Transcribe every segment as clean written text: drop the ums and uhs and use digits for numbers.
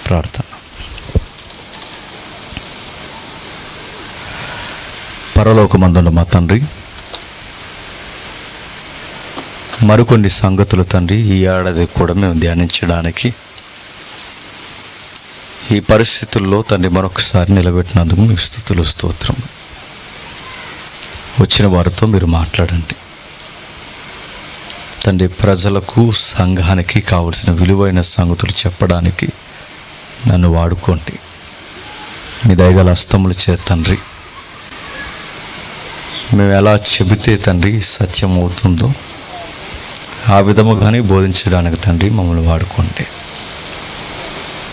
ప్రార్థన. పరలోకమందున్న మా తండ్రి, మరికొన్ని సంగతులు తండ్రి ఈ ఏడాది కూడా మేము ధ్యానించడానికి ఈ పరిస్థితుల్లో తండ్రి మరొకసారి నిలబెట్టినందుకు మీకు స్తుతులు స్తోత్రం. వచ్చిన వారితో మీరు మాట్లాడండి తండ్రి. ప్రజలకు సంఘానికి కావలసిన విలువైన సంగతులు చెప్పడానికి నన్ను వాడుకోండి. మీ దయగల హస్తములు చే తండ్రి, మేము ఎలా చెబితే తండ్రి సత్యం అవుతుందో ఆ విధముగానే బోధించడానికి తండ్రి మమ్మల్ని వాడుకోండి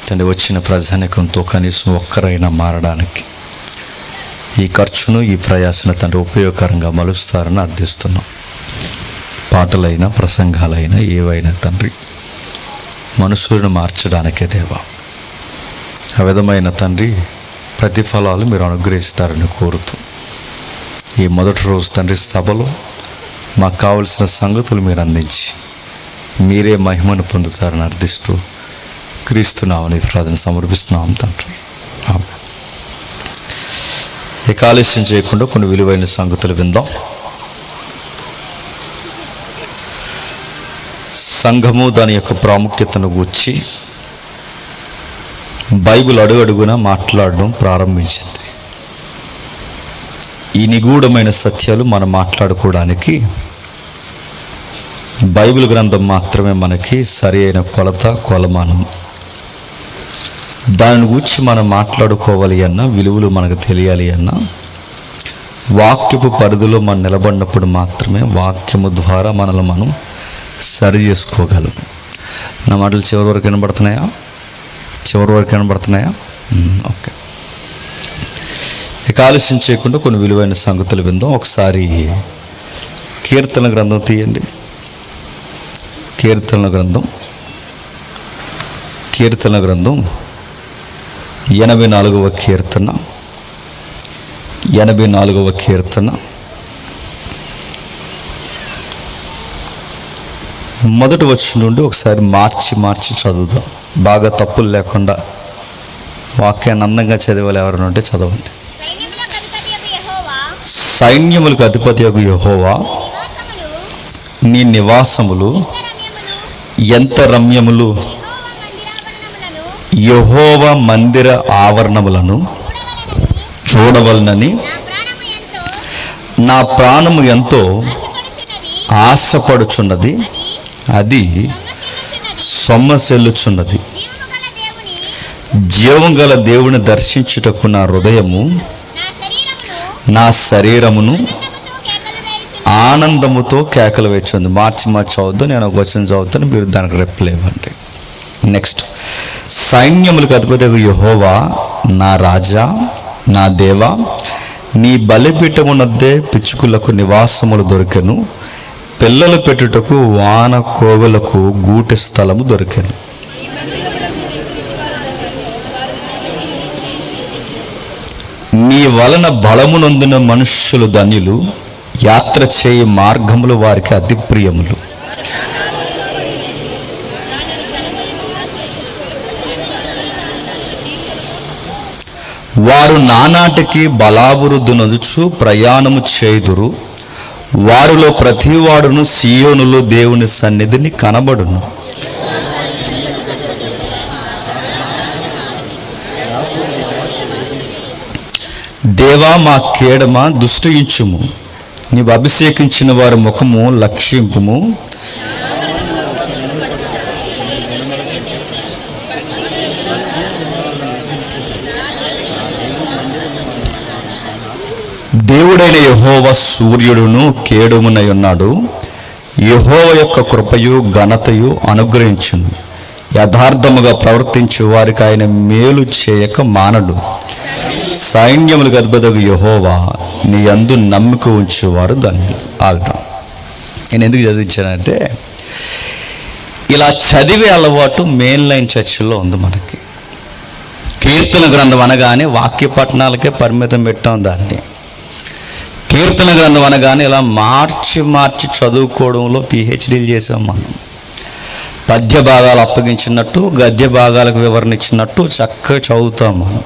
తండ్రి. వచ్చిన ప్రజానికంతో కనీసం ఒక్కరైనా మారడానికి ఈ ఖర్చును ఈ ప్రయాసను తండ్రి ఉపయోగకరంగా మలుస్తారని అర్థిస్తున్నాం. పాటలైనా ప్రసంగాలైనా ఏవైనా తండ్రి మనుషులను మార్చడానికే దేవా. ఆ విధమైన తండ్రి ప్రతిఫలాలు మీరు అనుగ్రహిస్తారని కోరుతూ ఈ మొదటి రోజు తండ్రి సభలో మాకు కావలసిన సంగతులు మీరు అందించి మీరే మహిమను పొందుతారని అర్థిస్తూ క్రీస్తునామని ప్రార్థన సమర్పిస్తున్నాం తండ్రి. ఇక ఆలస్యం చేయకుండా కొన్ని విలువైన సంగతులు విందాం. సంఘము దాని యొక్క ప్రాముఖ్యతను గూర్చి బైబిల్ అడుగడుగున మాట్లాడడం ప్రారంభించింది. ఈ నిగూఢమైన సత్యాలు మనం మాట్లాడుకోవడానికి బైబిల్ గ్రంథం మాత్రమే మనకి సరి అయిన కొలమానం. దాని గురించి మనం మాట్లాడుకోవాలి అన్నా, విలువలు మనకు తెలియాలి అన్నా, వాక్యపు పరిధిలో మనం నిలబడినప్పుడు మాత్రమే వాక్యము ద్వారా మనల్ని మనం సరి చేసుకోగలం. నా మాటలు చివరి వరకు వినబడుతున్నాయా? ఓకే. ఇక ఆలస్యం చేయకుండా కొన్ని విలువైన సంగతులు విందాం. ఒకసారి కీర్తన గ్రంథం తీయండి. కీర్తన గ్రంథం 84వ కీర్తన మొదటి వచనం నుండి ఒకసారి మార్చి చదువుదాం. బాగా తప్పులు లేకుండా వాక్యాన్ని అందంగా చదివాలి ఎవరైనా ఉంటే చదవండి. సైన్యములకు అధిపతియగు యెహోవా, నీ నివాసములు ఎంత రమ్యములు! యెహోవా మందిర ఆవరణములను చూడవలనని నా ప్రాణము ఎంతో ఆశపడుచున్నది. అది సొమ్మసెల్లుచున్నది. జీవం గల దేవుని దర్శించుటకు నా హృదయము, నా శరీరమును ఆనందముతో కేకలు వేస్తుంది. మార్చి చదువుతాను, నేను ఒక వచనం చదువుతాను, మీరు దానికి రిప్లై ఇవ్వండి. నెక్స్ట్, సైన్యములకు అధిపతియగు యెహోవా, నా రాజా, నా దేవా, నీ బలిపీఠమునద్దే పిచ్చుకులకు నివాసములు దొరికెను, పిల్లలు పెట్టుటకు వాన కోవెలకు గూటి స్థలము దొరికెను. నీ వలన బలమునందున మనుష్యులు ధన్యులు, యాత్ర చేయి మార్గములు వారికి అతి ప్రియములు. వారు నానాటికి బలాభివృద్ధి నొందుచు ప్రయాణము చేయుదురు. వారిలో ప్రతివాడును సీయోనులో దేవుని సన్నిధిని కనబడును. దేవా, మా కేడమ దుష్టించుము, నీవు అభిషేకించిన వారి ముఖము లక్షింపుము. దేవుడైన యెహోవా సూర్యుడును కేడుమునై ఉన్నాడు. యెహోవా యొక్క కృపయు ఘనతయు అనుగ్రహించును. యథార్థముగా ప్రవర్తించు వారికి ఆయన మేలు చేయక మానడు. సైన్యములకు అధిపతియగు యెహోవా, నీ యందు నమ్మిక ఉంచేవారు ధన్యులు. ఆగుతాం. నేను ఎందుకు చదివించానంటే, ఇలా చదివే అలవాటు మెయిన్ లైన్ చర్చిలో ఉంది మనకి. కీర్తన గ్రంథం అనగానే వాక్య పట్టణాలకే పరిమితం పెట్టాం దాన్ని. కీర్తన గ్రంథం అనగానే ఇలా మార్చి చదువుకోవడంలో పిహెచ్డీలు చేసాం మనం. పద్య భాగాలు అప్పగించినట్టు గద్య భాగాలకు వివరణ ఇచ్చినట్టు చక్కగా చదువుతాం మనం.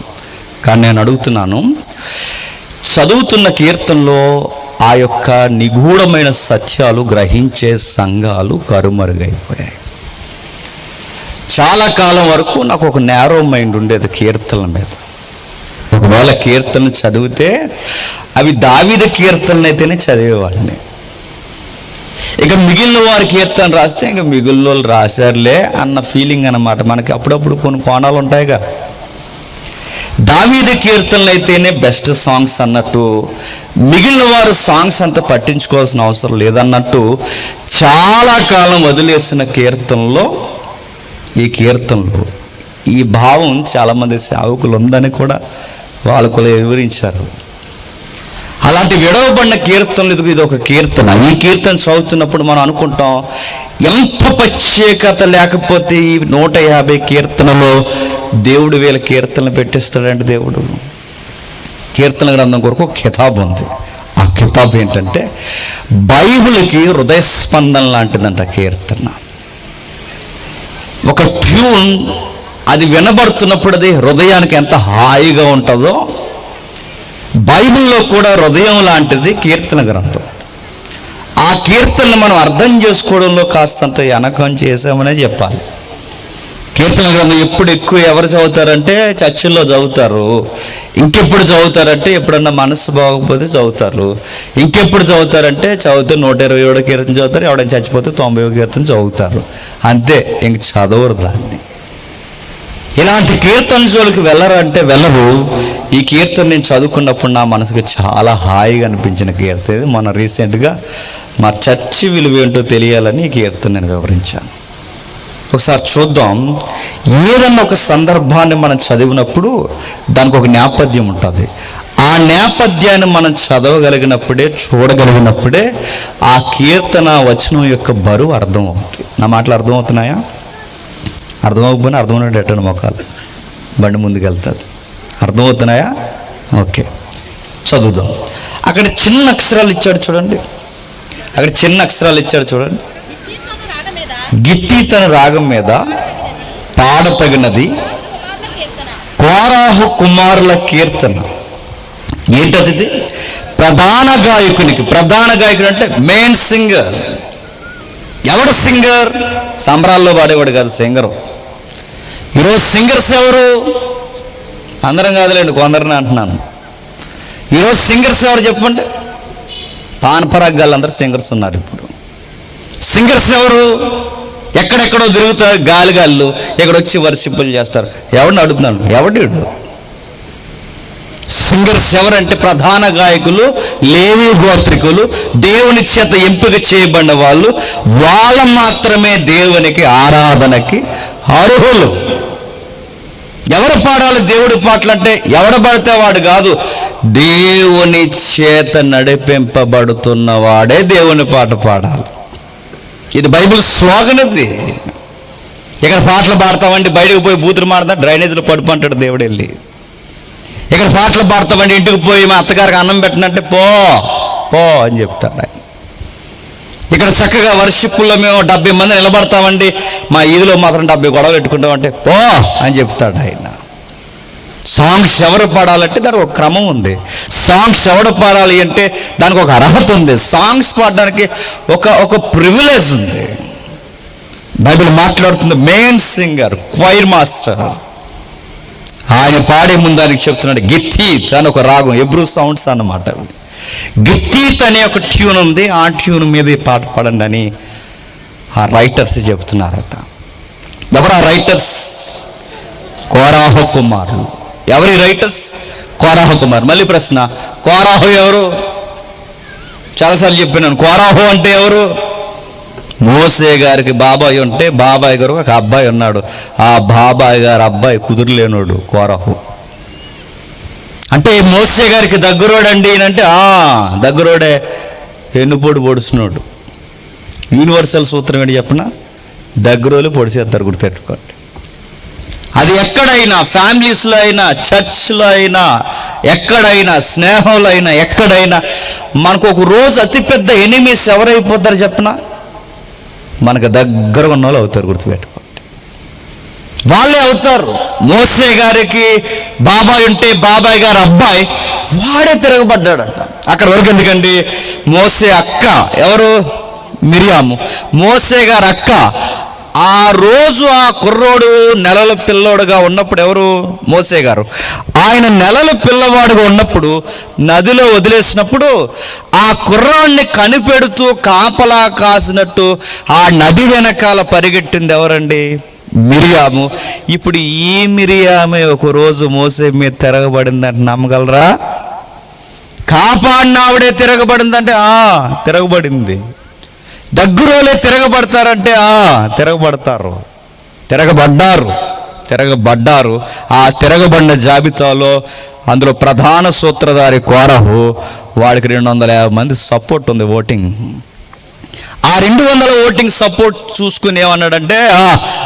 కానీ నేను అడుగుతున్నాను, చదువుతున్న కీర్తనలో ఆ యొక్క నిగూఢమైన సత్యాలు గ్రహించే సంఘాలు కరుమరుగైపోయాయి. చాలా కాలం వరకు నాకు ఒక నేరో మైండ్ ఉండేది కీర్తనల మీద. ఒకవేళ కీర్తనలు చదివితే అవి దావీదు కీర్తనలు అయితేనే చదివేవాడిని. ఇక మిగిలిన వారి కీర్తన రాస్తే ఇంకా మిగిలిన వాళ్ళు రాశారులే అన్న ఫీలింగ్ అన్నమాట. మనకి అప్పుడప్పుడు కొన్ని కోణాలు ఉంటాయిగా. దావీదు కీర్తనలు అయితేనే బెస్ట్ సాంగ్స్ అన్నట్టు, మిగిలిన వారు సాంగ్స్ అంతా పట్టించుకోవాల్సిన అవసరం లేదన్నట్టు చాలా కాలం వదిలేసిన కీర్తనలో ఈ భావం చాలామంది సేవకులు ఉందని కూడా వాళ్ళు కూడా వివరించారు. అలాంటి విడవబడిన కీర్తనలు, ఇది ఒక కీర్తన. ఈ కీర్తన చదువుతున్నప్పుడు మనం అనుకుంటాం, ఎంత ప్రత్యేకత లేకపోతే ఈ 150 కీర్తనలో దేవుడు వీళ్ళ కీర్తనలు పెట్టిస్తాడంటే. దేవుడు కీర్తన గ్రంథం కొరకు ఒక కితాబు ఉంది. ఆ కితాబు ఏంటంటే బైబిల్కి హృదయ స్పందన లాంటిదంట కీర్తన. ఒక ట్యూన్ అది వినబడుతున్నప్పుడు అది హృదయానికి ఎంత హాయిగా ఉంటుందో, బైబిల్లో కూడా హృదయం లాంటిది కీర్తన గ్రంథం. ఆ కీర్తనను మనం అర్థం చేసుకోవడంలో కాస్తంత వెనకం చేసామనే చెప్పాలి. కీర్తన గ్రంథం ఎప్పుడు ఎక్కువ ఎవరు చదువుతారంటే చర్చిల్లో చదువుతారు. ఇంకెప్పుడు చదువుతారంటే ఎప్పుడన్నా మనసు బాగోకపోతే చదువుతారు. ఇంకెప్పుడు చదువుతారంటే చదివితే 127 కీర్తన చదువుతారు. ఎవడైనా చచ్చిపోతే 90 కీర్తన చదువుతారు. అంతే, ఇంక చదవరు దాన్ని. ఇలాంటి కీర్తన జోలికి వెళ్ళరంటే వెళ్ళరు. ఈ కీర్తన నేను చదువుకున్నప్పుడు నా మనసుకు చాలా హాయిగా అనిపించిన కీర్తన ఇది. మొన్న రీసెంట్గా మా చర్చి విలువ ఏంటో తెలియాలని ఈ కీర్తన నేను వివరించాను. ఒకసారి చూద్దాం. ఏదన్నా ఒక సందర్భాన్ని మనం చదివినప్పుడు దానికి ఒక నేపథ్యం ఉంటుంది. ఆ నేపథ్యాన్ని మనం చదవగలిగినప్పుడే, చూడగలిగినప్పుడే ఆ కీర్తన వచనం యొక్క బరువు అర్థమవుతుంది. నా మాటలు అర్థమవుతున్నాయా? అర్థమవుకపోయినా అర్థమవునట్టు ఎట్టండి మొక్కలు, బండి ముందుకు వెళ్తుంది. అర్థమవుతున్నాయా? ఓకే, చదువుదాం. అక్కడ చిన్న అక్షరాలు ఇచ్చాడు చూడండి. గిత్తి తన రాగం మీద పాడతగినది కోరాహు కుమారుల కీర్తన. ఏంటది? ప్రధాన గాయకుడు అంటే మెయిన్ సింగర్. ఎవడు సింగర్? సంబరాల్లో పాడేవాడు కాదు సింగరు. ఈరోజు సింగర్స్ ఎవరు? అందరం కాదులేండి, కొందరిని అంటున్నాను. ఈరోజు సింగర్స్ ఎవరు చెప్పండి? పానపరాగాళ్ళు అందరూ సింగర్స్ ఉన్నారు. ఇప్పుడు సింగర్స్ ఎవరు? ఎక్కడెక్కడో తిరుగుతారు గాలిగాళ్ళు, ఎక్కడొచ్చి వర్షిప్పులు చేస్తారు. ఎవరిని అడుగుతున్నాడు? ఎవడు సింగర్స్ ఎవరంటే ప్రధాన గాయకులు, లేవి గోత్రికులు, దేవుని చేత ఎంపిక చేయబడిన వాళ్ళు. వాళ్ళు మాత్రమే దేవునికి ఆరాధనకి అర్హులు. ఎవరు పాడాలి దేవుడి పాటలు అంటే? ఎవడ పడితే వాడు కాదు, దేవుని చేత నడిపింపబడుతున్న వాడే దేవుని పాట పాడాలి. ఇది బైబిల్ స్లోగన్. ఇది ఇక్కడ పాటలు పాడతామండి, బయటకు పోయి బూతులు మాడతా డ్రైనేజీలో పడుపు అంటాడు దేవుడు వెళ్ళి. ఇక్కడ పాటలు పాడతామండి, ఇంటికి పోయి మా అత్తగారికి అన్నం పెట్టినట్టే పో పో అని చెప్తాడు ఆయన. ఇక్కడ చక్కగా వర్షిప్పుల్లో మేము 70 మంది నిలబడతామండి, మా ఈదిలో మాత్రం 70 గొడవ పెట్టుకుంటామంటే పో అని చెప్తాడు ఆయన. సాంగ్స్ ఎవరు పాడాలంటే దానికి ఒక క్రమం ఉంది. సాంగ్స్ ఎవడు పాడాలి అంటే దానికి ఒక అర్హత ఉంది. సాంగ్స్ పాడడానికి ఒక ప్రివిలేజ్ ఉంది. బైబిల్ మాట్లాడుతుంది మెయిన్ సింగర్, క్వైర్ మాస్టర్. ఆయన పాడే ముందు ఆయనకి చెప్తున్నాడు గిత్తీత్ అని ఒక రాగం, ఎబ్రూ సౌండ్స్ అన్నమాట. గిత్తీత్ అనే ఒక ట్యూన్ ఉంది, ఆ ట్యూన్ మీద పాట పాడండి అని ఆ రైటర్స్ చెప్తున్నారట. ఎవరు ఆ రైటర్స్? కోరాహు కుమారులు. ఎవరి రైటర్స్? కోరాహు కుమార్. మళ్ళీ ప్రశ్న, కోరాహు ఎవరు? చాలాసార్లు చెప్పినాను. కోరాహు అంటే ఎవరు? మోసే గారికి బాబాయ్ ఉంటే బాబాయ్ గారు ఒక అబ్బాయి ఉన్నాడు. ఆ బాబాయ్ గారు అబ్బాయి కుదురులేనోడు కోరాహు. అంటే మోసే గారికి దగ్గరోడండి అంటే దగ్గరోడే, ఎన్నుపోటు పొడుస్తున్నాడు. యూనివర్సల్ సూత్రం ఏంటి చెప్పిన? దగ్గరోలు పొడిచేస్తారు, గుర్తెట్టుకోండి. అది ఎక్కడైనా, ఫ్యామిలీస్లో అయినా, చర్చ్లో అయినా, ఎక్కడైనా, స్నేహంలో అయినా, ఎక్కడైనా మనకు ఒక రోజు అతిపెద్ద ఎనిమీస్ ఎవరైపోతారు చెప్పిన? మనకు దగ్గర ఉన్న వాళ్ళు అవుతారు, గుర్తుపెట్టుకోండి. వాళ్ళే అవుతారు. మోసే గారికి బాబాయ్ ఉంటే బాబాయ్ గారి అబ్బాయి వాడే తిరగబడ్డాడట. అక్కడ వరకు ఎందుకండి, మోసే అక్క ఎవరు? మిరియాము, మోసే గారి అక్క. ఆ రోజు ఆ కుర్రోడు నెలల పిల్లోడుగా ఉన్నప్పుడు ఎవరు? మోసే గారు. ఆయన నెలల పిల్లవాడుగా ఉన్నప్పుడు నదిలో వదిలేసినప్పుడు ఆ కుర్రాడిని కనిపెడుతూ కాపలా కాసినట్టు ఆ నది వెనకాల పరిగెట్టింది ఎవరండి? మిరియాము. ఇప్పుడు ఈ మిరియామే ఒక రోజు మోసే మీద తిరగబడిందంటే నమ్మగలరా? కాపాడిన ఆవిడే తిరగబడిందంటే తిరగబడింది. దగ్గరోలే తిరగబడతారంటే తిరగబడతారు, తిరగబడ్డారు. ఆ తిరగబడిన జాబితాలో అందులో ప్రధాన సూత్రధారి కోరహు. వాడికి 250 మంది సపోర్ట్ ఉంది, ఓటింగ్. ఆ 200 ఓటింగ్ సపోర్ట్ చూసుకుని ఏమన్నాడంటే,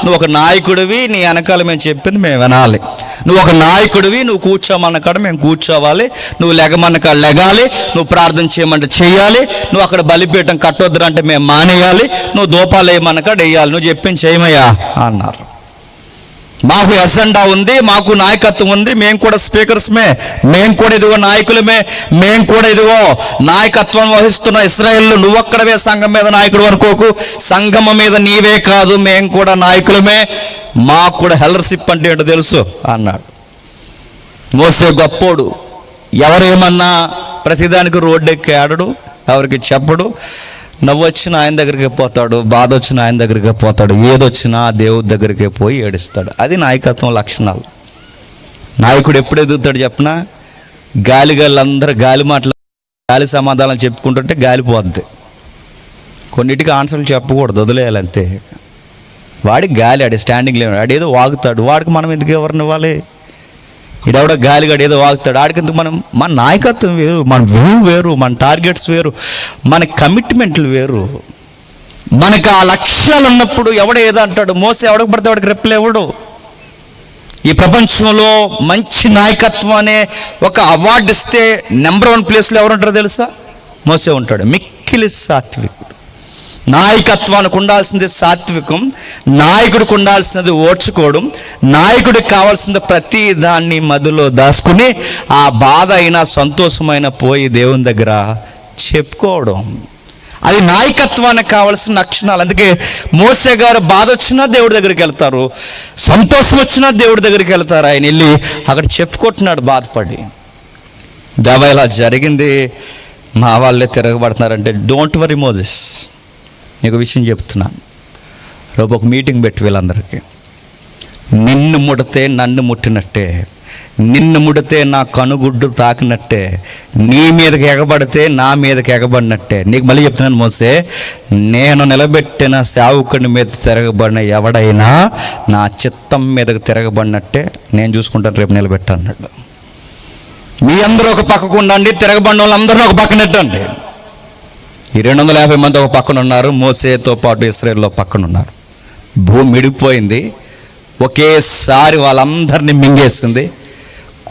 నువ్వు ఒక నాయకుడివి, నీ వెనకాల మేము చెప్పింది మేము వినాలి. నువ్వు ఒక నాయకుడివి, నువ్వు కూర్చోమన్న కాడ మేము కూర్చోవాలి, నువ్వు లెగమన్న కాడ లెగాలి, నువ్వు ప్రార్థన చేయమంటే చేయాలి, నువ్వు అక్కడ బలిపీఠం కట్టొద్దు అంటే మేము మానేయాలి, నువ్వు దూపాలు వేయమన్న కాడ వేయాలి, నువ్వు చెప్పింది చేయమయ్యా అన్నారు. మాకు ఎజెండా ఉంది, మాకు నాయకత్వం ఉంది, మేము కూడా స్పీకర్స్మే, మేము కూడా ఇదిగో నాయకులమే, మేము కూడా ఇదిగో నాయకత్వం వహిస్తున్న ఇశ్రాయేలు. నువ్వు ఒక్కడవే సంఘం మీద నాయకుడు అనుకోకు, సంఘం మీద నీవే కాదు, మేము కూడా నాయకులమే, మాకు కూడా హెల్లర్షిప్ అంటే ఏంటో తెలుసు అన్నాడు. మోసే గొప్పోడు, ఎవరేమన్నా ప్రతిదానికి రోడ్డు ఎక్కి ఆడడు, ఎవరికి చెప్పడు. నవ్వు వచ్చిన ఆయన దగ్గరికి పోతాడు, బాధ వచ్చిన ఆయన దగ్గరికి పోతాడు, ఏదొచ్చినా దేవుడి దగ్గరికి పోయి ఏడుస్తాడు. అది నాయకత్వం లక్షణాలు. నాయకుడు ఎప్పుడు ఎదుగుతాడు చెప్పిన? గాలిగాళ్ళందరూ గాలి మాటలు, గాలి సమాధానం చెప్పుకుంటుంటే గాలిపోద్ది. కొన్నిటికి ఆన్సర్లు చెప్పకూడదు, వదిలేయాలంతే. వాడికి గాలి, ఆడి స్టాండింగ్ లేవు, ఆడేదో వాగుతాడు, వాడికి మనం ఎందుకు ఎవరిని ఇవ్వాలి? ఇడెవడో గాలిగాడు ఏదో వాగుతాడు, ఆడికెందుకు మనం? మన నాయకత్వం వేరు, మన వ్యూ వేరు, మన టార్గెట్స్ వేరు, మన కమిట్మెంట్లు వేరు. మనకు ఆ లక్ష్యాలు ఉన్నప్పుడు ఎవడో ఏదో అంటాడు. మోసే ఎవడికి పడితే వాడికి రెప్పలు ఎవడు. ఈ ప్రపంచంలో మంచి నాయకత్వం అనే ఒక అవార్డు ఇస్తే నెంబర్ 1 ప్లేస్లో ఎవరు ఉంటారో తెలుసా? మోసే ఉంటాడు. మిక్కిలి సాత్వికుడు. నాయకత్వానికి ఉండాల్సింది సాత్వికం, నాయకుడికి ఉండాల్సినది ఓర్చుకోవడం, నాయకుడికి కావాల్సింది ప్రతి దాన్ని మధ్యలో దాచుకుని ఆ బాధ అయినా సంతోషమైన పోయి దేవుని దగ్గర చెప్పుకోవడం. అది నాయకత్వానికి కావాల్సిన లక్షణాలు. అందుకే మోసే గారు బాధ వచ్చినా దేవుడి దగ్గరికి వెళ్తారు, సంతోషం వచ్చినా దేవుడి దగ్గరికి వెళ్తారు. ఆయన వెళ్ళి అక్కడ చెప్పుకుంటున్నాడు బాధపడి, దేవా ఇలా జరిగింది, మా వాళ్ళే తిరగబడుతున్నారంటే, డోంట్ వరీ మోజెస్, నీకు విషయం చెప్తున్నాను. రేపు ఒక మీటింగ్ పెట్టి వీళ్ళందరికీ, నిన్ను ముడితే నన్ను ముట్టినట్టే, నిన్ను ముడితే నా కనుగుడ్డు తాకినట్టే, నీ మీదకి ఎగబడితే నా మీదకి ఎగబడినట్టే. నీకు మళ్ళీ చెప్తున్నాను మోసే, నేను నిలబెట్టిన సేవకుని మీద తిరగబడిన ఎవడైనా నా చిత్తం మీదకి తిరగబడినట్టే నేను చూసుకుంటాను, రేపు నిలబెట్టన్నాడు. మీ అందరూ ఒక పక్కకు ఉండండి, తిరగబడిన వాళ్ళందరూ ఒక పక్కన నెట్టండి. ఈ 250 మంది ఒక పక్కన ఉన్నారు, మోసేతో పాటు ఇశ్రాయేలులో పక్కన ఉన్నారు. భూమి మిడిపోయింది, ఒకేసారి వాళ్ళందరినీ మింగేసింది.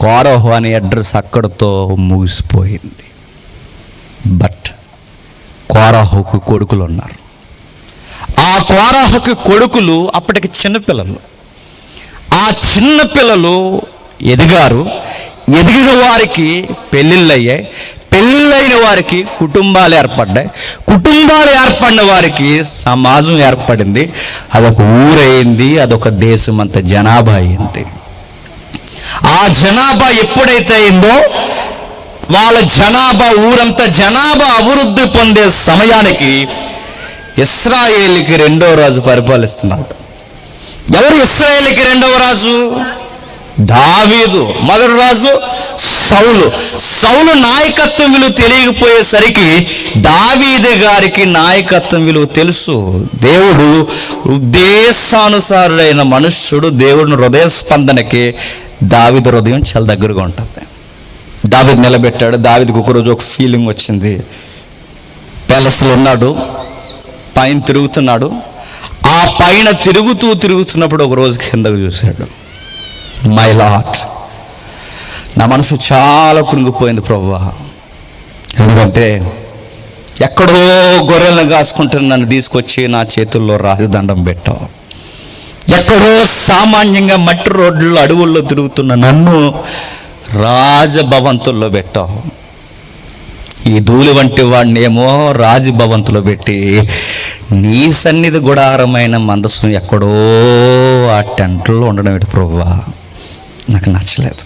కోరహు అనే అడ్రస్ అక్కడితో ముగిసిపోయింది. బట్ కోరహుకు కొడుకులు ఉన్నారు. ఆ కోరహుకి కొడుకులు అప్పటికి చిన్నపిల్లలు. ఆ చిన్నపిల్లలు ఎదిగారు. ఎదిగిన వారికి పెళ్ళిళ్ళు అయ్యాయి, పెళ్ళిళ్ళైన వారికి కుటుంబాలు ఏర్పడ్డాయి, కుటుంబాలు ఏర్పడిన వారికి సమాజం ఏర్పడింది, అదొక ఊరైంది, అదొక దేశం అంత జనాభా అయింది. ఆ జనాభా ఎప్పుడైతే అయిందో వాళ్ళ జనాభా, ఊరంతా జనాభా అభివృద్ధి పొందే సమయానికి ఇశ్రాయేలుకి 2వ రాజు పరిపాలిస్తున్నాడు. ఎవరు ఇశ్రాయేలుకి 2వ రాజు? దావీదు. మొదటి రాజు సౌలు. సౌలు నాయకత్వం విలువ తెలియకపోయేసరికి దావీదు గారికి నాయకత్వం విలువ తెలుసు. దేవుడు ఉద్దేశానుసారుడైన మనుష్యుడు, దేవుడిని హృదయ స్పందనకి దావీదు హృదయం చాలా దగ్గరగా ఉంటుంది. దావీదు నిలబెట్టాడు. దావీదుకు ఒకరోజు ఒక ఫీలింగ్ వచ్చింది. ప్యాలెస్లో ఉన్నాడు, పైన తిరుగుతున్నాడు. ఆ పైన తిరుగుతున్నప్పుడు ఒక రోజు కిందకు చూశాడు. మై లార్డ్, నా మనసు చాలా కృంగిపోయింది ప్రభువా. ఎందుకంటే ఎక్కడో గొర్రెలను కాసుకుంటున్న నన్ను తీసుకొచ్చి నా చేతుల్లో రాజదండం పెట్టావు. ఎక్కడో సామాన్యంగా మట్టి రోడ్లలో అడవుల్లో తిరుగుతున్న నన్ను రాజభవంతుల్లో పెట్టావు. ఈ ధూళి వంటి వాడిని ఏమో రాజభవంతులో పెట్టి నీ సన్నిధి గుడారమైన మందసం ఎక్కడో ఆ టెంట్లో ఉండడం ఏంటి ప్రభువా? నాకు నచ్చలేదు.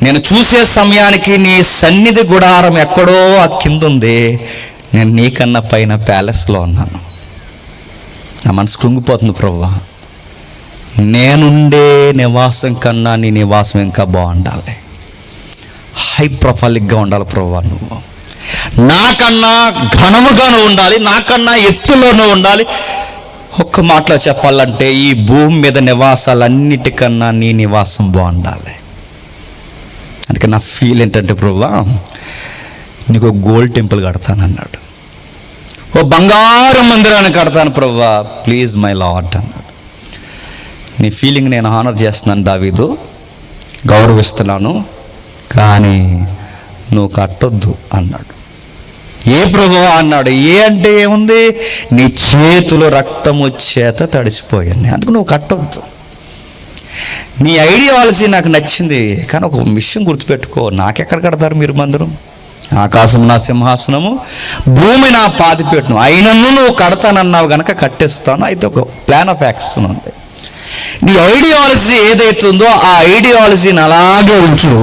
నేను చూసే సమయానికి నీ సన్నిధి గుడారం ఎక్కడో ఆ కింద ఉంది, నేను నీకన్నా పైన ప్యాలెస్లో ఉన్నాను. నా మనసు కృంగిపోతుంది ప్రభువా. నేనుండే నివాసం కన్నా నీ నివాసం ఇంకా బాగుండాలి, హై ప్రొఫైల్గా ఉండాలి ప్రభువా. నువ్వు నాకన్నా ఘనముగాను ఉండాలి, నాకన్నా ఎత్తులోనూ ఉండాలి. ఒక్క మాటలో చెప్పాలంటే ఈ భూమి మీద నివాసాలన్నిటికన్నా నీ నివాసం బాగుండాలి. అందుకే నా ఫీల్ ఏంటంటే ప్రభువా, నీకు గోల్డ్ టెంపుల్ కడతాను అన్నాడు, ఓ బంగారు మందిరాన్ని కడతాను ప్రభువా, ప్లీజ్ మై లార్డ్ అన్నాడు. నీ ఫీలింగ్ నేను హానర్ చేస్తున్నాను దావీదు, గౌరవిస్తున్నాను, కానీ నువ్వు కట్టొద్దు అన్నాడు. ఏ ప్రభువా అన్నాడు. ఏ అంటే ఏముంది? నీ చేతులు రక్తము చేత తడిసిపోయాయి, అందుకు నువ్వు కట్టొద్దు. నీ ఐడియాలజీ నాకు నచ్చింది, కానీ ఒక విషయం గుర్తుపెట్టుకో, నాకెక్కడ కడతారు మీరు మందిరం? ఆకాశం నా సింహాసనము, భూమి నా పాతిపెట్టును, అయినను నువ్వు కడతానన్నావు కనుక కట్టేస్తాను. అయితే ఒక ప్లాన్ ఆఫ్ యాక్షన్ ఉంది. నీ ఐడియాలజీ ఏదైతుందో ఆ ఐడియాలజీని అలాగే ఉంచు,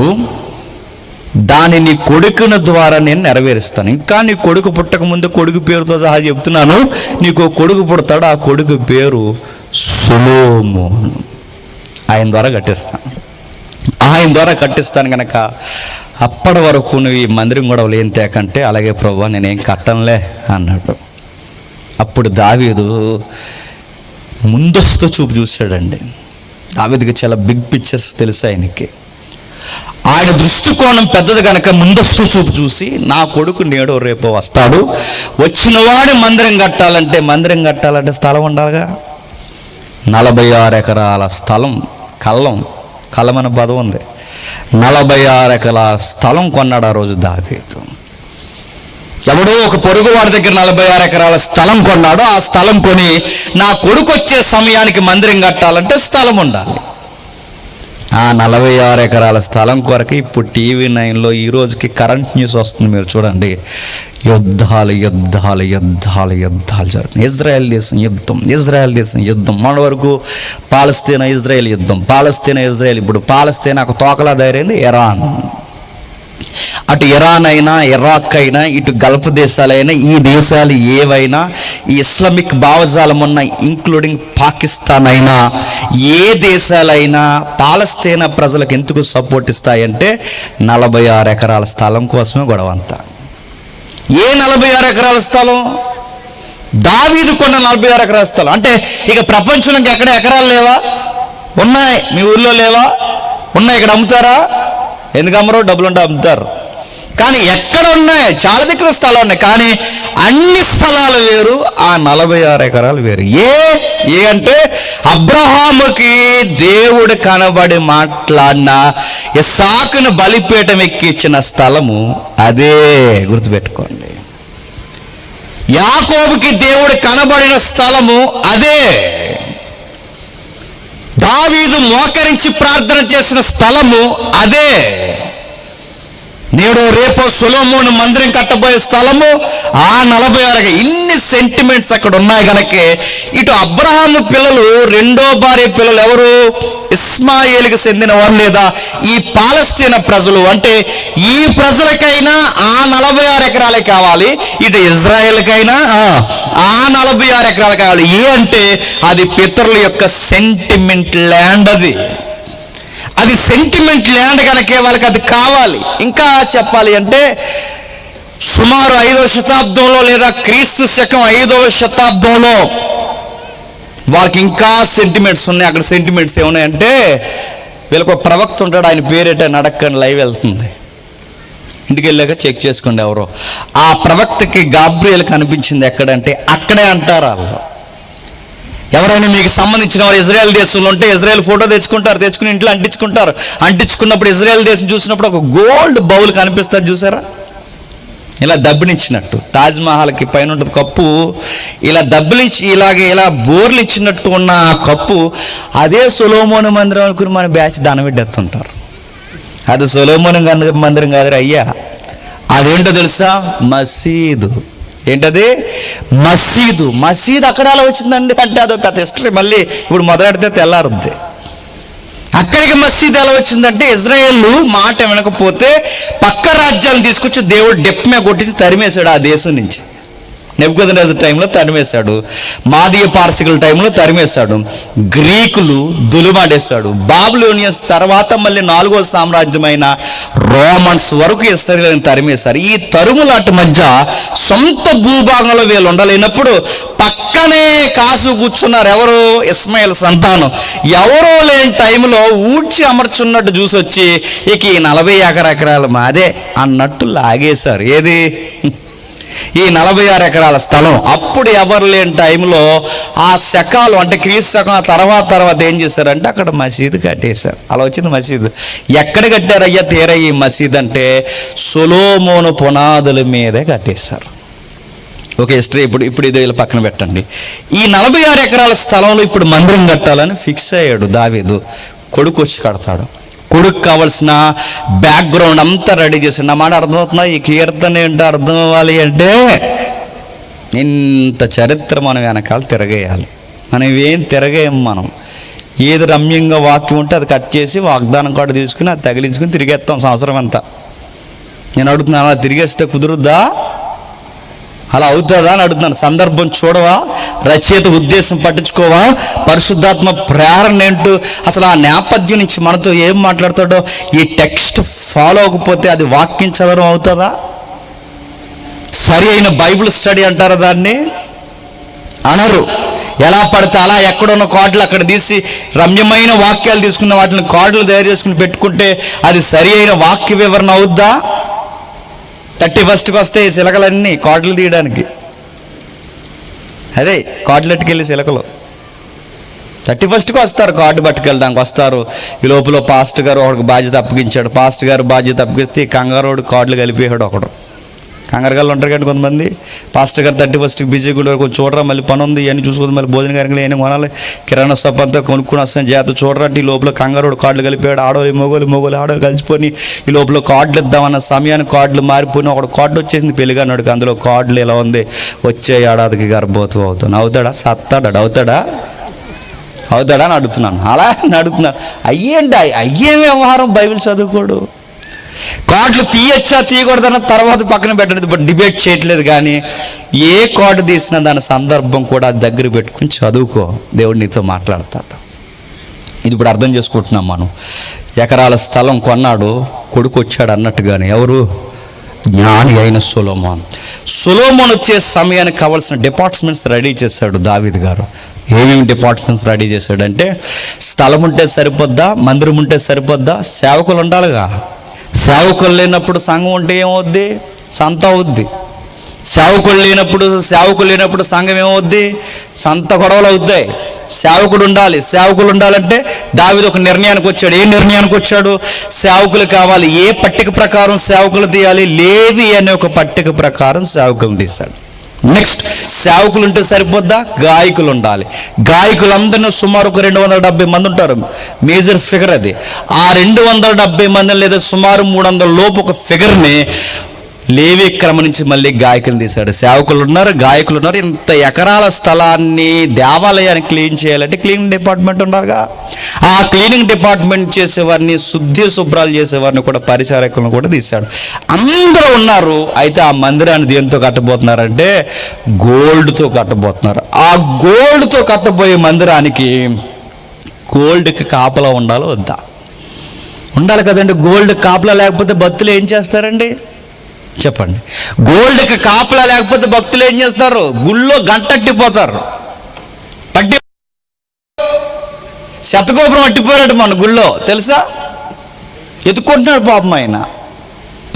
దాన్ని నీ కొడుకుని ద్వారా నేను నెరవేరుస్తాను. ఇంకా నీ కొడుకు పుట్టక ముందు కొడుకు పేరుతో సహా చెప్తున్నాను, నీకు కొడుకు పుడతాడు, ఆ కొడుకు పేరు సొలొమోను. ఆయన ద్వారా కట్టిస్తాను కనుక అప్పటి వరకు నువ్వు ఈ మందిరం కూడా ఏం తేకంటే, అలాగే ప్రభువా నేనేం కట్టనులే అన్నాడు. అప్పుడు దావీదు ముందస్తు చూపు చూశాడండి. దావీదుకి చాలా బిగ్ పిక్చర్స్ తెలుసు ఆయనకి. ఆయన దృష్టికోణం పెద్దది కనుక ముందస్తు చూపు చూసి, నా కొడుకు నేడో రేపో వస్తాడు, వచ్చినవాడు మందిరం కట్టాలంటే స్థలం ఉండాలిగా. 46 ఎకరాల స్థలం, కళ్ళం అనే పదం ఉంది, 46 ఎకరాల స్థలం కొన్నాడు ఆ రోజు దావీదు. ఎవడో ఒక పొరుగు వాడి దగ్గర 46 ఎకరాల స్థలం కొన్నాడు. ఆ స్థలం కొని నా కొడుకు వచ్చే సమయానికి మందిరం కట్టాలంటే స్థలం ఉండాలి. ఆ 46 ఎకరాల స్థలం కొరకు ఇప్పుడు టీవీ 9లో ఈ రోజుకి కరెంట్ న్యూస్ వస్తుంది, మీరు చూడండి. యుద్ధాలు జరుగుతున్నాయి. ఇజ్రాయెల్ దేశం యుద్ధం. మన వరకు పాలస్తీనా ఇజ్రాయెల్ యుద్ధం, ఇప్పుడు పాలస్తీనా ఒక తోకలా తయారైంది ఇరాన్. అటు ఇరాన్ అయినా, ఇరాక్ అయినా, ఇటు గల్ఫ్ దేశాలైనా, ఈ దేశాలు ఏవైనా, ఈ ఇస్లామిక్ భావజాలం ఉన్న ఇంక్లూడింగ్ పాకిస్తాన్ అయినా, ఏ దేశాలైనా పాలస్తీనా ప్రజలకు ఎందుకు సపోర్ట్ ఇస్తాయంటే 46 ఎకరాల స్థలం కోసమే గొడవ అంతా. ఏ 46 ఎకరాల స్థలం? దావీదు కొన్న 46 ఎకరాల స్థలం. అంటే ఇక ప్రపంచంలో ఎక్కడ ఎకరాలు లేవా? ఉన్నాయి. మీ ఊర్లో లేవా? ఉన్నాయి. ఇక్కడ అమ్ముతారా? ఎందుకు అమ్మరో? డబ్బులుంటే అమ్ముతారు. కానీ ఎక్కడ ఉన్నాయి? చాలా దగ్గర స్థలాలు ఉన్నాయి, కానీ అన్ని స్థలాలు వేరు, ఆ 46 ఎకరాలు వేరు. ఏ అంటే అబ్రహాముకి దేవుడు కనబడి మాట్లాడిన ఇస్సాకును బలిపీఠం ఎక్కించిన స్థలము అదే, గుర్తుపెట్టుకోండి. యాకోబుకి దేవుడు కనబడిన స్థలము అదే. దావీదు మోకరించి ప్రార్థన చేసిన స్థలము అదే. నేడు రేపో సొలొమోను మందిరం కట్టబోయే స్థలము ఆ 46. ఇన్ని సెంటిమెంట్స్ అక్కడ ఉన్నాయి కనుకే ఇటు అబ్రహాము పిల్లలు, రెండో భార్య పిల్లలు ఎవరు? ఇస్మాయేలుకి చెందిన వారు, లేదా ఈ పాలస్తీనా ప్రజలు. అంటే ఈ ప్రజలకైనా ఆ 46 ఎకరాలే కావాలి, ఇటు ఇజ్రాయెల్కైనా ఆ 46 ఎకరాలు కావాలి. అంటే అది పితరుల యొక్క సెంటిమెంట్ ల్యాండ్. అది సెంటిమెంట్ ల్యాండ్ కనుకే వాళ్ళకి అది కావాలి. ఇంకా చెప్పాలి అంటే సుమారు 5వ శతాబ్దంలో లేదా క్రీస్తు శకం 5వ శతాబ్దంలో వాళ్ళకి ఇంకా సెంటిమెంట్స్ ఉన్నాయి. అక్కడ సెంటిమెంట్స్ ఏమున్నాయంటే, వీళ్ళకు ఒక ప్రవక్త ఉంటాడు, ఆయన పేరేట నడక్కని లైవ్ వెళ్తుంది, ఇంటికి వెళ్ళాక చెక్ చేసుకోండి ఎవరో. ఆ ప్రవక్తకి గాబ్రియల్ కనిపించింది ఎక్కడంటే అక్కడే అంటారు వాళ్ళు. ఎవరైనా మీకు సంబంధించిన వారు ఇజ్రాయెల్ దేశంలో ఉంటే ఇజ్రాయెల్ ఫోటో తెచ్చుకుని ఇంట్లో అంటించుకున్నప్పుడు ఇజ్రాయెల్ దేశం చూసినప్పుడు ఒక గోల్డ్ బౌల్ కనిపిస్తుంది, చూసారా? ఇలా దబ్బినిచ్చినట్టు. తాజ్మహల్కి పైన ఉంటుంది కప్పు, ఇలా దబ్బిలించి ఇలా బోర్లు ఇచ్చినట్టు ఉన్న ఆ కప్పు అదే సొలొమోను మందిరం అనుకుని మన బ్యాచ్ దానబెట్టేస్తుంటారు. అది సొలొమోను మందిరం కాదు అయ్యా, అదేంటో తెలుసా? మసీదు. ఏంటది? మసీదు. మసీదు అక్కడ అలా వచ్చిందండి అంటే అదో పెద్ద హిస్టరీ. మళ్ళీ ఇప్పుడు మొదలెడితే తెల్లారుద్ది. అక్కడికి మసీదు ఎలా వచ్చిందంటే, ఇజ్రాయేల్ మాట వినకపోతే పక్క రాజ్యాలను తీసుకొచ్చి దేవుడు డెప్మే కొట్టి తరిమేశాడు ఆ దేశం నుంచి. నెబుకద్నెజర్ టైంలో తరిమేశాడు, మాదీయ పార్సికుల టైంలో తరిమేశాడు, గ్రీకులు దులుమాడేశాడు, బాబిలోనియన్స్ తర్వాత మళ్ళీ 4వ సామ్రాజ్యమైన రోమన్స్ వరకు ఇశ్రాయేలుని తరిమేశారు. ఈ తరుములాట మధ్య సొంత భూభాగంలో వీళ్ళు ఉండలేనప్పుడు పక్కనే కాసు కూర్చున్నారు. ఎవరు? ఇస్మాయిల్ సంతానం. ఎవరో లేని టైంలో ఊడ్చి అమర్చున్నట్టు చూసి వచ్చి ఇక ఈ 40 ఎకరాలు మాదే అన్నట్టు లాగేశారు. ఏది? ఈ 46 ఎకరాల స్థలం. అప్పుడు ఎవరు లేని టైంలో ఆ శకాలు అంటే క్రీస్తు శకం తర్వాత ఏం చేశారంటే అక్కడ మసీదు కట్టేశారు. అలా వచ్చింది మసీదు. ఎక్కడ కట్టారయ్యా తీరా ఈ మసీదు అంటే సొలొమోను పునాదుల మీదే కట్టేశారు. ఓకే, హిస్టరీ ఇప్పుడు ఇది వీళ్ళ పక్కన పెట్టండి. ఈ 46 ఎకరాల స్థలంలో ఇప్పుడు మందిరం కట్టాలని ఫిక్స్ అయ్యాడు దావీదు. కొడుకు వచ్చి కడతాడు. కొడుకు కావాల్సిన బ్యాక్గ్రౌండ్ అంతా రెడీ చేశాడు. నా మాట అర్థమవుతుందా? ఈ కీర్తన ఏంటో అర్థం అవ్వాలి అంటే ఇంత చరిత్ర మనం వెనకాల తిరగేయాలి. మనం ఏం తిరగేయం. మనం ఏది రమ్యంగా వాక్యం ఉంటే అది కట్ చేసి వాగ్దానం కార్డు తీసుకుని అది తగిలించుకుని తిరిగేస్తాం సంవత్సరం అంతా. నేను అడుగుతున్నాను, అలా తిరిగేస్తే కుదురుద్దా? అలా అవుతుందా అని అడుగుతున్నాను. సందర్భం చూడవా? రచయిత ఉద్దేశం పట్టించుకోవా? పరిశుద్ధాత్మ ప్రేరణ ఏంటో అసలు ఆ నేపథ్యం నుంచి మనతో ఏం మాట్లాడతాడో ఈ టెక్స్ట్ ఫాలో అవ్వకపోతే అది వాక్యం చదవడం అవుతుందా? సరి అయిన బైబిల్ స్టడీ అంటారా దాన్ని? అనరు. ఎలా పడితే అలా ఎక్కడున్న కార్డులు అక్కడ తీసి రమ్యమైన వాక్యాలు తీసుకున్న వాటిని కార్డులు తయారు చేసుకుని పెట్టుకుంటే అది సరి అయిన వాక్య వివరణ అవుద్దా? 31st వస్తాయి చిలకలన్నీ కార్డులు తీయడానికి. అదే కార్డులెట్టుకు వెళ్ళి చిలకలు 31st వస్తారు, కార్డు పట్టుకెళ్ళడానికి వస్తారు. ఈ లోపల పాస్టర్ గారు ఒకడికి బాధ్యత అప్పగించాడు. పాస్టర్ గారు బాధ్యత అప్పగిస్తే కంగారోడు కార్డులు కలిపేయాడు. ఒకడు కంగారుగాళ్ళు ఉంటారు కానీ కొంతమంది. పాస్టర్ గారు 31st బిజీగా కొంచెం చూడరా, మళ్ళీ పని ఉంది ఇవన్నీ చూసుకుంది, మళ్ళీ భోజన కార్యక్రమాలు ఏమైనా కొనాలి, కిరాణా షాప్ అంతా కొనుక్కుని వస్తాను జాగ్రత్త చూడరంటే ఈ లోపల కంగారోడు కార్డులు కలిపాడు. మొగోలు ఆడోళ్ళు కలిసిపోయి ఈ లోపల కార్డులు ఇద్దామన్న సమయానికి కార్డులు మారిపోయిన ఒకడు కార్డు వచ్చేసింది పెళ్ళిగాన్నాడుకి. అందులో కార్డులు ఎలా ఉంది, వచ్చే ఏడాదికి గర్భవతం అవుతాను. అవుతాడా? సత్తాడా? అవుతాడా అని అడుగుతున్నాను. అలా అడుగుతున్నాను. అయ్యేమి వ్యవహారం బైబిల్ చదువుకోడు. కార్డులు తీయచ్చా తీయకూడదన్న తర్వాత పక్కన పెట్టండి, డిబేట్ చేయట్లేదు. కానీ ఏ కార్డు తీసినా దాని సందర్భం కూడా దగ్గర పెట్టుకుని చదువుకో, దేవుడు నీతో మాట్లాడతాడు. ఇది ఇప్పుడు అర్థం చేసుకుంటున్నాం మనం. ఎకరాల స్థలం కొన్నాడు, కొడుకు వచ్చాడు అన్నట్టుగానే. ఎవరు? జ్ఞాని అయిన సొలొమోను వచ్చే సమయానికి కావాల్సిన డిపార్ట్మెంట్స్ రెడీ చేశాడు దావీదు గారు. ఏమేమి డిపార్ట్మెంట్స్ రెడీ చేశాడంటే, స్థలం ఉంటే సరిపోద్దా? మందిరం ఉంటే సరిపోద్దా? సేవకులు ఉండాలిగా. సేవకులు లేనప్పుడు సంఘం ఉంటే ఏమవుద్ది? సంత అవుద్ది. సేవకులు లేనప్పుడు సంఘం ఏమవుద్ది? సంత గొడవలు అవుతాయి. సేవకుడు ఉండాలి. సేవకులు ఉండాలంటే దావీదు ఒక నిర్ణయానికి వచ్చాడు. ఏ నిర్ణయానికి వచ్చాడు? సేవకులు కావాలి. ఏ పట్టిక ప్రకారం సేవకులు తీయాలి? లేవి అనే ఒక పట్టిక ప్రకారం సేవకులు తీశాడు. నెక్స్ట్, సేవకులు ఉంటే సరిపోద్దా? గాయకులు ఉండాలి. గాయకులందరినీ సుమారు ఒక 270 మంది ఉంటారు. మేజర్ ఫిగర్ అది. ఆ 270 మంది లేదా సుమారు 300 లోపు ఒక ఫిగర్ని లేవి క్రమం నుంచి మళ్ళీ గాయకులు తీశాడు. సేవకులు ఉన్నారు, గాయకులు ఉన్నారు. ఇంత ఎకరాల స్థలాన్ని దేవాలయాన్ని క్లీన్ చేయాలంటే క్లీనింగ్ డిపార్ట్మెంట్ ఉండాలిగా. ఆ క్లీనింగ్ డిపార్ట్మెంట్ చేసేవారిని, శుభ్రాలు చేసేవారిని కూడా, పరిచారకులను కూడా తీశాడు. అందరూ ఉన్నారు. అయితే ఆ మందిరాన్ని దేంతో కట్టబోతున్నారంటే గోల్డ్తో కట్టబోతున్నారు. ఆ గోల్డ్తో కట్టబోయే మందిరానికి గోల్డ్కి కాపలా ఉండాలో వద్దా? ఉండాలి కదండి. గోల్డ్ కాపలా లేకపోతే భక్తులు ఏం చేస్తారండి? చెప్పండి. గోల్డ్కి కాపలా లేకపోతే భక్తులు ఏం చేస్తారు? గుళ్ళో గంటట్టిపోతారు. శతగోపురం అట్టిపోయాడు మన గుళ్ళో, తెలుసా? ఎత్తుకుంటున్నాడు పాపం ఆయన.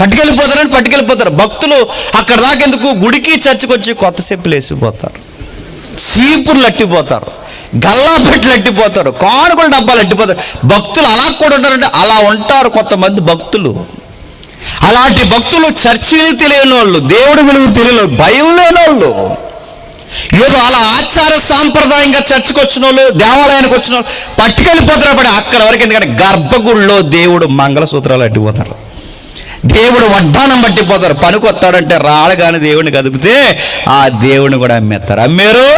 పట్టుకెళ్ళిపోతారు. భక్తులు అక్కడ దాకా ఎందుకు? గుడికి చర్చకు వచ్చి కొత్త చెప్పులు వేసిపోతారు, చీపుర్లు అట్టిపోతారు, గల్లా పెట్టలు అట్టిపోతారు, కానుకల డబ్బాలు అట్టిపోతారు. భక్తులు అలా కూడా ఉంటారంటే అలా ఉంటారు కొంతమంది భక్తులు. అలాంటి భక్తులు చర్చి విలువ తెలియని వాళ్ళు, దేవుడి విలువ తెలియని, భయం లేని వాళ్ళు, ఏదో అలా ఆచార సాంప్రదాయంగా చర్చికి వచ్చిన వాళ్ళు, దేవాలయానికి వచ్చిన వాళ్ళు పట్టుకెళ్ళిపోతారు. పడి అక్కడ వరకు, ఎందుకంటే గర్భగుడిలో దేవుడు మంగళసూత్రాలు అడ్డిపోతారు, దేవుడు వడ్డానం పట్టిపోతారు. పనికొస్తాడంటే రాళ్ళగాని దేవుడిని కదిపితే ఆ దేవుడిని కూడా అమ్మేస్తారు. అమ్మారు,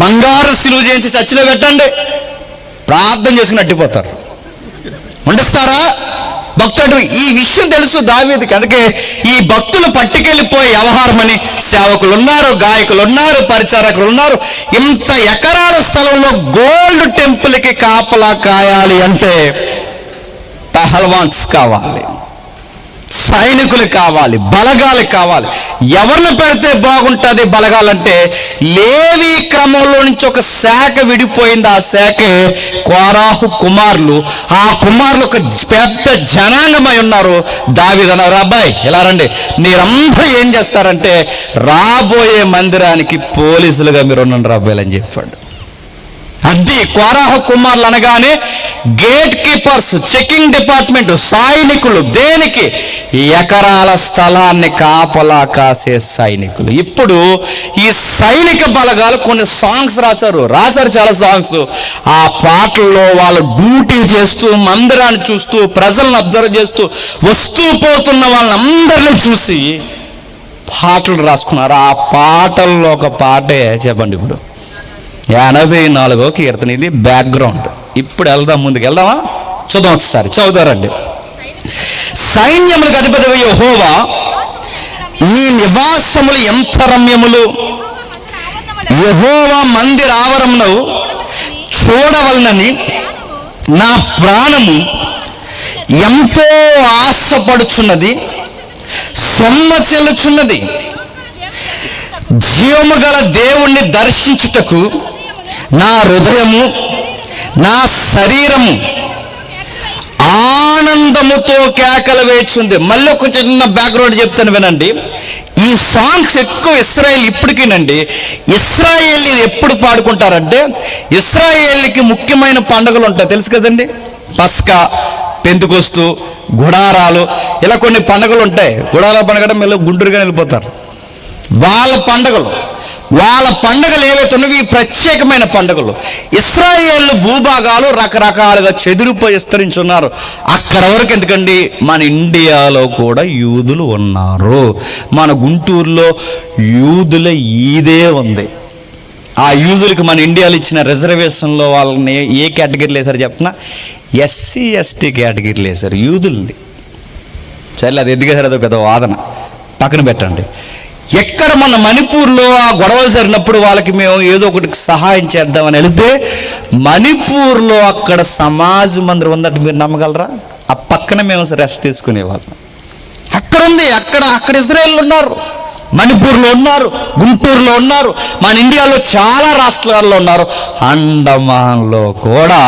బంగారు సిలువ చేయించి చర్చిలో పెట్టండి, ప్రార్థన చేసుకుని అట్టిపోతారు. వండిస్తారా భక్తుడు? ఈ విషయం తెలుసు దావీదుకి. అందుకే ఈ భక్తులు పట్టుకెళ్ళిపోయి వ్యవహారం అని సేవకులు ఉన్నారు, గాయకులు ఉన్నారు, పరిచారకులు ఉన్నారు. ఇంత ఎకరాల స్థలంలో గోల్డ్ టెంపుల్కి కాపలా కాయాలి అంటే పహల్వాన్స్ కావాలి, సైనికులు కావాలి, బలగాలు కావాలి. ఎవరిని పెడితే బాగుంటుంది బలగాలంటే? లేవి క్రమంలో నుంచి ఒక శాఖ విడిపోయింది. ఆ శాఖే కోరాహు కుమారులు. ఆ కుమారులు ఒక పెద్ద జనాంగమై ఉన్నారు. దావీదు అన్నారు, అబ్బాయి ఇలా రండి, మీరందరూ ఏం చేస్తారంటే రాబోయే మందిరానికి పోలీసులుగా మీరు ఉండండి రాబోయే అని చెప్పాడు. అది కోరాహు కుమారులు అనగానే గేట్ కీపర్స్, చెకింగ్ డిపార్ట్మెంట్, సైనికులు. దేనికి? ఎకరాల స్థలాన్ని కాపలా కాసే సైనికులు. ఇప్పుడు ఈ సైనిక బలగాలు కొన్ని సాంగ్స్ రాశారు చాలా సాంగ్స్. ఆ పాటల్లో వాళ్ళు డ్యూటీ చేస్తూ, మందిరాన్ని చూస్తూ, ప్రజలను అబ్జర్వ్ చేస్తూ, వస్తూ పోతున్న వాళ్ళందరినీ చూసి పాటలు రాసుకున్నారు. ఆ పాటల్లో ఒక పాటే చెప్పండి. ఇప్పుడు 84వ కీర్తన. ఇది బ్యాక్గ్రౌండ్. ఇప్పుడు వెళ్దాం, ముందుకు వెళ్దామా? చూద్దాం ఒకసారి, చదువుతారండి. సైన్యములకు అధిపతివైన యెహోవా, నీ నివాసములు ఎంత రమ్యములు! యెహోవా మందిర ఆవరణమును చూడవలనని నా ప్రాణము ఎంతో ఆశపడుచున్నది, సొమ్మ చెల్లుచున్నది. జీవము గల దేవుణ్ణి దర్శించుటకు నా హృదయము, నా శరీరము ఆనందముతో కేకలు వేచుంది. మళ్ళీ ఒక చిన్న బ్యాక్గ్రౌండ్ చెప్తాను వినండి. ఈ సాంగ్స్ ఎక్కువ ఇశ్రాయేల్ ఇప్పటికీనండి. ఇశ్రాయేల్ ఎప్పుడు పాడుకుంటారంటే, ఇశ్రాయేల్కి ముఖ్యమైన పండుగలు ఉంటాయి, తెలుసు కదండి. పస్కా, పెంతుకొస్తు, గుడారాలు, ఇలా కొన్ని పండుగలు ఉంటాయి. గుడారాల పండుగ మళ్ళీ గుంటూరుగా వెళ్ళిపోతారు. వాళ్ళ పండుగలు ఏవైతే ఉన్నవి ఈ ప్రత్యేకమైన పండుగలు. ఇశ్రాయేల్ భూభాగాలు రకరకాలుగా చెదిరిపోయి విస్తరించున్నారు. అక్కడ వరకు ఎందుకండి, మన ఇండియాలో కూడా యూదులు ఉన్నారు. మన గుంటూరులో యూదుల ఈదే ఉంది. ఆ యూదులకి మన ఇండియాలో ఇచ్చిన రిజర్వేషన్లో వాళ్ళని ఏ కేటగిరీలు వేశారు చెప్పిన? ఎస్సీ ఎస్టీ కేటగిరీలు వేశారు యూదుల్ని. సరే, అది ఎదిగేసారు, అదో పెద్ద వాదన, పక్కన పెట్టండి. ఎక్కడ మన మణిపూర్లో ఆ గొడవలు జరిగినప్పుడు వాళ్ళకి మేము ఏదో ఒకటి సహాయం చేద్దామని వెళితే, మణిపూర్లో అక్కడ సమాజ్ మందిరం ఉందంటే మీరు నమ్మగలరా? ఆ పక్కన మేము రెస్ట్ తీసుకునేవాళ్ళం. అక్కడ ఉంది, అక్కడ ఇజ్రాయేల్ ఉన్నారు, మణిపూర్లో ఉన్నారు, గుంటూరులో ఉన్నారు, మన ఇండియాలో చాలా రాష్ట్రాల్లో ఉన్నారు. అండమాన్లో కూడా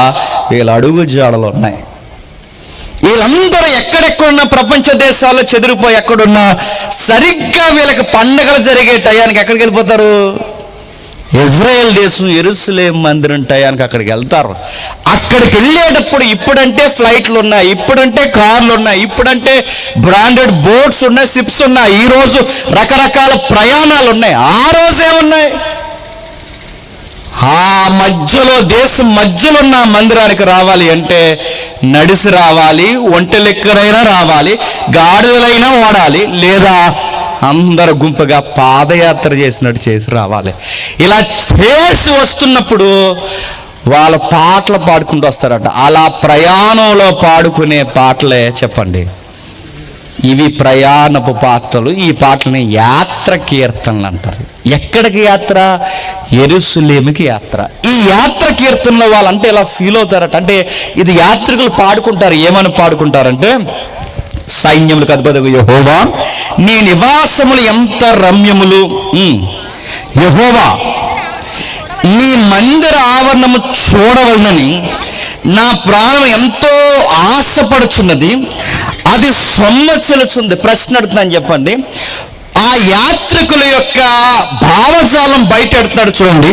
వీళ్ళ అడుగు జాడలు ఉన్నాయి. వీళ్ళందరూ ఎక్కడెక్కడున్న ప్రపంచ దేశాల్లో చెదిరిపోయి ఎక్కడున్నా సరిగ్గా వీళ్ళకి పండుగలు జరిగే టయానికి ఎక్కడికి వెళ్ళిపోతారు? ఇజ్రాయెల్ దేశం యెరూషలేము మందిరం టయానికి అక్కడికి వెళ్తారు. అక్కడికి వెళ్ళేటప్పుడు ఇప్పుడంటే ఫ్లైట్లు ఉన్నాయి, ఇప్పుడంటే కార్లు ఉన్నాయి, ఇప్పుడంటే బ్రాండెడ్ బోట్స్ ఉన్నాయి, షిప్స్ ఉన్నాయి. ఈరోజు రకరకాల ప్రయాణాలు ఉన్నాయి. ఆ రోజే ఉన్నాయి. ఆ మధ్యలో, దేశం మధ్యలో ఉన్న మందిరానికి రావాలి అంటే నడిసి రావాలి, ఒంటెలెక్కరైనా రావాలి, గాడిదలైనా ఓడాలి, లేదా అందరు గుంపుగా పాదయాత్ర చేసినట్టు చేసి రావాలి. ఇలా చేసి వస్తున్నప్పుడు వాళ్ళ పాటలు పాడుకుంటూ వస్తారట. అలా ప్రయాణంలో పాడుకునే పాటలే చెప్పండి, ఇవి ప్రయాణపు పాటలు. ఈ పాటలని యాత్ర కీర్తనలు అంటారు. ఎక్కడికి యాత్ర? యెరూషలేముకి యాత్ర. ఈ యాత్ర కీర్తనలో వాళ్ళంటే ఇలా ఫీల్ అవుతారట. అంటే ఇది యాత్రికులు పాడుకుంటారు. ఏమని పాడుకుంటారంటే, సైన్యములకు అధిపతియగు యెహోవా, నీ నివాసములు ఎంత రమ్యములు! యెహోవా, నీ మందిర ఆవరణము చూడవలనని నా ప్రాణం ఎంతో ఆశపడుచున్నది, అది సొమ్మ చెలుచుంది. ప్రశ్న అడుగుతున్నాను, చెప్పండి. ఆ యాత్రికుల యొక్క భావజాలం బయట ఎడతాడు చూడండి.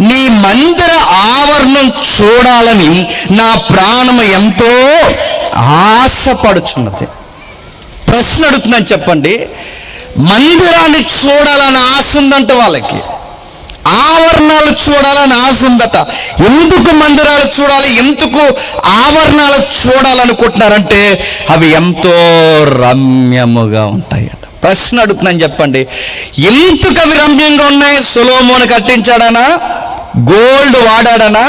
నీ మందిర ఆవరణం చూడాలని నా ప్రాణం ఎంతో ఆశపడుచున్నది. ప్రశ్న అడుగుతున్నాను చెప్పండి. మందిరాన్ని చూడాలని ఆశ ఉందంట వాళ్ళకి, ఆవరణాలు చూడాలని ఆశ ఉందట. ఎందుకు మందిరాలు చూడాలి, ఎందుకు ఆవరణాలు చూడాలనుకుంటున్నారంటే అవి ఎంతో రమ్యముగా ఉంటాయట. ప్రశ్న అడుగుతున్నాను చెప్పండి, ఎందుకు అవి రమ్యంగా ఉన్నాయి? సొలొమోను కట్టించాడనా? గోల్డ్ వాడాడనా?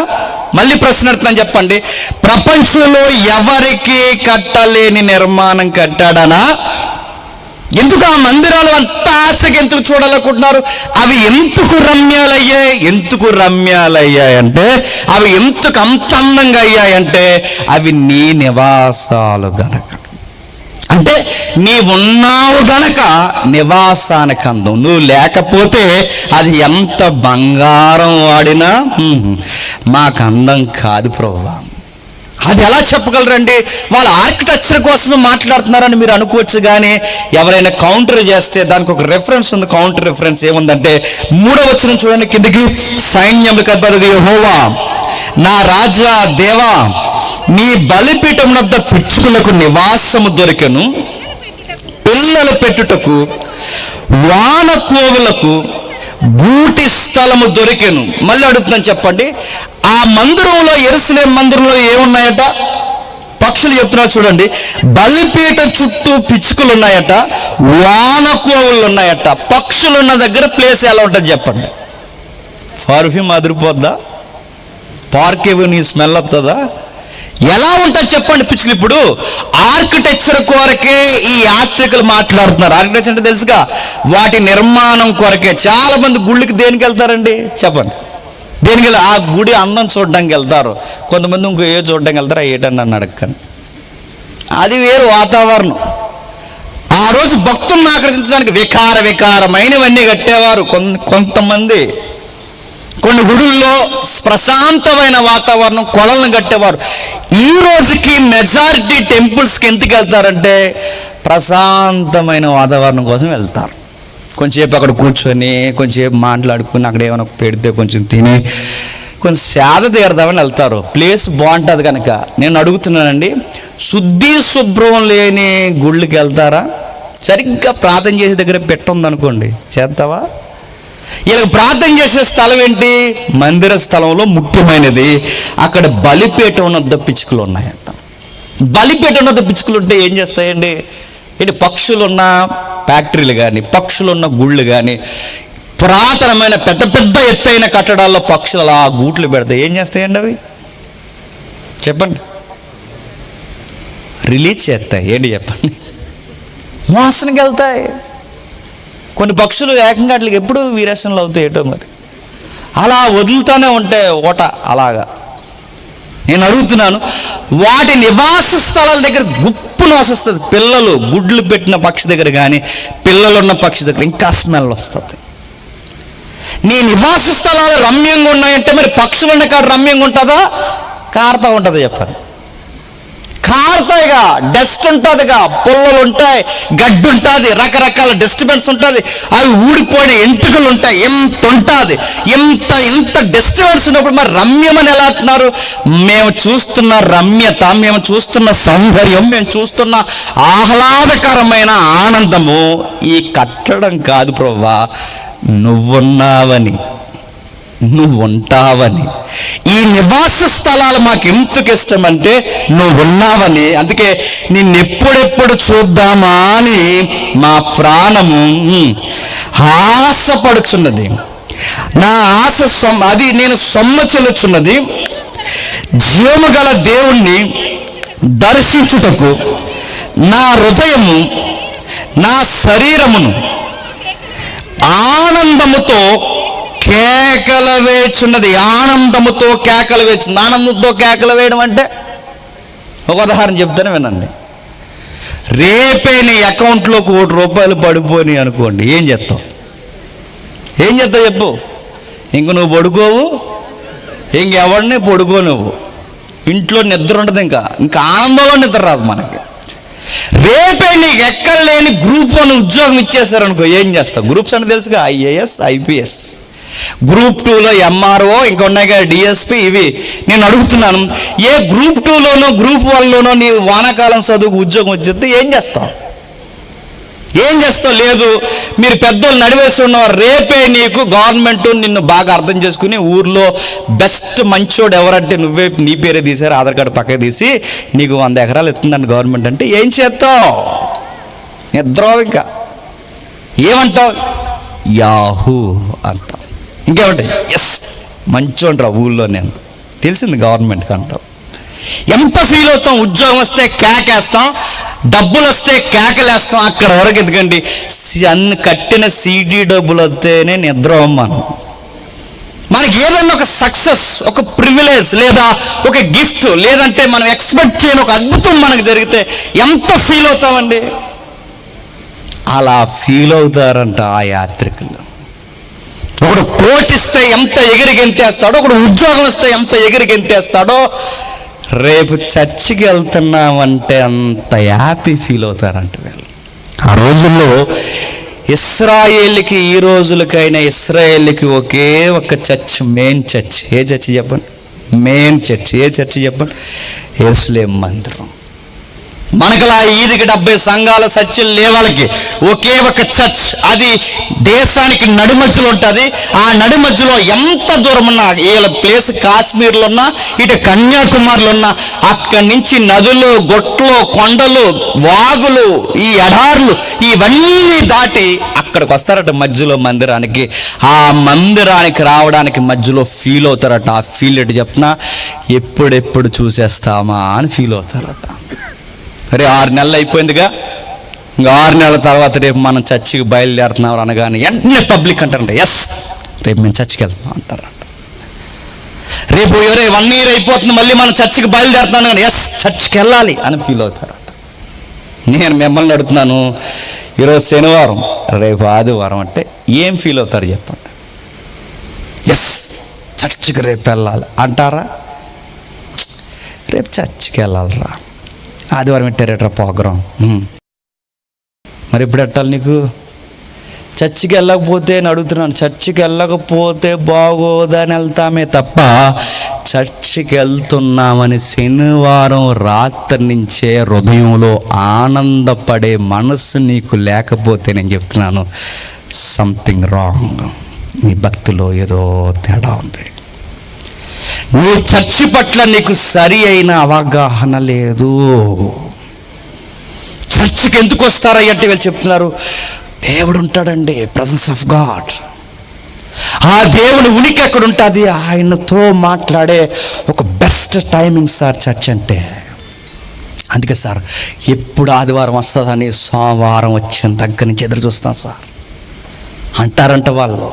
మళ్ళీ ప్రశ్న అడుగుతున్నాను చెప్పండి, ప్రపంచంలో ఎవరికి కట్టలేని నిర్మాణం కట్టాడనా? ఎందుకు ఆ మందిరాలు అంత ఆశగా ఎందుకు చూడాలనుకుంటున్నారు? అవి ఎందుకు రమ్యాలయ్యాయి? ఎందుకు రమ్యాలయ్యాయి అంటే, అవి ఎందుకు అంత అందంగా అయ్యాయంటే, అవి నీ నివాసాలు గనక. అంటే నీవున్నావు గనక నివాసానికి అందం. నువ్వు లేకపోతే అది ఎంత బంగారం వాడినా మాకు అందం కాదు ప్రభువా. అది ఎలా చెప్పగలరండి? వాళ్ళ ఆర్కిటెక్చర్ కోసమే మాట్లాడుతున్నారని మీరు అనుకోవచ్చు, కానీ ఎవరైనా కౌంటర్ చేస్తే దానికి ఒక రెఫరెన్స్ ఉంది. కౌంటర్ రెఫరెన్స్ ఏముందంటే 3వ వచనం చూడండి కిందకి. సైన్యములకు అధిపతియగు యెహోవా, నా రాజా దేవా, నీ బలిపీఠం వద్ద పిచ్చుకలకు నివాసము దొరికెను, పిల్లలు పెట్టుటకు వానకోవులకు గూటి స్థలము దొరికెను. మళ్ళీ అడుగుతున్నాను చెప్పండి, ఆ మందిరంలో, యెరూషలేము మందిరంలో ఏమున్నాయట? పక్షులు చెప్తున్నారు చూడండి. బలిపీఠం చుట్టూ పిచ్చుకలు ఉన్నాయట, వానకోవులు ఉన్నాయట. పక్షులు ఉన్న దగ్గర ప్లేస్ ఎలా ఉంటుంది చెప్పండి? పర్ఫ్యూమ్ అదిరిపోద్దా? పార్క్ ఎవెన్యూ స్మెల్ వస్తుందా? ఎలా ఉంటుంది చెప్పండి పిచ్చుకలు? ఇప్పుడు ఆర్కిటెక్చర్ కొరకే ఈ యాత్రికులు మాట్లాడుతున్నారు. ఆర్కిటెక్చర్ అంటే తెలుసుగా, వాటి నిర్మాణం కొరకే. చాలా మంది గుళ్ళకి దేనికి వెళ్తారండి చెప్పండి? దేనికి వెళ్ళి? ఆ గుడి అందం చూడడానికి వెళ్తారు. కొంతమంది ఇంకో ఏ చూడడానికి వెళ్తారు, ఆ ఏటని నన్ను అడగండి. అది వేరు వాతావరణం. ఆ రోజు భక్తులను ఆకర్షించడానికి వికారమైనవన్నీ కట్టేవారు కొంతమంది. కొన్ని గుడుల్లో ప్రశాంతమైన వాతావరణం, కొలలను కట్టేవారు. ఈ రోజుకి మెజారిటీ టెంపుల్స్కి ఎందుకు వెళ్తారంటే ప్రశాంతమైన వాతావరణం కోసం వెళ్తారు. కొంచెంసేపు అక్కడ కూర్చొని, కొంచెంసేపు మాట్లాడుకుని, అక్కడ ఏమైనా పెడితే కొంచెం తిని, కొంచెం సేద తీరదామని వెళ్తారు. ప్లేస్ బాగుంటుంది కనుక. నేను అడుగుతున్నానండి, శుద్ధి శుభ్రం లేని గుళ్ళకి వెళ్తారా? సరిగ్గా ప్రార్థన చేసే దగ్గర పెట్టుందనుకోండి, చేస్తావా? ఇలా ప్రార్థన చేసే స్థలం ఏంటి? మందిర స్థలంలో ముఖ్యమైనది. అక్కడ బలిపీఠం వద్ద పిచ్చుకలు ఉన్నాయంట. బలిపీఠం వద్ద పిచ్చుకలు ఉంటే ఏం చేస్తాయండి? ఏంటి, పక్షులున్న ఫ్యాక్టరీలు కానీ, పక్షులున్న గుళ్ళు కానీ, పురాతనమైన పెద్ద పెద్ద ఎత్తైన కట్టడాల్లో పక్షులు అలా గూట్లు పెడతాయి. ఏం చేస్తాయండి అవి చెప్పండి? రిలీజ్ చేస్తాయి. ఏంటి చెప్పండి? మోసనికి వెళ్తాయి. కొన్ని పక్షులు ఏకంగా అట్లకి ఎప్పుడు వీరేషన్లు అవుతాయి ఏటో మరి. అలా వదులుతూనే ఉంటాయి ఓట అలాగా. నేను అడుగుతున్నాను, వాటి నివాస స్థలాల దగ్గర గుప్పున వస్తుంది. పిల్లలు గుడ్లు పెట్టిన పక్షి దగ్గర కానీ, పిల్లలున్న పక్షి దగ్గర ఇంకా స్మెల్ వస్తుంది. నీ నివాస స్థలాలు రమ్యంగా ఉన్నాయంటే మరి పక్షులు ఉన్న కాడ రమ్యంగా ఉంటుందా? కారుతా ఉంటుంది చెప్పండి. కారుతాయిగా, డస్ట్ ఉంటుందిగా, పుల్లలు ఉంటాయి, గడ్డి ఉంటుంది, రకరకాల డిస్టర్బెన్స్ ఉంటుంది, అవి ఊడిపోయిన ఎంటుకలు ఉంటాయి, ఎంత ఉంటుంది. ఇంత డిస్టర్బెన్స్ ఉన్నప్పుడు మరి రమ్యమని ఎలా అంటున్నారు? మేము చూస్తున్న రమ్యత, మేము చూస్తున్న సౌందర్యం, మేము చూస్తున్న ఆహ్లాదకరమైన ఆనందము ఈ కట్టడం కాదు ప్రభువా, నువ్వుంటావని. ఈ నివాస స్థలాలు మాకు ఎందుకు ఇష్టం అంటే నువ్వున్నావని. అందుకే నిన్నెప్పుడెప్పుడు చూద్దామా అని మా ప్రాణము ఆశపడుచున్నది. నా ఆశ అది నేను సొమ్మచెలుచున్నది. జీవము గల దేవుణ్ణి దర్శించుటకు నా హృదయము, నా శరీరమును ఆనందముతో కేకలు వేచున్నది. ఆనందముతో కేకలు వేచుంది. ఆనందంతో కేకలు వేయడం అంటే ఒక ఉదాహరణ చెప్తానే వినండి. రేపే నీ అకౌంట్లోకి ₹1 పడిపోయినాయి అనుకోండి, ఏం చేస్తావు చెప్పు? ఇంక నువ్వు పడుకోవు, ఇంకెవడిని పడుకో, నువ్వు ఇంట్లో నిద్ర ఉండదు. ఇంకా ఆనందంలో నిద్ర రాదు మనకి. రేపే నీకు ఎక్కడ లేని గ్రూప్ 1 ఉద్యోగం ఇచ్చేసారనుకో, ఏం చేస్తావు? గ్రూప్స్ అంటే తెలుసుగా, IAS, IPS. గ్రూప్ 2లో MRO, ఇంకా ఉన్నాయి కదా DSP. ఇవి నేను అడుగుతున్నాను, ఏ గ్రూప్ 2లోనో గ్రూప్ 1లోనో నీ వానాకాలం చదువుకు ఉద్యోగం వచ్చేస్తే ఏం చేస్తావు? ఏం చేస్తావు? లేదు, మీరు పెద్దోళ్ళు నడివేసి ఉన్నవారు, రేపే నీకు గవర్నమెంట్ నిన్ను బాగా అర్థం చేసుకుని ఊర్లో బెస్ట్ మంచోడు ఎవరంటే నువ్వే, నీ పేరే తీసారు, ఆధార్ కార్డు పక్కకి తీసి నీకు 100 ఎకరాలు ఇస్తుందండి గవర్నమెంట్ అంటే ఏం చేస్తావు? నిద్రవు. ఇంకా ఏమంటావు? యాహూ అంటావు. ఇంకేమంటావు? ఎస్ మంచోండ్రా ఊళ్ళో నేను, తెలిసింది గవర్నమెంట్కి అంటావు. ఎంత ఫీల్ అవుతాం? ఉద్యోగం వస్తే కేకేస్తాం, డబ్బులు వస్తే కేకలేస్తాం. అక్కడ వరకు ఎందుకండి, అన్ని కట్టిన సీడీ డబ్బులు వస్తేనే నిద్ర అమ్మాను. మనకి ఏదైనా ఒక సక్సెస్, ఒక ప్రివిలేజ్ లేదా ఒక గిఫ్ట్, లేదంటే మనం ఎక్స్పెక్ట్ చేయని ఒక అద్భుతం మనకు జరిగితే ఎంత ఫీల్ అవుతామండి? అలా ఫీల్ అవుతారంట ఆ యాత్రికులు. ఒకడు కోటిస్తే ఎంత ఎగిరి గెంతేస్తాడో, ఒకడు ఉద్యోగం వస్తే ఎంత ఎగిరి గెంతేస్తాడో, రేపు చర్చికి వెళ్తున్నామంటే అంత హ్యాపీ ఫీల్ అవుతారంట వీళ్ళు. ఆ రోజుల్లో ఇస్రాయేల్కి ఈ రోజులకైనా ఇస్రాయేల్కి ఒకే ఒక చర్చ్, మెయిన్ చర్చ్. ఏ చర్చ్ చెప్పండి? Main church. ఏ చర్చ్ చెప్పండి? యెరూషలేము మందిరం. మనకలా 70 సంఘాల చర్చిలు లేవాళ్ళకి ఒకే ఒక చర్చ్, అది దేశానికి నడిమధ్యలో ఉంటుంది. ఆ నడిమధ్యలో ఎంత దూరం ఉన్నా, వీళ్ళ ప్లేస్ కాశ్మీర్లో ఉన్నా, ఇటు కన్యాకుమారిలో ఉన్నా, అక్కడి నుంచి నదులు, గొట్లు, కొండలు, వాగులు, ఈ ఎడార్లు ఇవన్నీ దాటి అక్కడికి వస్తారట మధ్యలో మందిరానికి. ఆ మందిరానికి రావడానికి మధ్యలో ఫీల్ అవుతారట. ఆ ఫీల్ ఎటు చెప్పినా, ఎప్పుడెప్పుడు చూసేస్తామా అని ఫీల్ అవుతారట. అరే 6 నెలలు అయిపోయిందిగా, ఇంకా 6 నెలల తర్వాత రేపు మనం చర్చికి బయలుదేరుతున్నాం అనగానే వెంటనే పబ్లిక్ అంటారంట, ఎస్ రేపు మేము చర్చికి వెళ్తున్నాం అంటారంట. రేపు 1 ఇయర్ అయిపోతుంది, మళ్ళీ మనం చర్చికి బయలుదేరుతున్నాం కానీ ఎస్ చర్చికి వెళ్ళాలి అని ఫీల్ అవుతారట. నేను మిమ్మల్ని అడుగుతున్నాను, ఈరోజు శనివారం, రేపు ఆదివారం అంటే ఏం ఫీల్ అవుతారు చెప్పండి? ఎస్ చర్చికి రేపు వెళ్ళాలి అంటారా? రేపు చర్చికి వెళ్ళాలిరా, ఆదివారం పెట్టారట ప్రోగ్రాం, మరి ఎప్పుడు పెట్టాలి నీకు? చర్చికి వెళ్ళకపోతే అని అడుగుతున్నాను. చర్చికి వెళ్ళకపోతే బాగోదని వెళ్తామే తప్ప, చర్చికి వెళ్తున్నామని శనివారం రాత్రి నుంచే హృదయంలో ఆనందపడే మనసు నీకు లేకపోతే, నేను చెప్తున్నాను సంథింగ్ రాంగ్. నీ భక్తిలో ఏదో తేడా ఉంది. నువ్వు చర్చి పట్ల నీకు సరి అయిన అవగాహన లేదు. చర్చికి ఎందుకు వస్తారయ్యంటే వీళ్ళు చెప్తున్నారు, దేవుడు ఉంటాడండి, ప్రెసెన్స్ ఆఫ్ గాడ్. ఆ దేవుని ఉనికి ఎక్కడ ఉంటుంది? ఆయనతో మాట్లాడే ఒక బెస్ట్ టైమింగ్ సార్ చర్చ్ అంటే. అందుకే సార్ ఎప్పుడు ఆదివారం వస్తుందని సోమవారం వచ్చిన దగ్గర నుంచి ఎదురు చూస్తాం సార్ అంటారంట వాళ్ళు.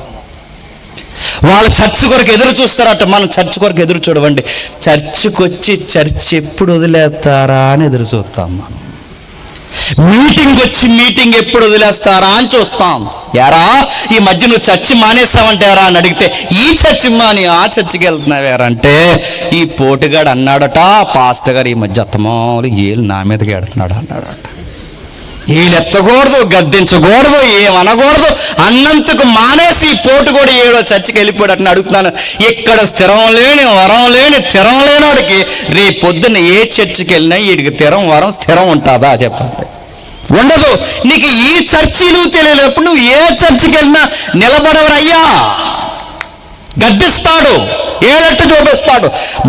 వాళ్ళ చర్చి కొరకు ఎదురు చూస్తారట, మనం చర్చి కొరకు ఎదురు చూడవండి. చర్చికి వచ్చి చర్చి ఎప్పుడు వదిలేస్తారా అని ఎదురు చూస్తాం మనం. మీటింగ్ వచ్చి మీటింగ్ ఎప్పుడు వదిలేస్తారా అని చూస్తాం. యారా ఈ మధ్య నువ్వు చర్చి మానేస్తావంటే యారా అని అడిగితే, ఈ చర్చి మాని ఆ చర్చికి వెళ్తున్నావేరా అంటే, ఈ పోటుగాడు అన్నాడట, పాస్టర్ గారు ఈ మధ్య అత్తమాలు ఏళ్ళు నా మీదకి ఎడుతున్నాడు అన్నాడట. వీళ్ళు ఎత్తకూడదు, గద్దించకూడదు, ఏమనకూడదు అన్నంతకు మానేసి పోటు కూడా ఏడో చర్చికి వెళ్ళిపోయాడు అని అడుగుతున్నాను. ఇక్కడ స్థిరం లేని, వరం లేని, స్థిరం లేనివాడికి రేపు పొద్దున్న ఏ చర్చికి వెళ్ళినా వీడికి స్థిరం, వరం, స్థిరం ఉంటుందా చెప్పండి? ఉండదు. నీకు ఈ చర్చి నువ్వు తెలియనప్పుడు నువ్వు ఏ చర్చికి వెళ్ళినా నిలబడవరయ్యా, గద్దిస్తాడు, ఏడట్టు చూపిస్తాడు.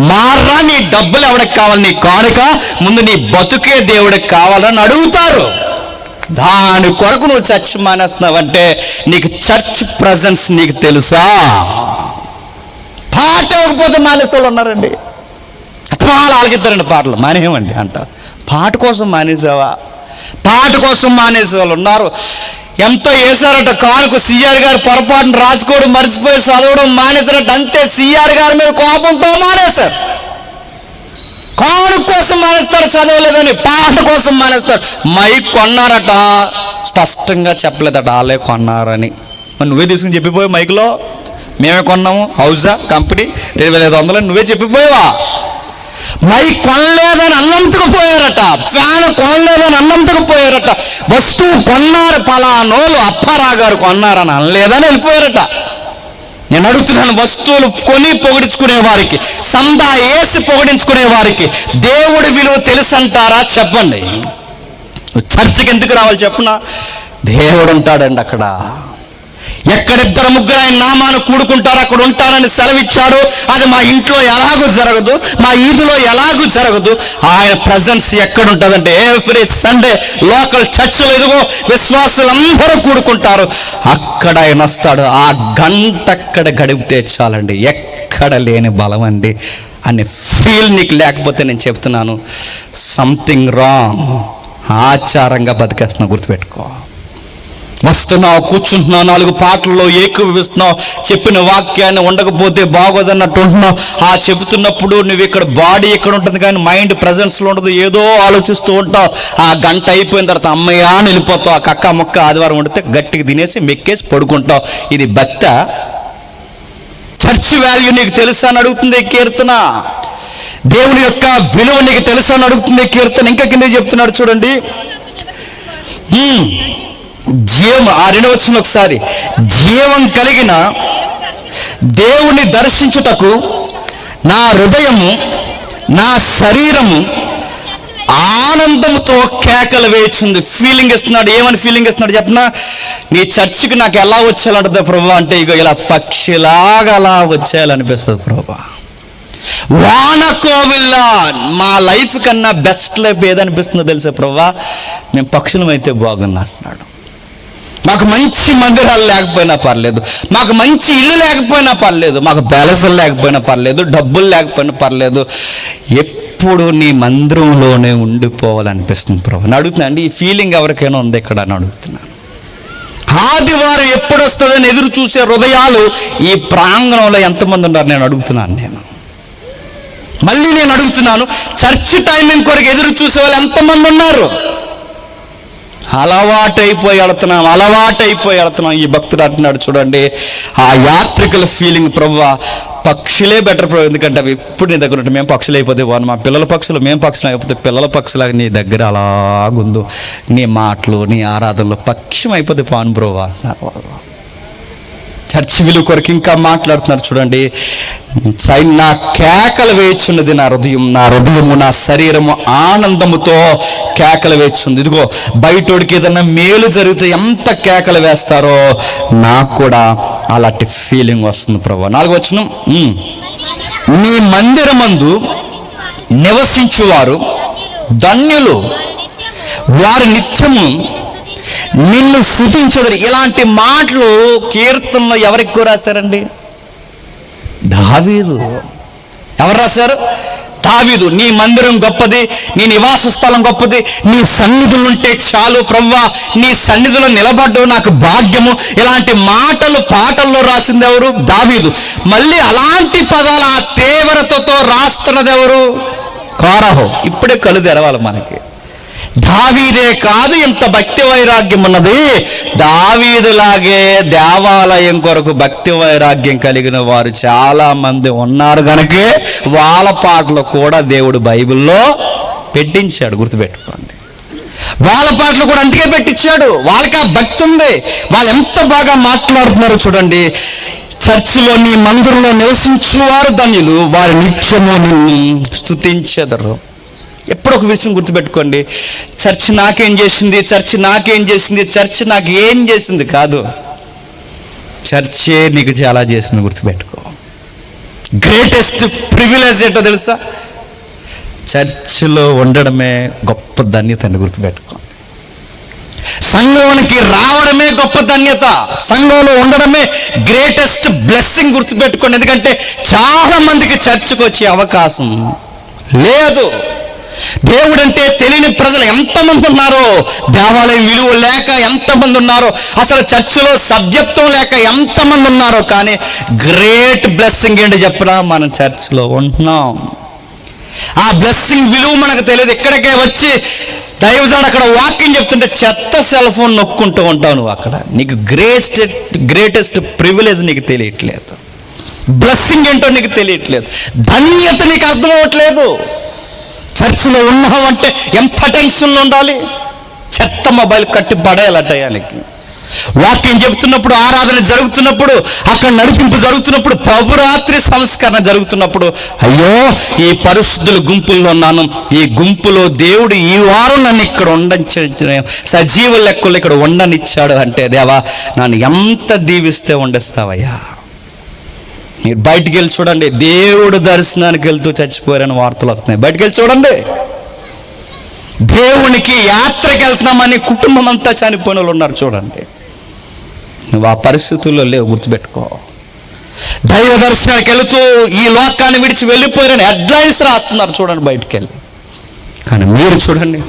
మారా నీ డబ్బులు ఎవడికి కావాలి? నీ కానుక ముందు నీ బతుకే దేవుడికి కావాలని అడుగుతారు. దాని కొరకు నువ్వు చర్చ్ మానేస్తున్నావంటే నీకు చర్చ్ ప్రజెన్స్ నీకు తెలుసా? పాట ఇవ్వకపోతే మానేసే వాళ్ళు ఉన్నారండి. అతమాలు ఆలకిద్దారండి, పాటలు మానేయమండి అంటారు. పాట కోసం మానేసావా? పాట కోసం మానేసే వాళ్ళు ఉన్నారు. ఎంతో వేసారట కానుక, సిఆర్ గారు పొరపాటును రాసుకోవడం మర్చిపోయి చదవడం మానేశారట. అంతే, సిఆర్ గారి మీద కోపంతో మానేశారు. కానుక కోసం మానేస్తారు, చదవలేదని. పాట కోసం మానేస్తారు. మైక్ కొన్నారట, స్పష్టంగా చెప్పలేదట వాళ్ళే కొన్నారని. మరి నువ్వే తీసుకుని చెప్పిపోయావు మైక్లో, మేమే కొన్నాము, హౌజా కంపెనీ 2500 నువ్వే చెప్పిపోయావా? మైక్ కొనలేదని అన్నంతకు పోయారట, ఫ్యాన్ కొనలేదని అన్నంతకు పోయారట, వస్తువు కొన్నారు పలానోళ్ళు అప్పారావు గారు కొన్నారని అనలేదని వెళ్ళిపోయారట. నేను అడుగుతున్నాను, వస్తువులు కొని పొగిడించుకునే వారికి, సందా వేసి పొగిడించుకునే వారికి దేవుడి విలువ తెలుసు అంటారా? చెప్పండి. చర్చికి ఎందుకు రావాలి చెప్పున? దేవుడు ఉంటాడండి అక్కడ. ఎక్కడిద్దరు ముగ్గురు ఆయన నామాను కూడుకుంటారు అక్కడ ఉంటారని సెలవిచ్చారు. అది మా ఇంట్లో ఎలాగూ జరగదు, మా ఈదులో ఎలాగూ జరగదు. ఆయన ప్రజెన్స్ ఎక్కడ ఉంటుందంటే ఎవ్రీ సండే లోకల్ చర్చిలో ఎదుగో విశ్వాసులందరూ కూడుకుంటారు, అక్కడ ఆయన వస్తాడు. ఆ గంట అక్కడ గడిపితే చాలండి, ఎక్కడ లేని బలం అండి అనే ఫీల్ నీకు లేకపోతే నేను చెప్తున్నాను సంథింగ్ రాంగ్. ఆచారంగా బతికేస్తున్నావు, గుర్తుపెట్టుకో. వస్తున్నావు, కూర్చుంటున్నావు, 4 పాటల్లో ఏకీభవిస్తున్నావు, చెప్పిన వాక్యాన్ని ఉండకపోతే బాగోదన్నట్టు ఉంటున్నావు. ఆ చెబుతున్నప్పుడు నువ్వు ఇక్కడ బాడీ ఇక్కడ ఉంటుంది కానీ మైండ్ ప్రజెన్స్లో ఉండదు, ఏదో ఆలోచిస్తూ ఉంటావు. ఆ గంట అయిపోయిన తర్వాత అమ్మయ్యా అని వెళ్ళిపోతావు. ఆ కక్క మొక్క ఆదివారం వండితే గట్టిగా తినేసి మెక్కేసి పడుకుంటావు. ఇది భక్త? చర్చ్ వాల్యూ నీకు తెలుసా అని అడుగుతుంది కీర్తన. దేవుని యొక్క విలువ నీకు తెలుసా అని అడుగుతుంది కీర్తన. ఇంకా కింద చెప్తున్నాడు చూడండి, జీవం, ఆ 2వ వచనం ఒకసారి, జీవం కలిగిన దేవుని దర్శించుటకు నా హృదయము నా శరీరము ఆనందముతో కేకలు వేయుచుంది. ఫీలింగ్ ఇస్తున్నాడు. ఏమని ఫీలింగ్ ఇస్తున్నాడు చెప్పనా? నీ చర్చికి నాకు ఎలా వచ్చేయాలంటుంది ప్రభా అంటే, ఇగో ఇలా పక్షిలాగా అలా వచ్చేయాలనిపిస్తుంది ప్రభా. వానకోవిల్లా మా లైఫ్ కన్నా బెస్ట్ లైఫ్ ఏదనిపిస్తుందో తెలుసా ప్రభా? మేము పక్షులం అయితే బాగున్నా అంటున్నాడు. మాకు మంచి మందిరాలు లేకపోయినా పర్లేదు, మాకు మంచి ఇల్లు లేకపోయినా పర్లేదు, మాకు బ్యాలెన్సులు లేకపోయినా పర్లేదు, డబ్బులు లేకపోయినా పర్లేదు, ఎప్పుడు నీ మందిరంలోనే ఉండిపోవాలనిపిస్తుంది ప్రభు. నేను అడుగుతున్నా అండి, ఈ ఫీలింగ్ ఎవరికైనా ఉంది ఇక్కడ అని అడుగుతున్నాను. ఆదివారం ఎప్పుడు వస్తుందని ఎదురు చూసే హృదయాలు ఈ ప్రాంగణంలో ఎంతమంది ఉన్నారు నేను అడుగుతున్నాను. మళ్ళీ నేను అడుగుతున్నాను, చర్చ్ టైమింగ్ కొరకు ఎదురు చూసే వాళ్ళు ఎంతమంది ఉన్నారు? అలవాటైపోయి వెళుతున్నాం. ఈ భక్తుడు అంటున్నాడు చూడండి, ఆ యాత్రికుల ఫీలింగ్ ప్రభువా పక్షులే బెటర్ ప్రభు, ఎందుకంటే అవి ఇప్పుడు నీ దగ్గర ఉంటే మేము పక్షులు అయిపోతే బాగున్నాం, మా పిల్లల పక్షులు మేము పక్షులు అయిపోతే పిల్లల పక్షులాగా నీ దగ్గర అలాగుందో, నీ మాటలు నీ ఆరాధనలో పక్షం అయిపోతే పాను బ్రోవా అంటున్నారు. చర్చ్ విలువ కొరకు ఇంకా మాట్లాడుతున్నారు చూడండి, నా కేకలు వేచున్నది నా హృదయము నా శరీరము ఆనందముతో కేకలు వేచుంది. ఇదిగో బయటోడికి ఏదన్నా మేలు జరిగితే ఎంత కేకలు వేస్తారో నాకు కూడా అలాంటి ఫీలింగ్ వస్తుంది ప్రభు. 4వ వచనం, నీ మందిరమందు నివసించువారు ధన్యులు, వారి నిత్యము నిన్ను స్తుతించదరు. ఇలాంటి మాటలు కీర్తనలో ఎవరు ఎక్కువ రాశారండి? దావీదు. ఎవరు రాశారు? దావీదు. నీ మందిరం గొప్పది, నీ నివాస స్థలం గొప్పది, నీ సన్నిధులు ఉంటే చాలు ప్రభువా, నీ సన్నిధిలో నిలబడ్డం నాకు భాగ్యము. ఇలాంటి మాటలు పాటల్లో రాసింది ఎవరు? దావీదు. మళ్ళీ అలాంటి పదాలు ఆ తీవ్రతతో రాస్తున్నది ఎవరు? కోరహు. ఇప్పుడే కళ్ళు తెరవాలి మనకి. దావీదే కాదు ఇంత భక్తి వైరాగ్యం ఉన్నది, దావీదులాగే దేవాలయం కొరకు భక్తి వైరాగ్యం కలిగిన వారు చాలా మంది ఉన్నారు కనుకే వాళ్ళ పాటలు కూడా దేవుడు బైబిల్లో పెట్టించాడు. గుర్తుపెట్టుకోండి, వాళ్ళ పాటలు కూడా అందుకే పెట్టించాడు. వాళ్ళకి ఆ భక్తి ఉంది. వాళ్ళు ఎంత బాగా మాట్లాడుతున్నారో చూడండి. చర్చిలో నీ మందిరంలో నివసించువారు ధన్యులు, వారి నిత్యము నిన్ను స్తుతించెదరు. ఎప్పుడు ఒక విషయం గుర్తుపెట్టుకోండి, చర్చ్ నాకేం చేసింది, చర్చ్ నాకేం చేసింది, చర్చ్ నాకు ఏం చేసింది కాదు, చర్చే నీకు చాలా చేసింది. గుర్తుపెట్టుకో. గ్రేటెస్ట్ ప్రివిలేజ్ ఏంటో తెలుసా? చర్చిలో ఉండడమే గొప్ప ధన్యత అని గుర్తుపెట్టుకో. సంఘంలోనికి రావడమే గొప్ప ధన్యత, సంఘంలో ఉండడమే గ్రేటెస్ట్ బ్లెస్సింగ్. గుర్తుపెట్టుకోండి, ఎందుకంటే చాలా మందికి చర్చికి వచ్చే అవకాశం లేదు. దేవుడంటే తెలియని ప్రజలు ఎంతమంది ఉన్నారో, దేవాలయం విలువ లేక ఎంతమంది ఉన్నారో, అసలు చర్చిలో సభ్యత్వం లేక ఎంతమంది ఉన్నారో, కానీ గ్రేట్ బ్లెస్సింగ్ ఏంటి చెప్పరా? మనం చర్చిలో ఉంటున్నాం. ఆ బ్లెస్సింగ్ విలువ మనకు తెలియదు. ఇక్కడికే వచ్చి దైవజనుడు అక్కడ వాకింగ్ చెప్తుంటే చెత్త సెల్ ఫోన్ నొక్కుంటూ ఉంటావు నువ్వు అక్కడ. నీకు గ్రేటెస్ట్ ప్రివిలేజ్ నీకు తెలియట్లేదు, బ్లెస్సింగ్ ఏంటో నీకు తెలియట్లేదు, ధన్యత నీకు అర్థం అవ్వట్లేదు. చర్చిలో ఉన్నావు అంటే ఎంత టెన్షన్లో ఉండాలి. చెత్త మొబైల్ కట్టి పడేయాలి టయానికి. వాక్యం చెబుతున్నప్పుడు, ఆరాధన జరుగుతున్నప్పుడు, అక్కడ నడిపింపు జరుగుతున్నప్పుడు, ప్రభురాత్రి సంస్కరణ జరుగుతున్నప్పుడు, అయ్యో ఈ పరిశుద్ధుల గుంపుల్లో ఉన్నాను, ఈ గుంపులో దేవుడు ఈ వారం నన్ను ఇక్కడ సజీవ లెక్కలు ఇక్కడ ఉండనిచ్చాడు అంటే, దేవా నన్ను ఎంత దీవిస్తే ఉండేస్తావయ్యా. మీరు బయటికి వెళ్ళి చూడండి, దేవుడు దర్శనానికి వెళ్తూ చచ్చిపోయారని వార్తలు వస్తున్నాయి. బయటికి వెళ్ళి చూడండి, దేవునికి యాత్రకి వెళ్తున్నామని కుటుంబం అంతా చనిపోయిన వాళ్ళు ఉన్నారు. చూడండి, నువ్వు ఆ పరిస్థితుల్లో లేవు, గుర్తుపెట్టుకో. దైవ దర్శనానికి వెళుతూ ఈ లోకాన్ని విడిచి వెళ్ళిపోయారని హెడ్లైన్స్ రాస్తున్నారు. చూడండి బయటికి వెళ్ళి. కానీ మీరు చూడండి,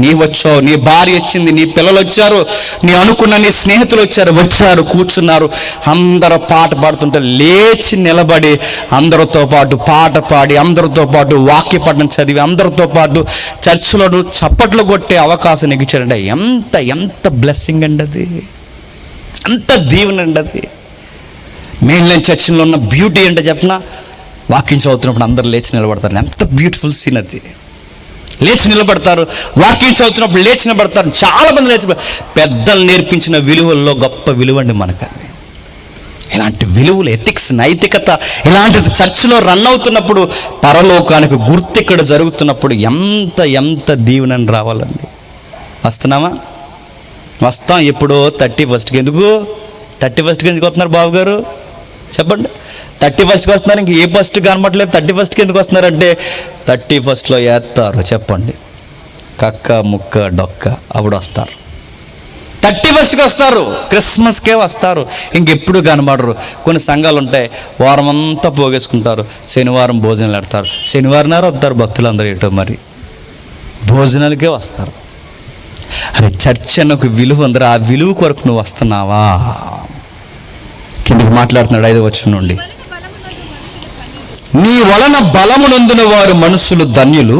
నీ వచ్చావు, నీ భార్య వచ్చింది, నీ పిల్లలు వచ్చారు, నీ అనుకున్న నీ స్నేహితులు వచ్చారు, కూర్చున్నారు. అందరూ పాట పాడుతుంటే లేచి నిలబడి అందరితో పాటు పాట పాడి, అందరితో పాటు వాక్య పఠనం చదివి, అందరితో పాటు చర్చిలో చప్పట్లు కొట్టే అవకాశం నీకు ఇచ్చారంటే ఎంత ఎంత బ్లెస్సింగ్ అండి అది, ఎంత దీవెన అండి అది. మెయిన్లైన్ చర్చిలో ఉన్న బ్యూటీ అంటే చెప్పిన, వాక్యం చదువుతున్నప్పుడు అందరూ లేచి నిలబడతారు. ఎంత బ్యూటిఫుల్ సీన్ అది. లేచి నిలబడతారు, వాక్యం చదువుతున్నప్పుడు లేచి నిలబడతారు. చాలామంది లేచి, పెద్దలు నేర్పించిన విలువల్లో గొప్ప విలువ అండి మనకది. ఇలాంటి విలువలు, ఎథిక్స్, నైతికత ఇలాంటిది చర్చిలో రన్ అవుతున్నప్పుడు, పరలోకానికి గుర్తు ఇక్కడ జరుగుతున్నప్పుడు ఎంత ఎంత దీవెనని రావాలండి. వస్తున్నామా? వస్తాం. ఎప్పుడో 31కి. ఎందుకు 31కి ఎందుకు వస్తున్నారు బాబు గారు చెప్పండి? 31కి వస్తున్నారు, ఇంక ఏ ఫస్ట్ కనబడలేదు. 31కి ఎందుకు వస్తున్నారంటే 31స్ట్లో వేస్తారు. చెప్పండి, కక్క ముక్క డొక్క అప్పుడు వస్తారు. 31కి వస్తారు, క్రిస్మస్కే వస్తారు, ఇంకెప్పుడు కనబడరు. కొన్ని సంఘాలు ఉంటాయి, వారం అంతా పోగేసుకుంటారు, శనివారం భోజనాలు పెడతారు. శనివారం నారు వస్తారు భక్తులు అందరూ, ఏటో మరి భోజనాలకే వస్తారు. అరే చర్చ్ అన్న ఒక విలువ అందరూ, ఆ విలువ కొరకు నువ్వు వస్తున్నావా? కిందకి మాట్లాడుతున్నాడు 5వ వచనం నుండి. నీ వలన బలము నొందిన వారు మనుషులు ధన్యులు,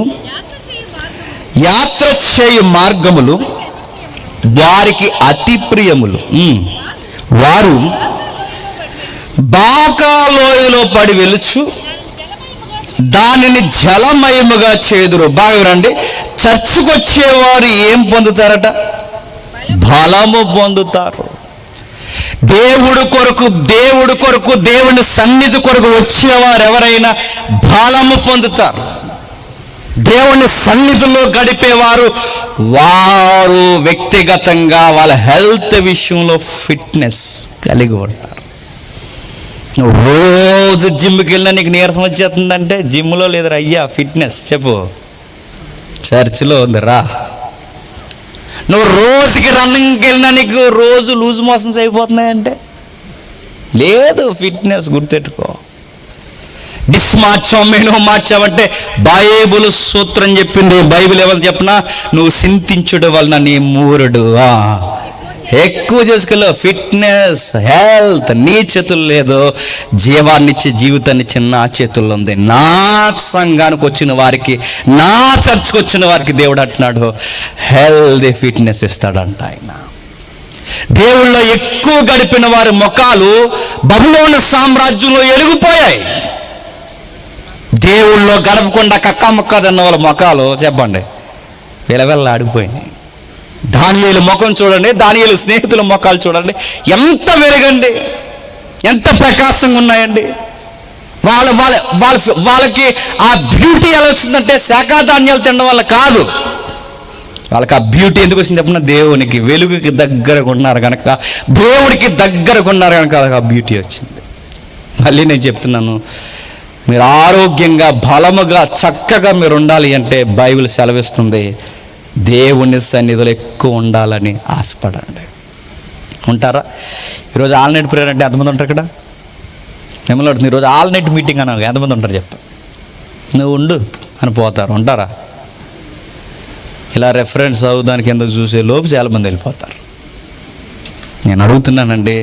యాత్ర చేయు మార్గములు వారికి అతి ప్రియములు. వారు బాకా లోయలో పడి వెలుచు దానిని జలమయముగా చేదురు. బాగా రండి, చర్చికి వచ్చేవారు ఏం పొందుతారట? బలము పొందుతారు. దేవుడి కొరకు దేవుని సన్నిధి కొరకు వచ్చేవారు ఎవరైనా బలము పొందుతారు. దేవుని సన్నిధిలో గడిపేవారు, వారు వ్యక్తిగతంగా వాళ్ళ హెల్త్ విషయంలో ఫిట్నెస్ కలిగి ఉంటారు. నువ్వు రోజు జిమ్కి వెళ్ళినా నీకు నీరసం వచ్చేస్తుందంటే జిమ్లో లేదురా అయ్యా ఫిట్నెస్, చెప్పు చర్చిలో ఉందిరా. నువ్వు రోజుకి రన్నింగ్కి వెళ్ళినా నీకు రోజు లూజ్ మోషన్స్ అయిపోతున్నాయంటే లేదు ఫిట్నెస్, గుర్తెట్టుకో. డిస్ మార్చాం, మెనూ మార్చావంటే బైబుల్ సూత్రం చెప్పింది. బైబిల్ ఎవరు చెప్పినా, నువ్వు చింతించడం వలన నీ మూరుడు ఎక్కువ చేసుకెళ్ళు. ఫిట్నెస్, హెల్త్ నీ చేతులు లేదు, జీవాన్నిచ్చే జీవితాన్నిచ్చి నా చేతుల్లో ఉంది. నా సంఘానికి వచ్చిన వారికి, నా చర్చ్కి వచ్చిన వారికి దేవుడు అంటున్నాడు హెల్తీ ఫిట్నెస్ ఇస్తాడంట ఆయన. దేవుళ్ళో ఎక్కువ గడిపిన వారి ముఖాలు బబులోను సామ్రాజ్యంలో ఎలిగిపోయాయి. దేవుళ్ళో గడపకుండా కక్కముక్క తిన్న వాళ్ళ ముఖాలు చెప్పండి విలవెల్లాడిపోయినాయి. దానియేలు ముఖం చూడండి, దానియేలు స్నేహితుల ముఖాలు చూడండి, ఎంత వెలుగండి, ఎంత ప్రకాశంగా ఉన్నాయండి. వాళ్ళకి ఆ బ్యూటీ ఎలా వచ్చిందంటే శాఖాధాన్యాలు తినడం వల్ల కాదు. వాళ్ళకి ఆ బ్యూటీ ఎందుకు వచ్చింది చెప్పిన, దేవునికి వెలుగుకి దగ్గరగా ఉన్నారు కనుక, దేవుడికి దగ్గరగా ఉన్నారు కనుక ఆ బ్యూటీ వచ్చింది. మళ్ళీ నేను చెప్తున్నాను, మీరు ఆరోగ్యంగా బలముగా చక్కగా మీరు ఉండాలి అంటే బైబిల్ సెలవిస్తుంది దేవుని సన్నిధిలో ఎక్కువ ఉండాలని ఆశపడండి. ఉంటారా? ఈరోజు ఆల్ నైట్ ప్రేయర్ అంటే ఎంతమంది ఉంటారు ఇక్కడ? మిమ్మల్ని అడుగుతుంది, ఈరోజు ఆల్ నైట్ మీటింగ్ అన్న ఎంతమంది ఉంటారు చెప్పు? నువ్వు ఉండు అని పోతారు. ఉంటారా? ఇలా రెఫరెన్స్ అవుదానికి ఎందుకు చూసే లోపు చాలామంది వెళ్ళిపోతారు. నేను అడుగుతున్నానండి,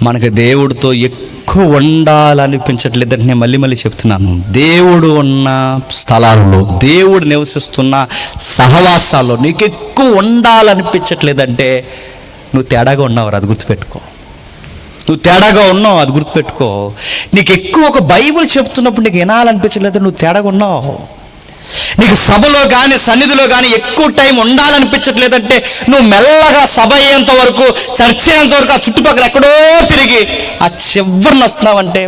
మనకు దేవుడితో ఎక్కువ ఉండాలనిపించట్లేదంటే నేను మళ్ళీ చెప్తున్నాను, దేవుడు ఉన్న స్థలాల్లో, దేవుడు నివసిస్తున్న సహవాసాల్లో నీకు ఎక్కువ ఉండాలనిపించట్లేదంటే నువ్వు తేడాగా ఉన్నావు, అది గుర్తుపెట్టుకో. నువ్వు తేడాగా ఉన్నావు, అది గుర్తుపెట్టుకో. నీకు ఎక్కువ ఒక బైబిల్ చెప్తున్నప్పుడు నీకు వినాలనిపించలేదు, నువ్వు తేడాగా ఉన్నావు. నీకు సభలో కానీ సన్నిధిలో కానీ ఎక్కువ టైం ఉండాలనిపించట్లేదంటే నువ్వు మెల్లగా సభ అయ్యేంత వరకు, చర్చ అయ్యేంత వరకు ఆ చుట్టుపక్కల ఎక్కడో తిరిగి ఆ చివరిని వస్తున్నావంటే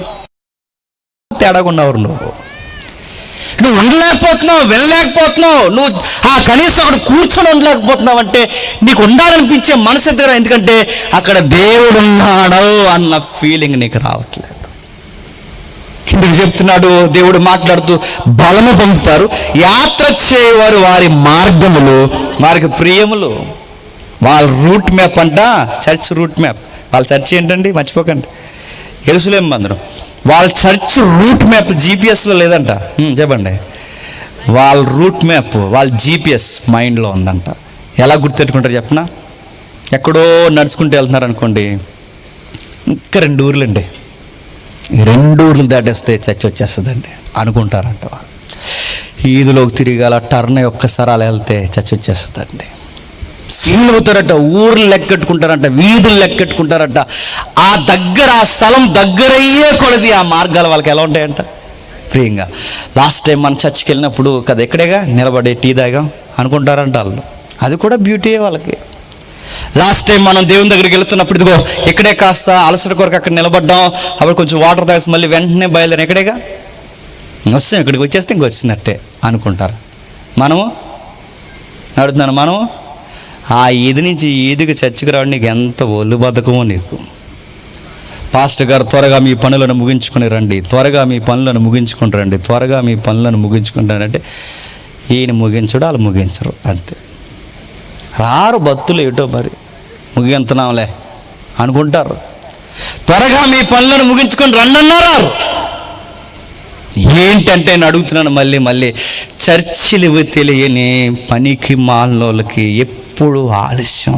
తేడాగా ఉన్నవారు నువ్వు ఉండలేకపోతున్నావు, వెళ్ళలేకపోతున్నావు, నువ్వు ఆ కనీసం అక్కడ కూర్చొని ఉండలేకపోతున్నావు అంటే నీకు ఉండాలనిపించే మనసు దగ్గర, ఎందుకంటే అక్కడ దేవుడు ఉన్నాడు అన్న ఫీలింగ్ నీకు రావట్లేదు. కిందకి చెప్తున్నాడు దేవుడు మాట్లాడుతూ, బలము పొందుతారు యాత్ర చేయవారు వారి మార్గములు వారికి ప్రియములు. వాళ్ళ రూట్ మ్యాప్ అంట, చర్చ్ రూట్ మ్యాప్. వాళ్ళ చర్చ్ ఏంటండి మర్చిపోకండి, యెరూషలేము మందిరం. వాళ్ళ చర్చ్ రూట్ మ్యాప్ జీపీఎస్లో లేదంట. చెప్పండి, వాళ్ళ రూట్ మ్యాప్, వాళ్ళ జీపీఎస్ మైండ్లో ఉందంట. ఎలా గుర్తెట్టుకుంటారు చెప్పనా? ఎక్కడో నడుచుకుంటూ వెళ్తున్నారు అనుకోండి, ఇంకా 2 ఊర్లండి, 2 ఊర్లు దాటేస్తే చర్చ్ వచ్చేస్తుందండి అనుకుంటారంట. ఈదులోకి తిరిగాల టర్న్ ఒక్కసారి అలా వెళ్తే చర్చ్ వచ్చేస్తుందండి. ఫీల్ అవుతారట, ఊర్లు లెక్కెట్టుకుంటారంట, వీధులు లెక్కెట్టుకుంటారట. ఆ దగ్గర, ఆ స్థలం దగ్గరయ్యే కొలది ఆ మార్గాలు వాళ్ళకి ఎలా ఉంటాయంట, ప్రియంగా. లాస్ట్ టైం మన చర్చికి వెళ్ళినప్పుడు కదా ఎక్కడేగా నిలబడి టీ తాగాం అనుకుంటారంట వాళ్ళు. అది కూడా బ్యూటీయే వాళ్ళకి. లాస్ట్ టైం మనం దేవుని దగ్గరికి వెళుతున్నప్పుడు ఇదిగో ఎక్కడే కాస్త అలసట కొరకు అక్కడ నిలబడ్డాం, అప్పుడు కొంచెం వాటర్ తాగేసి మళ్ళీ వెంటనే బయలుదేరి ఎక్కడేగా వస్తాం, ఇక్కడికి వచ్చేస్తే ఇంక వచ్చినట్టే అనుకుంటారు. మనము నడుతున్నాను, మనము ఆ ఈది నుంచి ఈదికి చర్చికి రావడం నీకు ఎంత ఒళ్ళు బద్ధకమో నీకు. పాస్టర్ గారు త్వరగా మీ పనులను ముగించుకొని రండి, త్వరగా మీ పనులను ముగించుకొని రండి, త్వరగా మీ పనులను ముగించుకుంటారంటే ఈయన ముగించడు, వాళ్ళు ముగించరు, అంతే. రారు భక్తులు, ఏటో మరి ముగించున్నాంలే అనుకుంటారు. త్వరగా మీ పనులను ముగించుకొని రండి అన్నారు. ఏంటంటే నేను అడుగుతున్నాను మళ్ళీ చర్చిలు తెలియని పనికి మాలినోళ్ళకి ఎప్పుడు ఆలస్యం.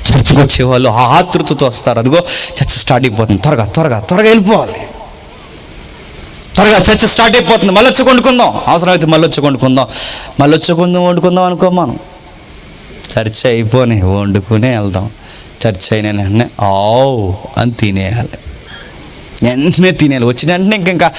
చర్చికి వచ్చేవాళ్ళు ఆతృతతో వస్తారు. అదిగో చర్చ్ స్టార్ట్ అయిపోతుంది, త్వరగా వెళ్ళిపోవాలి, త్వరగా చర్చ్ స్టార్ట్ అయిపోతుంది, మళ్ళీ వచ్చి వండుకుందాం, అవసరమైతే మళ్ళీ వచ్చి వండుకుందాం అనుకో. మనం చర్చ అయిపోయి వండుకునే వెళ్దాం. చర్చ అయిన వెంటనే అని తినేయాలి, వెంటనే తినేయాలి. వచ్చిన వెంటనే ఇంకా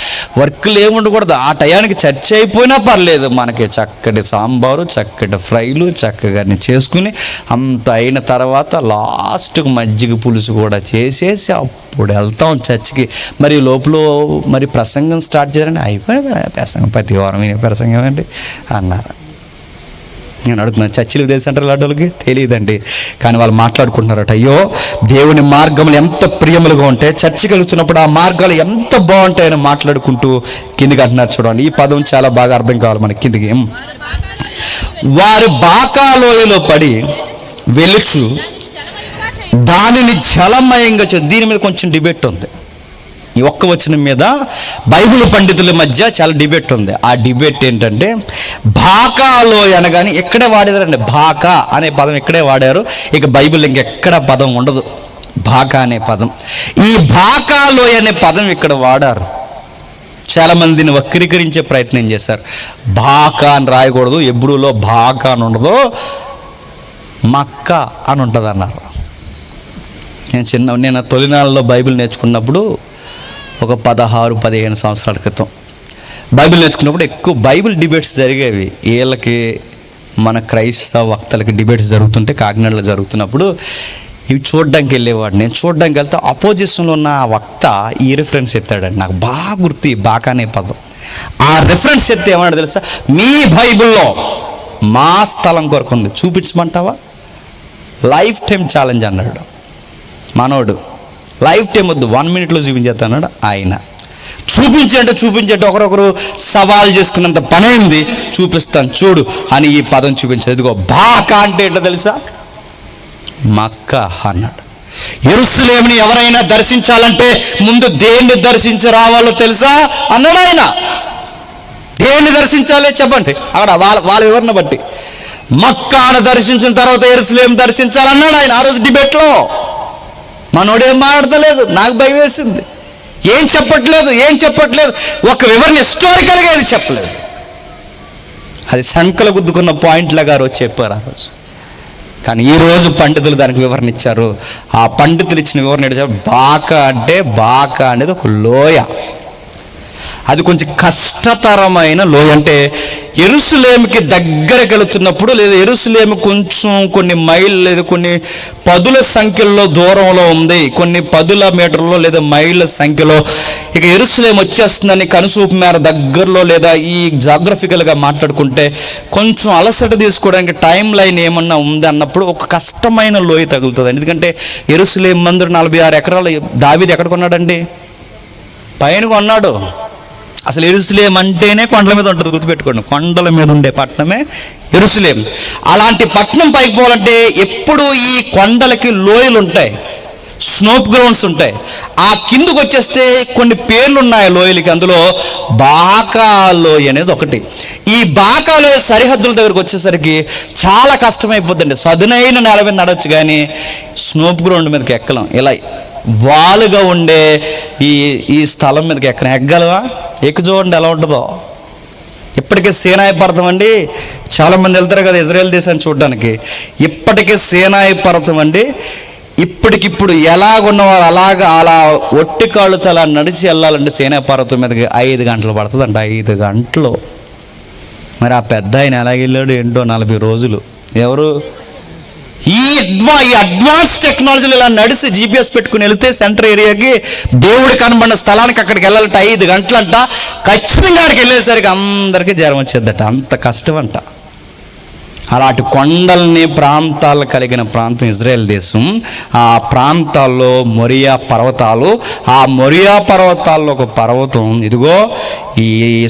వర్క్లు ఏముండకూడదు. ఆ టయానికి చర్చ అయిపోయినా పర్లేదు, మనకి చక్కటి సాంబారు, చక్కటి ఫ్రైలు చక్కగా చేసుకుని అంత అయిన తర్వాత లాస్ట్కి మజ్జిగ పులుసు కూడా చేసేసి అప్పుడు వెళ్తాం చర్చికి. మరి లోపల మరి ప్రసంగం స్టార్ట్ చేయాలండి, అయిపోయిన ప్రసంగం ప్రతి వారం ప్రసంగం అండి అన్నారు. నేను అడుగుతున్నాను, చర్చిలకు తెలిసి అంటారు లాంటి తెలియదండి, కానీ వాళ్ళు మాట్లాడుకుంటున్నారట. అయ్యో దేవుని మార్గములు ఎంత ప్రియములుగా ఉంటే చర్చికి వెళ్తున్నప్పుడు ఆ మార్గాలు ఎంత బాగుంటాయని మాట్లాడుకుంటూ కిందికి అంటున్నారు. చూడండి, ఈ పదం చాలా బాగా అర్థం కావాలి మనకి. కిందికి, వారు బాకాలోయలో పడి వెలుచు దానిని జలమయంగా. దీని మీద కొంచెం డిబేట్ ఉంది. ఈ ఒక్క వచనం మీద బైబిల్ పండితుల మధ్య చాలా డిబేట్ ఉంది. ఆ డిబేట్ ఏంటంటే, బాకాలో అనగానే ఎక్కడే వాడారండి, బాకా అనే పదం ఎక్కడే వాడారు. ఇక బైబిల్ ఇంకెక్కడ పదం ఉండదు బాకా అనే పదం. ఈ బాకాలో అనే పదం ఇక్కడ వాడారు. చాలామందిని వక్రీకరించే ప్రయత్నం చేశారు. బాకా అని రాయకూడదు, ఎబ్రూలో బాకా అని ఉండదు, మక్కా అని ఉంటుంది అన్నారు. నేను తొలినాళ్ళలో బైబిల్ నేర్చుకున్నప్పుడు ఒక 16-15 సంవత్సరాల క్రితం బైబిల్ నేర్చుకున్నప్పుడు ఎక్కువ బైబిల్ డిబేట్స్ జరిగేవి. వీళ్ళకి మన క్రైస్తవ వక్తలకి డిబేట్స్ జరుగుతుంటే కాకినాడలో జరుగుతున్నప్పుడు ఇవి చూడడానికి వెళ్ళేవాడు. నేను చూడడానికి వెళ్తే అపోజిషన్లో ఉన్న ఆ వక్త ఈ రిఫరెన్స్ ఎత్తాడండి. నాకు బాగా గుర్తు, బాకా అనే పదం. ఆ రిఫరెన్స్ ఎత్తే ఏమన్నా తెలుసా, మీ బైబిల్లో మా స్థలం కొరకు ఉంది, చూపించమంటావా? లైఫ్ టైం ఛాలెంజ్ అన్నాడు మనోడు. లైఫ్ టైం వద్దు, 1 మినిట్లో చూపించేస్తాడు ఆయన. చూపించంటే ఒకరొకరు సవాల్ చేసుకున్నంత పని అయింది. చూపిస్తాను చూడు అని ఈ పదం చూపించాడు. ఇదిగో బాకా అంటే ఏంటో తెలుసా, మక్కా అన్నాడు. యెరూషలేముని ఎవరైనా దర్శించాలంటే ముందు దేన్ని దర్శించి రావాలో తెలుసా అన్నాడు ఆయన. దేన్ని దర్శించాలి చెప్పండి, అక్కడ వాళ్ళ వివరణ బట్టి మక్కాను దర్శించిన తర్వాత యెరూషలేం దర్శించాలన్నాడు ఆయన ఆ రోజు డిబేట్లో. మనోడేం మాట్లాడతలేదు, నాకు భయం వేసింది. ఏం చెప్పట్లేదు, ఒక వివరణ హిస్టారికల్గా ఏది చెప్పలేదు. అది సంకల గుద్దుకున్న పాయింట్ల గారు చెప్పారు ఆ రోజు. కానీ ఈరోజు పండితులు దానికి వివరణ ఇచ్చారు. ఆ పండితులు ఇచ్చిన వివరణ ఏంటంటే, బాకా అంటే బాకా అనేది ఒక లోయ. అది కొంచెం కష్టతరమైన లోయ. అంటే యెరూషలేముకి దగ్గరకు వెళుతున్నప్పుడు, లేదా యెరూషలేము కొంచెం కొన్ని మైళ్ళు లేదా కొన్ని పదుల సంఖ్యలో దూరంలో ఉంది, కొన్ని పదుల మీటర్లో లేదా మైళ్ళ సంఖ్యలో ఇక యెరూషలేము వచ్చేస్తుందని కనుసూపు మేర దగ్గరలో, లేదా ఈ జాగ్రఫికల్గా మాట్లాడుకుంటే కొంచెం అలసట తీసుకోవడానికి టైం లైన్ ఏమన్నా ఉంది అన్నప్పుడు ఒక కష్టమైన లోయ తగులుతుంది. ఎందుకంటే యెరూషలేము మందిరం 46 ఎకరాలు దావీదు ఎక్కడ కొన్నాడండి? పైన కొన్నాడు. అసలు యెరూషలేం అంటేనే కొండల మీద ఉంటుంది, గుర్తుపెట్టుకోండి. కొండల మీద ఉండే పట్టణమే యెరూషలేం. అలాంటి పట్టణం పైకి పోవాలంటే ఎప్పుడు ఈ కొండలకి లోయలు ఉంటాయి, స్నోప్ గ్రౌండ్స్ ఉంటాయి. ఆ కిందకు వచ్చేస్తే కొన్ని పేర్లు ఉన్నాయి లోయలకి. అందులో బాకా లోయ అనేది ఒకటి. ఈ బాకా లోయ సరిహద్దుల దగ్గరకు వచ్చేసరికి చాలా కష్టమైపోద్దండి. సదునైన నేల మీద నడవచ్చు కానీ స్నోప్ గ్రౌండ్ మీదకి ఎక్కలేం. ఇలా వాలుగా ఉండే ఈ స్థలం మీదకి ఎక్కగలవా? ఎక్కి చూడండి ఎలా ఉంటుందో. ఇప్పటికే సీనాయి పర్వతం అండి, చాలామంది వెళ్తారు కదా ఇజ్రాయెల్ దేశాన్ని చూడడానికి. ఇప్పటికే సీనాయి పర్వతం అండి, ఇప్పటికిప్పుడు ఎలాగున్నవారు అలా ఒట్టి కాళ్ళతో అలా నడిచి వెళ్ళాలంటే సీనాయి పర్వతం మీదకి 5 గంటలు పడుతుంది అంట. 5 గంటలు. మరి ఆ పెద్ద ఆయన ఎలాగ వెళ్ళాడు ఏంటో 40 రోజులు. ఎవరు? ఈ అడ్వాన్స్ టెక్నాలజీలు ఇలా నడిచి GPS పెట్టుకుని వెళితే సెంటర్ ఏరియాకి దేవుడు కనబడిన స్థలానికి అక్కడికి వెళ్ళాలంటే 5 గంటలంట. ఖచ్చితంగా అక్కడికి వెళ్ళేసరికి అందరికీ జ్వరం వచ్చేద్దట, అంత కష్టం అంట. అలాంటి కొండల్ని ప్రాంతాలు కలిగిన ప్రాంతం ఇజ్రాయెల్ దేశం. ఆ ప్రాంతాల్లో మొరియా పర్వతాలు. ఆ మొరియా పర్వతాల్లో ఒక పర్వతం ఇదిగో ఈ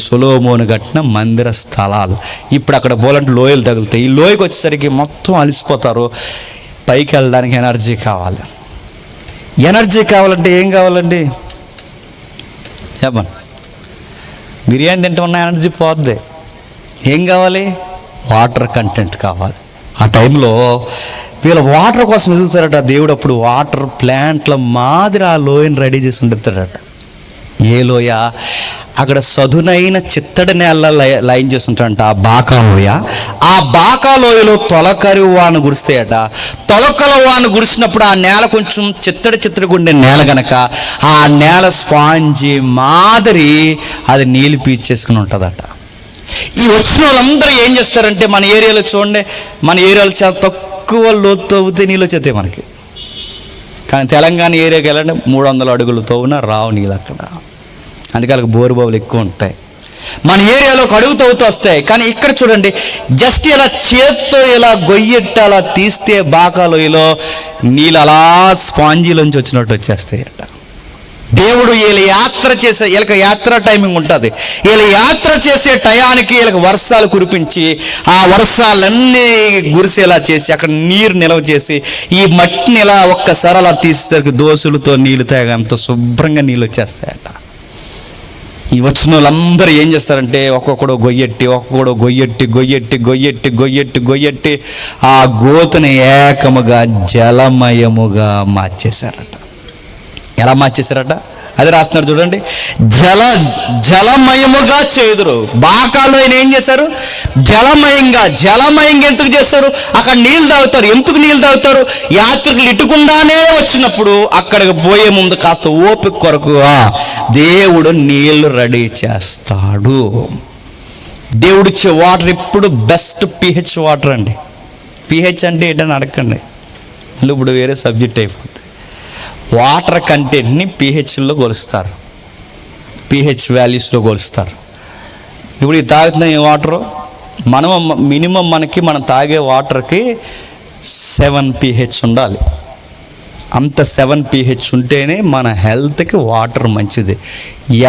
సొలొమోను కట్టిన మందిర స్థలాలు. ఇప్పుడు అక్కడ పోలంటే లోయలు తగులుతాయి. ఈ లోయకి వచ్చేసరికి మొత్తం అలసిపోతారు. పైకి వెళ్ళడానికి ఎనర్జీ కావాలి. ఎనర్జీ కావాలంటే ఏం కావాలండి చెప్పండి? బిర్యానీ తింటున్న ఎనర్జీ పోద్ది. ఏం కావాలి? వాటర్ కంటెంట్ కావాలి. ఆ టైంలో వీళ్ళ వాటర్ కోసం ఎదుగుతారట. దేవుడు అప్పుడు వాటర్ ప్లాంట్ల మాదిరి ఆ లోయని రెడీ చేసి ఉండుతాడట. ఏ లోయ? అక్కడ సదునైన చిత్తడి నేల లైన్ చేస్తుంటాడంట ఆ బాకా లోయ. ఆ బాకా లోయలో తొలకరి వాన కురుస్తాయట. తొలకరి వాన కురిసినప్పుడు ఆ నేల కొంచెం చిత్తడిగా ఉండే నేల గనక ఆ నేల స్పాంజి మాదిరి అది నీళ్ళు పీల్చేసుకుని ఉంటుందట. ఈ వచ్చిన వాళ్ళందరూ ఏం చేస్తారంటే, మన ఏరియాలో చూడండి, మన ఏరియాలో చాలా తక్కువ లోతు తవ్వితే నీళ్ళు వచ్చేస్తాయి మనకి. కానీ తెలంగాణ ఏరియాకి వెళ్ళండి 300 అడుగులు తవ్వున రావు నీళ్ళు అక్కడ. అందుకే వాళ్ళకి బోరు బావులు ఎక్కువ ఉంటాయి. మన ఏరియాలో అడుగు తవ్వుతూ వస్తాయి. కానీ ఇక్కడ చూడండి, జస్ట్ ఇలా చేత్తో ఇలా గొయ్యెట్టి అలా తీస్తే బాకాలోయలో నీళ్ళు అలా స్పాంజీలోంచి వచ్చినట్టు వచ్చేస్తాయి అట. దేవుడు వీళ్ళ యాత్ర చేసే, వీళ్ళకి యాత్ర టైమింగ్ ఉంటుంది. వీళ్ళ యాత్ర చేసే టయానికి వీళ్ళకి వర్షాలు కురిపించి ఆ వర్షాలన్నీ గురిసేలా చేసి అక్కడ నీరు నిల్వ చేసి ఈ మట్టిని ఇలా ఒక్కసారి అలా తీసేసరికి దోసులతో నీళ్ళు తాగంత శుభ్రంగా నీళ్ళు వచ్చేస్తాయట. ఈ వచ్చిన వాళ్ళందరూ ఏం చేస్తారంటే ఒక్కొక్కడు గొయ్యెట్టి ఆ గోతుని ఏకముగా జలమయముగా మార్చేశారట. ఎలా మార్చేశారట? అది రాస్తున్నారు చూడండి. జలమయముగా చేదురు. బాకాలో ఆయన ఏం చేశారు? జలమయంగా ఎందుకు చేస్తారు? అక్కడ నీళ్ళు తాగుతారు. ఎందుకు నీళ్ళు తాగుతారు? యాత్రికులు ఇటుకుండానే వచ్చినప్పుడు అక్కడికి పోయే ముందు కాస్త ఓపిక కొరకు దేవుడు నీళ్లు రెడీ చేస్తాడు. దేవుడిచ్చే వాటర్ ఎప్పుడు బెస్ట్ pH వాటర్ అండి. pH అంటే ఏంటని అడగండి, మళ్ళీ ఇప్పుడు వేరే సబ్జెక్ట్ అయిపోతుంది. వాటర్ కంటెంట్ని pHలో కొలుస్తారు, pH వాల్యూస్లో కొలుస్తారు. ఇప్పుడు ఈ తాగుతున్న ఈ వాటరు మినిమం మనం తాగే వాటర్కి 7 pH ఉండాలి. అంత 7 pH ఉంటేనే మన హెల్త్కి వాటర్ మంచిది.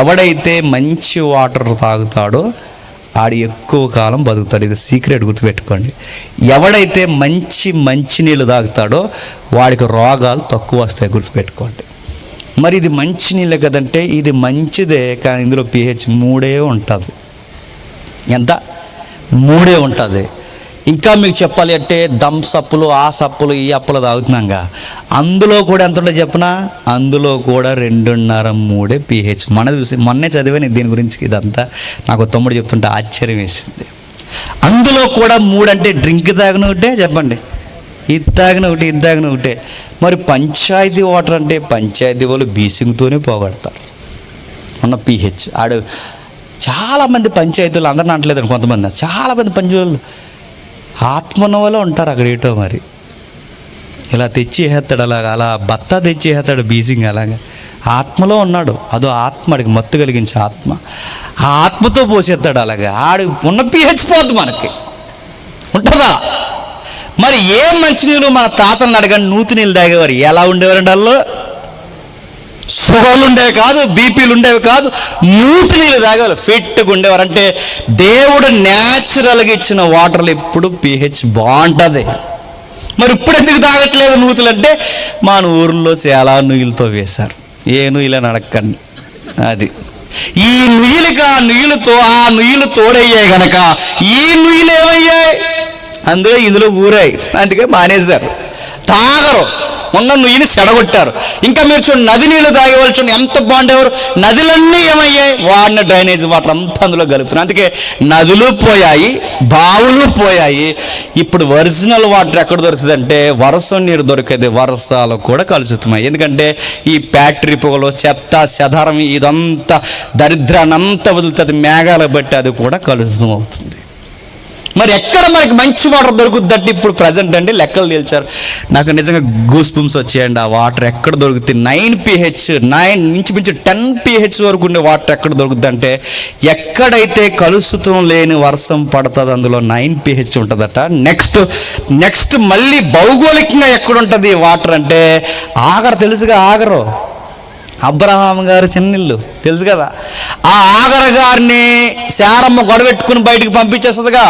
ఎవడైతే మంచి వాటర్ తాగుతాడో ఆడు ఎక్కువ కాలం బతుకుతాడు. ఇది సీక్రెట్, గుర్తుపెట్టుకోండి. ఎవడైతే మంచి నీళ్ళు తాగుతాడో వాడికి రోగాలు తక్కువ వస్తాయి, గుర్తుపెట్టుకోండి. మరి ఇది మంచి నీళ్ళే కదంటే ఇది మంచిదే, కానీ ఇందులో pH 3 ఉంటుంది. ఎంత? 3 ఉంటుంది. ఇంకా మీకు చెప్పాలి అంటే థమ్స్ అప్పులు, ఆ సప్పులు, ఈ అప్పులు తాగుతున్నాగా, అందులో కూడా ఎంత ఉంటుంది చెప్పనా? అందులో కూడా 2.5-3 pH. మొన్నే చదివాను దీని గురించి. ఇదంతా నాకు తమ్ముడు చెప్తుంటే ఆశ్చర్యం వేసింది. అందులో కూడా 3 అంటే డ్రింక్ తాగిన ఒకటే చెప్పండి, ఇది తాగిన ఒకటే. మరి పంచాయతీ వాటర్ అంటే పంచాయతీ వాళ్ళు బీసింగ్తోనే పోగొడతారు ఉన్న pH. చాలామంది పంచాయతీలు అందరిని అంటలేదండి, కొంతమంది చాలామంది పంచాయతీలు ఆత్మ ఉన్న వాళ్ళు ఉంటారు అక్కడ ఏటో మరి. ఇలా తెచ్చి వేస్తాడు, అలా బత్తా తెచ్చి వేస్తాడు బీజింగ్ అలాగా. ఆత్మలో ఉన్నాడు, అదో ఆత్మ, అడిగి మత్తు కలిగించే ఆత్మ. ఆ ఆత్మతో పోసేస్తాడు అలాగా. ఆడు ఉన్న pH పోద్దు మనకి, ఉంటుందా? మరి ఏం మంచినీళ్ళు మన తాతలను అడగండి, నూతి నీళ్ళు తాగేవారు ఎలా ఉండేవారండి? వాళ్ళు షుగర్లు ఉండేవి కాదు, బీపీలు ఉండేవి కాదు, నూతి నీళ్ళు తాగేవారు, ఫిట్గా ఉండేవారు. అంటే దేవుడు న్యాచురల్గా ఇచ్చిన వాటర్లు ఎప్పుడు pH బాగుంటుంది. మరి ఇప్పుడు ఎందుకు తాగట్లేదు నూతులు అంటే, మన ఊర్లో చాలా నుయ్యలతో వేశారు. ఏ నుయ్యలని అడగండి. అది ఈ నుయ్యలుగా ఆ నుయ్యలు తోడయ్యాయి కనుక ఈ నుయ్యలు ఏమయ్యాయి, ఇందులో ఊరాయి. అందుకే మానేశారు, తాగరు. ఉన్న నుయ్యిని సెడగొట్టారు. ఇంకా మీరు చూడండి, నది నీళ్ళు తాగేవాళ్ళు చూడండి ఎంత బాగుండేవారు. నదులన్నీ ఏమయ్యాయి, వాడిన డ్రైనేజ్ వాటర్ అంతా అందులో కలుపుతున్నారు. అందుకే నదులు పోయాయి, బావులు పోయాయి. ఇప్పుడు ఒరిజినల్ వాటర్ ఎక్కడ దొరుకుతుంది అంటే, వర్షం నీరు దొరికేది, వర్షాలు కూడా కలుషితమై. ఎందుకంటే ఈ ఫ్యాక్టరీ పొగలు, చెత్త చెదారం, ఇదంతా దరిద్రాన్ని అంతా వదులుతుంది, మేఘాలు బట్టి అది కూడా కలుషితం అవుతుంది. మరి ఎక్కడ మనకి మంచి వాటర్ దొరుకుతుందంటే ఇప్పుడు ప్రజెంట్ అండి లెక్కలు తేల్చారు. నాకు నిజంగా గూస్ బంప్స్ వచ్చాయండి. ఆ వాటర్ ఎక్కడ దొరుకుతుంది? 9 pH, 9 నుంచి 10 pH వరకు ఉండే వాటర్ ఎక్కడ దొరుకుతుంది అంటే, ఎక్కడైతే కలుషితం లేని వర్షం పడుతుంది అందులో 9 pH ఉంటుందట. నెక్స్ట్ మళ్ళీ భౌగోళికంగా ఎక్కడ ఉంటుంది వాటర్ అంటే, ఆగరు తెలుసుగా, ఆగరు అబ్రహాం గారు చిన్నిల్లు తెలుసు కదా. ఆ ఆగర గారిని శారమ్మ గొడవ పెట్టుకుని బయటికి పంపించేస్తుందిగా.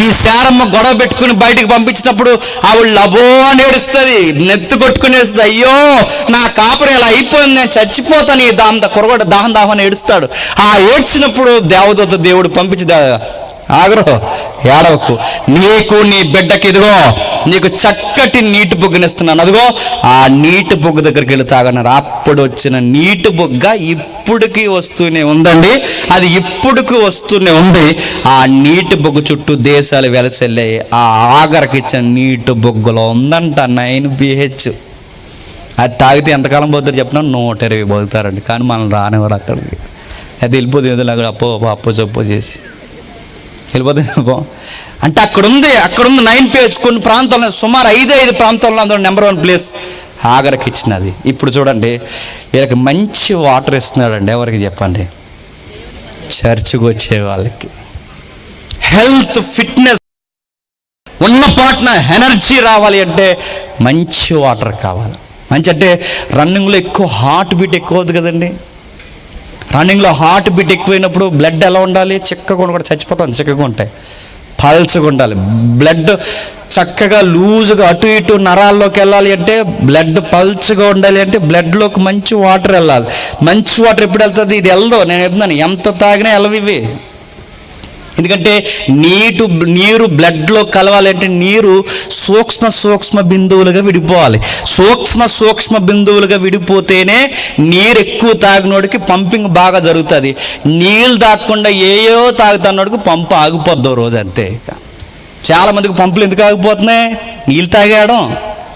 ఈ శారమ్మ గొడవ పెట్టుకుని బయటికి పంపించినప్పుడు ఆవిడ లబో అని ఏడుస్తుంది, నెత్తి కొట్టుకుని ఏడుస్తుంది. అయ్యో నా కాపురం ఇలా అయిపోయింది, నేను చచ్చిపోతాను, ఈ కొరగొడ దాహం అని ఏడుస్తాడు. ఆ ఏడ్చినప్పుడు దేవదూత దేవుడు పంపించి, ఆగరు ఏడవకు, నీకు నీ బిడ్డకి ఇదిగో నీకు చక్కటి నీటి బొగ్గనిస్తున్నాను, అదిగో ఆ నీటి బొగ్గ దగ్గరికి వెళ్ళి తాగన్నారు. అప్పుడు వచ్చిన నీటి బొగ్గ ఇప్పటికీ వస్తూనే ఉందండి, అది ఇప్పటికి వస్తూనే ఉంది. ఆ నీటి బొగ్గ చుట్టూ దేశాలు వెలసెళ్ళాయి. ఆ ఆగరకి ఇచ్చిన నీటి బొగ్గలో ఉందంట 9 pH. అది తాగితే ఎంతకాలం పోతారు చెప్పినా 120 పోతారండి. కానీ మనం రానివారు అక్కడికి. అది వెళ్ళిపోతుంది ఏదో అక్కడ అప్పు చప్పు చేసి వెళ్ళిపోతుంది. అంటే అక్కడ ఉంది 9 pH. కొన్ని ప్రాంతాల్లో సుమారు 5 ప్రాంతాల్లో అందులో నెంబర్ 1 ప్లేస్ ఆగరకి ఇచ్చినది. ఇప్పుడు చూడండి, వీళ్ళకి మంచి వాటర్ ఇస్తున్నాడండి. ఎవరికి చెప్పండి? చర్చికి వచ్చే వాళ్ళకి. హెల్త్, ఫిట్నెస్, ఉన్న పాటన ఎనర్జీ రావాలి అంటే మంచి వాటర్ కావాలి. మంచి అంటే రన్నింగ్లో ఎక్కువ హార్ట్ బీట్ ఎక్కువ అవుతుంది కదండి. రన్నింగ్లో హార్ట్ బీట్ ఎక్కువైనప్పుడు బ్లడ్ ఎలా ఉండాలి? చిక్కగా కూడా చచ్చిపోతాం, చిక్కగా ఉంటాయి. పల్చగా ఉండాలి బ్లడ్, చక్కగా లూజుగా అటు ఇటు నరాల్లోకి వెళ్ళాలి అంటే బ్లడ్ పల్చగా ఉండాలి అంటే బ్లడ్లోకి మంచి వాటర్ వెళ్ళాలి. మంచి వాటర్ ఎప్పుడు వెళ్తుంది? ఇది వెళ్దో, నేను చెప్తున్నాను, ఎంత తాగినా వెళ్ళవి ఇవి. ఎందుకంటే నీరు బ్లడ్లో కలవాలి అంటే నీరు సూక్ష్మ బిందువులుగా విడిపోవాలి. సూక్ష్మ బిందువులుగా విడిపోతేనే నీరు ఎక్కువ తాగినోడికి పంపింగ్ బాగా జరుగుతుంది. నీళ్ళు తాగకుండా ఏయో తాగుతున్నోడికి పంపు ఆగిపోద్ది రోజు అంతే. చాలామందికి పంపులు ఎందుకు ఆగిపోతున్నాయి? నీళ్ళు తాగేయడం,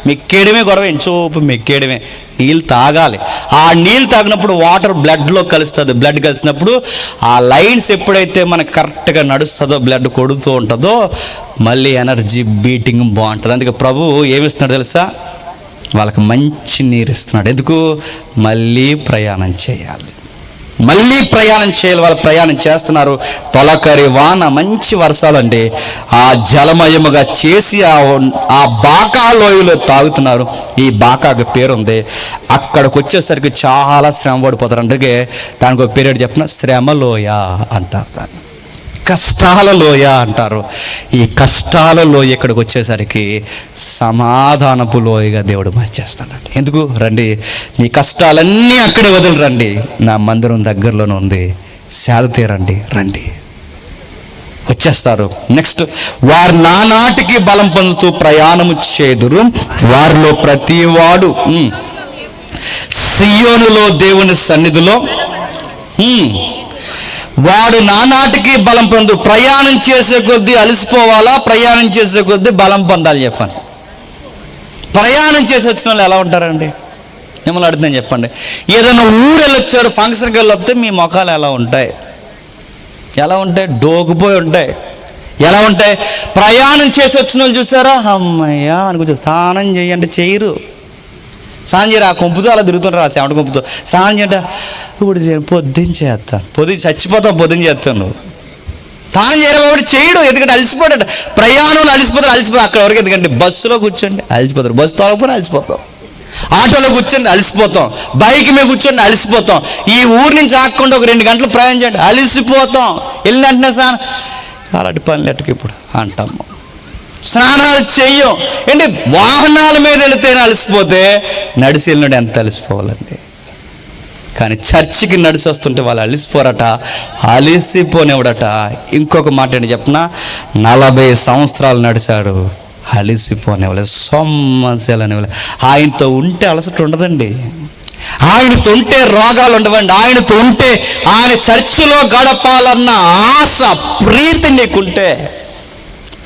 మెక్కేయడమే గొడవ, ఎంచోపు మెక్కేయడమే. నీళ్ళు తాగాలి. ఆ నీళ్ళు తాగినప్పుడు వాటర్ బ్లడ్లో కలుస్తుంది. బ్లడ్ కలిసినప్పుడు ఆ లైన్స్ ఎప్పుడైతే మనకు కరెక్ట్గా నడుస్తుందో, బ్లడ్ కొడుతూ ఉంటుందో, మళ్ళీ ఎనర్జీ బీటింగ్ బాగుంటుంది. అందుకే ప్రభువు ఏమిస్తున్నాడు తెలుసా? వాళ్ళకి మంచి నీరు ఇస్తున్నాడు. ఎందుకు? మళ్ళీ ప్రయాణం చేయాలి, వాళ్ళు ప్రయాణం చేస్తున్నారు. తొలకరి వాన, మంచి వర్షాలండి. ఆ జలమయముగా చేసి ఆ బాకా లోయలో తాగుతున్నారు. ఈ బాకాకి పేరుంది. అక్కడికి వచ్చేసరికి చాలా శ్రమ పడిపోతారు. అందుకే దానికి ఒక పీరియడ్ చెప్పిన శ్రమలోయ అంటారు, దాన్ని కష్టాల లోయ అంటారు. ఈ కష్టాల లోయ ఇక్కడికి వచ్చేసరికి సమాధానపు లోయగా దేవుడు మార్చేస్తాడు. ఎందుకు? రండి, మీ కష్టాలన్నీ అక్కడే వదిలి రండి, నా మందిరం దగ్గరలోనే ఉంది, సేద తీరండి, రండి. వచ్చేస్తారు. నెక్స్ట్, వారు నానాటికి బలం పొందుతూ ప్రయాణము చేదురు, వారిలో ప్రతివాడు సియోనులో దేవుని సన్నిధిలో వాడు నానాటికి బలం పొందు. ప్రయాణం చేసే కొద్దీ అలసిపోవాలా? ప్రయాణం చేసే కొద్దీ బలం పొందాలి? చెప్పండి. ప్రయాణం చేసి వచ్చిన వాళ్ళు ఎలా ఉంటారండి? మిమ్మల్ని అడుగుతున్నాను, చెప్పండి. ఏదైనా ఊరు వెళ్ళొచ్చారు, ఫంక్షన్కి వెళ్ళొస్తే మీ ముఖాలు ఎలా ఉంటాయి? ఎలా ఉంటాయి? డోకుపోయి ఉంటాయి. ఎలా ఉంటాయి? ప్రయాణం చేసి వచ్చిన వాళ్ళు చూసారా, అమ్మయ్యా అనుకుంటారు. స్నానం చేయండి, చేయరు. స్నానం చేయరు, ఆ కొంపుతో అలా తిరుగుతుంటారు, ఆ చెమట కొంపుతో. స్నానం చేయండి, ఇప్పుడు పొద్దున్న చేస్తాను, పొద్దున్న చచ్చిపోతావు, పొద్దున్న చేస్తాను. నువ్వు స్నానం చేయడం కాబట్టి చేయడు, ఎందుకంటే అలసిపోతాడు. ప్రయాణంలో అలసిపోతారు అక్కడ వరకు. ఎందుకంటే బస్సులో కూర్చోండి అలసిపోతారు, బస్సు తొలగపోయినా అలసిపోతాం. ఆటోలో కూర్చోండి అలసిపోతాం, బైక్ మీద కూర్చోండి అలసిపోతాం. ఈ ఊరు నుంచి ఆకుండా ఒక 2 గంటలు ప్రయాణం చేయండి అలసిపోతాం. వెళ్ళిన వెంటనే స్నానం, అలాంటి పనులు ఎట్టకి ఇప్పుడు అంటాము. స్నానాలు చెయ్యం. ఏంటి, వాహనాల మీద వెళితేనే అలసిపోతే నడిచి వెళ్ళినాడు ఎంత అలసిపోవాలండి. కానీ చర్చికి నడిచి వస్తుంటే వాళ్ళు అలసిపోరట, అలసిపోనివ్వడట. ఇంకొక మాట ఏంటి చెప్పనా, 40 సంవత్సరాలు నడిచాడు, అలసిపోనివ్వలేదు, సొమ్మసలు అనేవాళ్ళు. ఆయనతో ఉంటే అలసట ఉండదండి, ఆయనతో ఉంటే రోగాలు ఉండవండి, ఆయనతో ఉంటే ఆయన చర్చిలో గడపాలన్న ఆశ, ప్రీతి నీకుంటే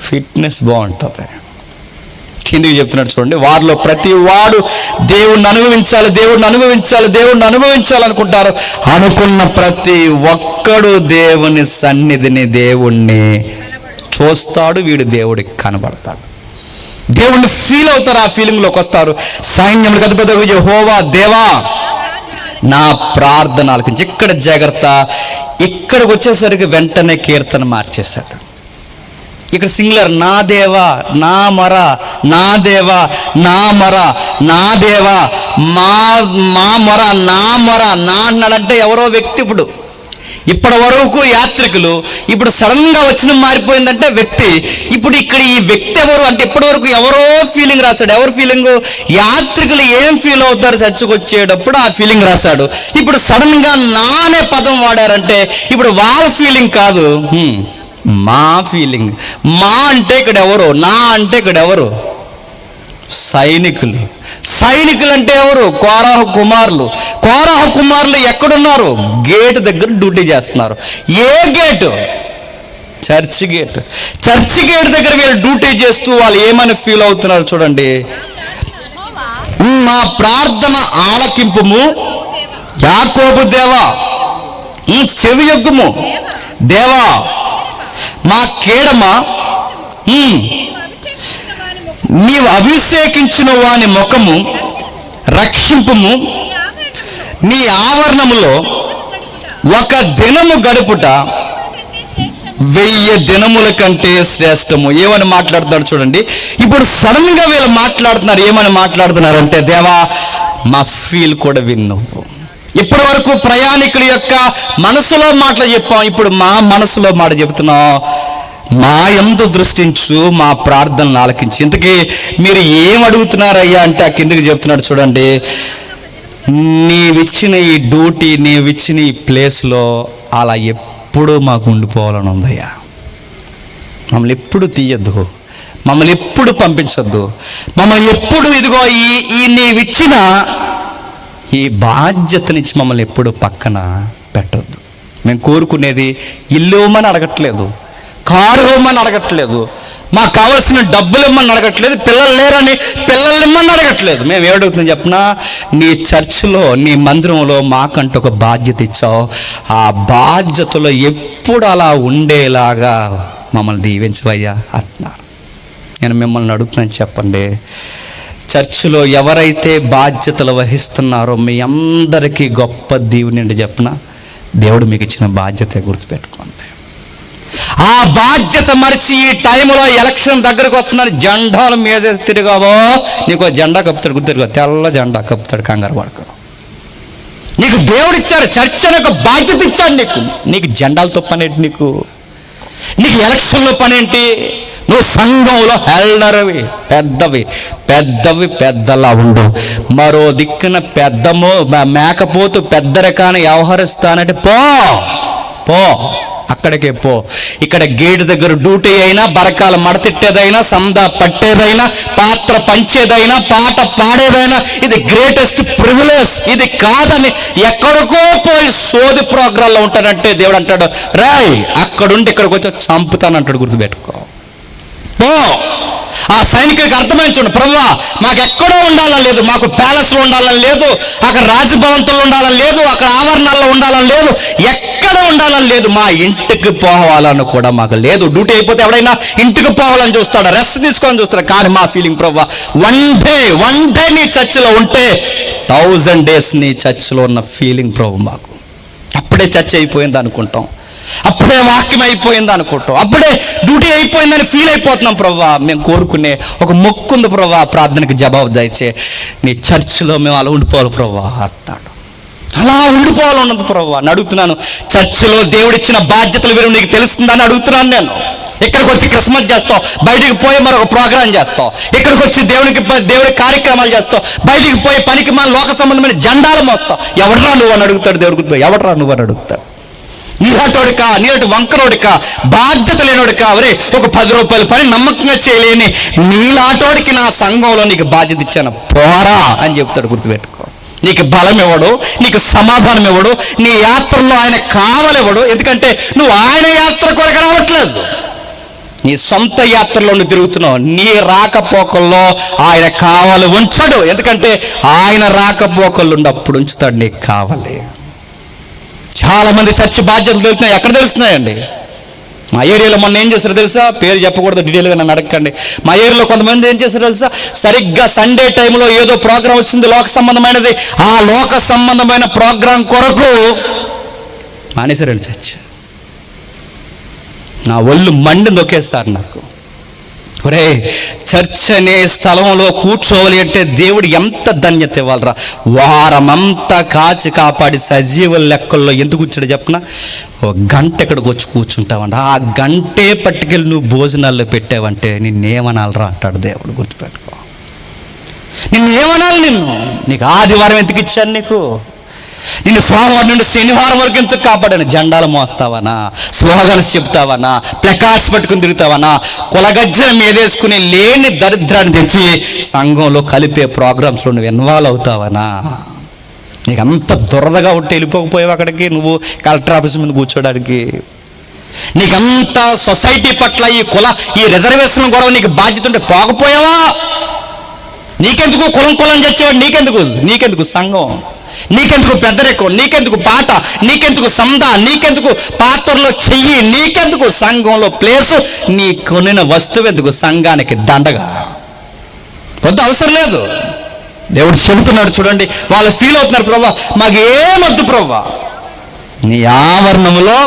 ఫిట్నెస్ బాగుంటుంది. కిందికి చెప్తున్నాడు చూడండి, వారిలో ప్రతి వాడు దేవుణ్ణి అనుభవించాలనుకుంటారు. అనుకున్న ప్రతి ఒక్కడు దేవుని సన్నిధిని, దేవుణ్ణి చూస్తాడు, వీడు దేవుడికి కనబడతాడు, దేవుణ్ణి ఫీల్ అవుతారు, ఆ ఫీలింగ్లోకి వస్తారు. సైన్యములకు అధిపతియగు యెహోవా, దేవా నా ప్రార్థన ఆలకించు. ఇక్కడ జాగ్రత్త, ఇక్కడికి వచ్చేసరికి వెంటనే కీర్తన మార్చేశాడు. ఇక్కడ సింగులర్, నా దేవా నా మొర, నా దేవా నా మొర, నా దేవా మా మొర, నా మొర. నా అన్నాడంటే ఎవరో వ్యక్తి. ఇప్పటి వరకు యాత్రికులు, ఇప్పుడు సడన్గా వచ్చిన మారిపోయిందంటే వ్యక్తి. ఇప్పుడు ఇక్కడ ఈ వ్యక్తి ఎవరు అంటే, ఇప్పటి వరకు ఎవరో ఫీలింగ్ రాశాడు. ఎవరు ఫీలింగు? యాత్రికులు ఏం ఫీల్ అవుతారు చర్చకు వచ్చేటప్పుడు, ఆ ఫీలింగ్ రాశాడు. ఇప్పుడు సడన్గా నా అనే పదం వాడారంటే ఇప్పుడు వాళ్ళ ఫీలింగ్ కాదు, మా ఫీలింగ్. మా అంటే ఇక్కడ ఎవరు, నా అంటే ఇక్కడ ఎవరు? సైనికులు. సైనికులు అంటే ఎవరు? కోరాహు కుమారులు. కోరాహు కుమారులు ఎక్కడున్నారు? గేటు దగ్గర డ్యూటీ చేస్తున్నారు. ఏ గేటు? చర్చి గేట్. చర్చి గేట్ దగ్గర వీళ్ళు డ్యూటీ చేస్తూ వాళ్ళు ఏమని ఫీల్ అవుతున్నారు చూడండి. మా ప్రార్థన ఆలకింపుము యాకోబు దేవా, చెవియొగ్గుము దేవా, మా కేడమ, నీవు అభిషేకించిన వాని ముఖము రక్షింపుము. నీ ఆవరణములో ఒక దినము గడుపుట 1000 దినముల కంటే శ్రేష్టము. ఏమని మాట్లాడుతున్నాడు చూడండి. ఇప్పుడు సడన్ గా వీళ్ళు మాట్లాడుతున్నారు. ఏమని మాట్లాడుతున్నారంటే, దేవా మా ఫీల్ కూడా విన్ను. ఇప్పటి వరకు ప్రయాణికుల యొక్క మనసులో మాటలు చెప్పాం, ఇప్పుడు మా మనసులో మాట చెబుతున్నాం. మా యందు దృష్టించు, మా ప్రార్థనలు ఆలకించు. ఇంతకీ మీరు ఏం అడుగుతున్నారయ్యా అంటే, ఆ కిందకి చెప్తున్నాడు చూడండి. నీవిచ్చిన ఈ డ్యూటీ, నీవిచ్చిన ఈ ప్లేస్లో అలా ఎప్పుడు మాకు ఉండిపోవాలని ఉందయ్యా. మమ్మల్ని ఎప్పుడు తీయద్దు, మమ్మల్ని ఎప్పుడు పంపించొద్దు, మమ్మల్ని ఎప్పుడు ఇదిగో ఈ నీవిచ్చిన ఈ బాధ్యతనిచ్చి మమ్మల్ని ఎప్పుడు పక్కన పెట్టొద్దు. మేము కోరుకునేది ఇల్లు ఇవ్వమని అడగట్లేదు, కారు ఇవ్వమని అడగట్లేదు, మాకు కావాల్సిన డబ్బులు ఇవ్వమని అడగట్లేదు, పిల్లలు లేరని పిల్లల్ని ఇవ్వమని అడగట్లేదు. మేము ఏమడుగుతున్నాం చెప్పినా, నీ చర్చిలో, నీ మందిరంలో మాకంటూ ఒక బాధ్యత ఇచ్చావు, ఆ బాధ్యతలో ఎప్పుడు అలా ఉండేలాగా మమ్మల్ని దీవించవయ్యా అంటున్నారు. నేను మిమ్మల్ని అడుగుతున్నాను, చెప్పండి, చర్చిలో ఎవరైతే బాధ్యతలు వహిస్తున్నారో మీ అందరికీ గొప్ప దీవెన అండి చెప్పిన, దేవుడు మీకు ఇచ్చిన బాధ్యత గుర్తుపెట్టుకోండి. ఆ బాధ్యత మరిచి ఈ టైంలో ఎలక్షన్ దగ్గరకు వస్తున్నారు, జెండాల మీద తిరిగావో నీకు జెండా కప్పుతాడు, గుర్తుగా తెల్ల జెండా కప్పుతాడు, కంగారు పడకు. నీకు దేవుడు ఇచ్చారు, చర్చ ఒక బాధ్యత ఇచ్చాడు. నీకు జెండాలతో పనేంటి? నీకు ఎలక్షన్లో పనేంటి? నువ్వు సంఘంలో హెల్డర్వి, పెద్దలా ఉండు. మరో దిక్కున మేకపోతూ పెద్దరికాన్ని వ్యవహరిస్తానంటే పో అక్కడికే పో. ఇక్కడ గేటు దగ్గర డ్యూటీ అయినా, బరకాల మడతిట్టేదైనా, సందా పట్టేదైనా, పాత్ర పంచేదైనా, పాట పాడేదైనా, ఇది గ్రేటెస్ట్ ప్రివిలేజ్. ఇది కాదని ఎక్కడికో పోయి సోది ప్రోగ్రాంలో ఉంటానంటే దేవుడు అంటాడు, రాయ్ అక్కడుండి ఇక్కడికి వచ్చి చంపుతానంటాడు, గుర్తుపెట్టుకో. పో. ఆ సైనికుడికి అర్థమైంది చూడండి, ప్రభువా మాకు ఎక్కడో ఉండాలని లేదు, మాకు ప్యాలెస్లో ఉండాలని లేదు, అక్కడ రాజభవంతో ఉండాలని లేదు, అక్కడ ఆవరణాల్లో ఉండాలని లేదు, ఎక్కడ ఉండాలని లేదు, మా ఇంటికి పోవాలని కూడా మాకు లేదు. డ్యూటీ అయిపోతే ఎవడైనా ఇంటికి పోవాలని చూస్తాడు, రెస్ట్ తీసుకోవాలని చూస్తాడు. కానీ మా ఫీలింగ్ ప్రభువా, వన్ డే నీ చర్చిలో ఉంటే 1000 days నీ చర్చిలో ఉన్న ఫీలింగ్ ప్రభు మాకు. అప్పుడే చర్చ అయిపోయింది అనుకుంటాం, అప్పుడే వాక్యం అయిపోయింది అనుకుంటాం, అప్పుడే డ్యూటీ అయిపోయిందని ఫీల్ అయిపోతున్నాం. ప్రభువా మేము కోరుకునే ఒక మొక్కు ఉంది ప్రభువా, ప్రార్థనకి జవాబు దయచే, నీ చర్చిలో మేము అలా ఉండిపోవాలి ప్రభువా అంటున్నాడు. అలా ఉండిపోవాలన్నది ప్రభువా అని అడుగుతున్నాను. చర్చిలో దేవుడిచ్చిన బాధ్యతలు విలువ నీకు తెలుస్తుందని అడుగుతున్నాను నేను. ఇక్కడికి వచ్చి క్రిస్మస్ చేస్తావు, బయటికి పోయి మరొక ప్రోగ్రాం చేస్తావు, ఇక్కడికి వచ్చి దేవుడి కార్యక్రమాలు చేస్తావు, బయటికి పోయి పనికి మన లోక సంబంధమైన జెండాలు మోస్తావు. ఎవడరా నువ్వు అని అడుగుతాడు దేవుడికి. ఎవడరా నువ్వు అని అడుగుతాడు. నీలాంటోడికా, నీలాంటి వంకరోడికా, బాధ్యత లేనోడికా, ఒరే ఒక 10 రూపాయల పని నమ్మకంగా చేయలేని నీలాంటోడికి నా సంఘంలో నీకు బాధ్యత ఇచ్చాను, పోరా అని చెప్తాడు. గుర్తుపెట్టుకో. నీకు బలం ఇవ్వడు, నీకు సమాధానం ఇవ్వడు, నీ యాత్రలో ఆయన కావలివ్వడు. ఎందుకంటే నువ్వు ఆయన యాత్ర కొరకు రావట్లేదు, నీ సొంత యాత్రలో నువ్వు తిరుగుతున్నావు. నీ రాకపోకల్లో ఆయన కావాలి ఉంచడు, ఎందుకంటే ఆయన రాకపోకలు ఉన్నప్పుడు ఉంచుతాడు నీకు కావాలి. చాలా మంది చర్చి బాధ్యతలు తెలుస్తున్నాయి. ఎక్కడ తెలుస్తున్నాయండి? మా ఏరియాలో మొన్న ఏం చేశారో తెలుసా? పేరు చెప్పకూడదు, డీటెయిల్గా నన్ను అడగండి. మా ఏరియాలో కొంతమంది ఏం చేశారో తెలుసా? సరిగ్గా సండే టైంలో ఏదో ప్రోగ్రాం వచ్చింది లోక సంబంధమైనది, ఆ లోక సంబంధమైన ప్రోగ్రాం కొరకు మానేశారండి చర్చ్. నా ఒళ్ళు మండింది ఒకేసారి నాకు. ఒరే, చర్చ్ అనే స్థలంలో కూర్చోవాలి అంటే దేవుడు ఎంత ధన్యత ఇవ్వాలరా. వారమంతా కాచి కాపాడి సజీవుల లెక్కల్లో ఎందుకు కూర్చోడు చెప్పనా? ఒక గంట ఇక్కడికి వచ్చి కూర్చుంటావంట, ఆ గంటే పట్టుకెళ్ళి నువ్వు భోజనాల్లో పెట్టావంటే నిన్నేమనాలరా అంటాడు దేవుడు. గుర్తుపెట్టుకో. నిన్నేమనాలి? నీకు ఆదివారం ఎందుకు ఇచ్చాను? నిన్ను సోమవారం నుండి శనివారం వరకు ఎందుకు కాపాడాను? జెండాలు మోస్తావనా, స్లోగన్స్ చెప్తావనా, ప్లకార్డ్స్ పట్టుకుని తిరుగుతావనా, కులగజ్జల మీదేసుకుని లేని దరిద్రాన్ని తెచ్చి సంఘంలో కలిపే ప్రోగ్రామ్స్లో నువ్వు ఇన్వాల్వ్ అవుతావనా? నీకు అంత దురదగా ఉంటే వెళ్ళిపోకపోయావు అక్కడికి, నువ్వు కలెక్టర్ ఆఫీస్ ముందు కూర్చోడానికి. నీకంత సొసైటీ పట్ల ఈ రిజర్వేషన్ గొడవ నీకు బాధ్యత ఉంటే పోకపోయావా? నీకెందుకు కులం చచ్చేవాడు? నీకెందుకు సంఘం? నీకెందుకు పెద్దరికం? నీకెందుకు పాట? నీకెందుకు సంద? నీకెందుకు పాత్రలో చెయ్యి? నీకెందుకు సంఘంలో ప్లేసు? నీ కొనిన వస్తువు ఎందుకు సంఘానికి దండగా? పొద్దు అవసరం లేదు. దేవుడు చెబుతున్నాడు చూడండి, వాళ్ళు ఫీల్ అవుతున్నారు, ప్రభువా మాకు ఏమొద్దు ప్రభువా, నీ ఆవరణములో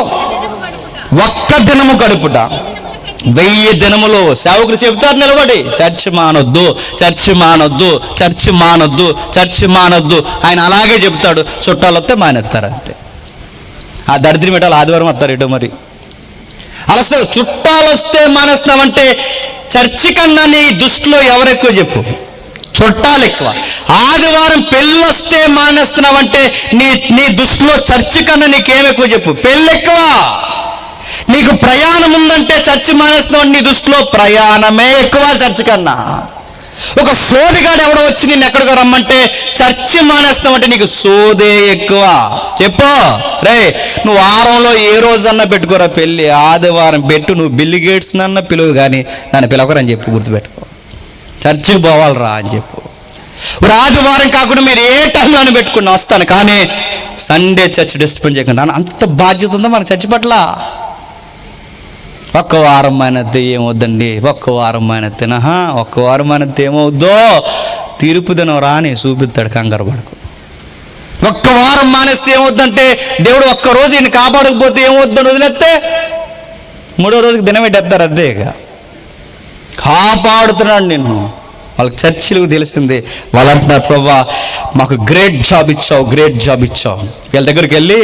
ఒక్క దినము గడుపుట 1000 దినములు. సేవకులు చెబుతారు నిలబడి, చర్చి మానొద్దు, చర్చి మానొద్దు, చర్చి మానొద్దు, చర్చి మానొద్దు. ఆయన అలాగే చెప్తాడు. చుట్టాలు వస్తే మానేస్తారు అంతే. ఆ దరిద్రం పెట్టాలి, ఆదివారం వస్తారు ఇటో మరి అలా. చుట్టాలు వస్తే మానేస్తున్నామంటే చర్చి కన్నా నీ దృష్టిలో ఎవరెక్కువ చెప్పు? చుట్టాలు ఎక్కువ. ఆదివారం పెళ్ళి వస్తే మానేస్తున్నావంటే నీ దృష్టిలో చర్చి కన్నా నీకేం ఎక్కువ చెప్పు? పెళ్ళి ఎక్కువ. నీకు ప్రయాణం ఉందంటే చర్చి మానేస్తున్నావు, నీ దృష్టిలో ప్రయాణమే ఎక్కువ చర్చి కన్నా. ఒక సోదిగాడు ఎవడో వచ్చి నిన్ను ఎక్కడికో రమ్మంటే చర్చి మానేస్తామంటే నీకు సోదే ఎక్కువ. చెప్పు రే, నువ్వు వారంలో ఏ రోజన్నా పెట్టుకోరా పెళ్ళి, ఆదివారం పెట్టు. నువ్వు బిల్ గేట్స్ నన్న పిలువు కానీ నన్ను పిలవకరని చెప్పు. గుర్తుపెట్టుకో. చర్చికి పోవాలరా అని చెప్పు. ఇప్పుడు ఆదివారం కాకుండా మీరు ఏ టైంలోనే పెట్టుకుని వస్తాను, కానీ సండే చర్చ్ డిస్టర్బెన్స్ చేయకుండా. అంత బాధ్యత ఉందా మన చర్చి పట్ల? ఒక్క వారం మానేస్తే ఏమవుద్దండి? ఒక్క వారం మానేస్తేనా? ఒక్క వారం మానేస్తే ఏమవుద్దో తీర్పు దినం రాని చూపిస్తాడు, కంగారు పడకు. ఒక్క వారం మానేస్తే ఏమవుద్దంటే దేవుడు ఒక్కరోజు ఈయన కాపాడకపోతే ఏమవుద్దని వదిలేస్తే 3వ రోజుకి దినం పెట్టేస్తారు అంతే. ఇక కాపాడుతున్నాడు నిన్ను. వాళ్ళకి చర్చిలకు తెలిసింది. వాళ్ళు అంటున్నారు, ప్రభువా మాకు గ్రేట్ జాబ్ ఇచ్చావు, గ్రేట్ జాబ్ ఇచ్చావు. వీళ్ళ దగ్గరికి వెళ్ళి,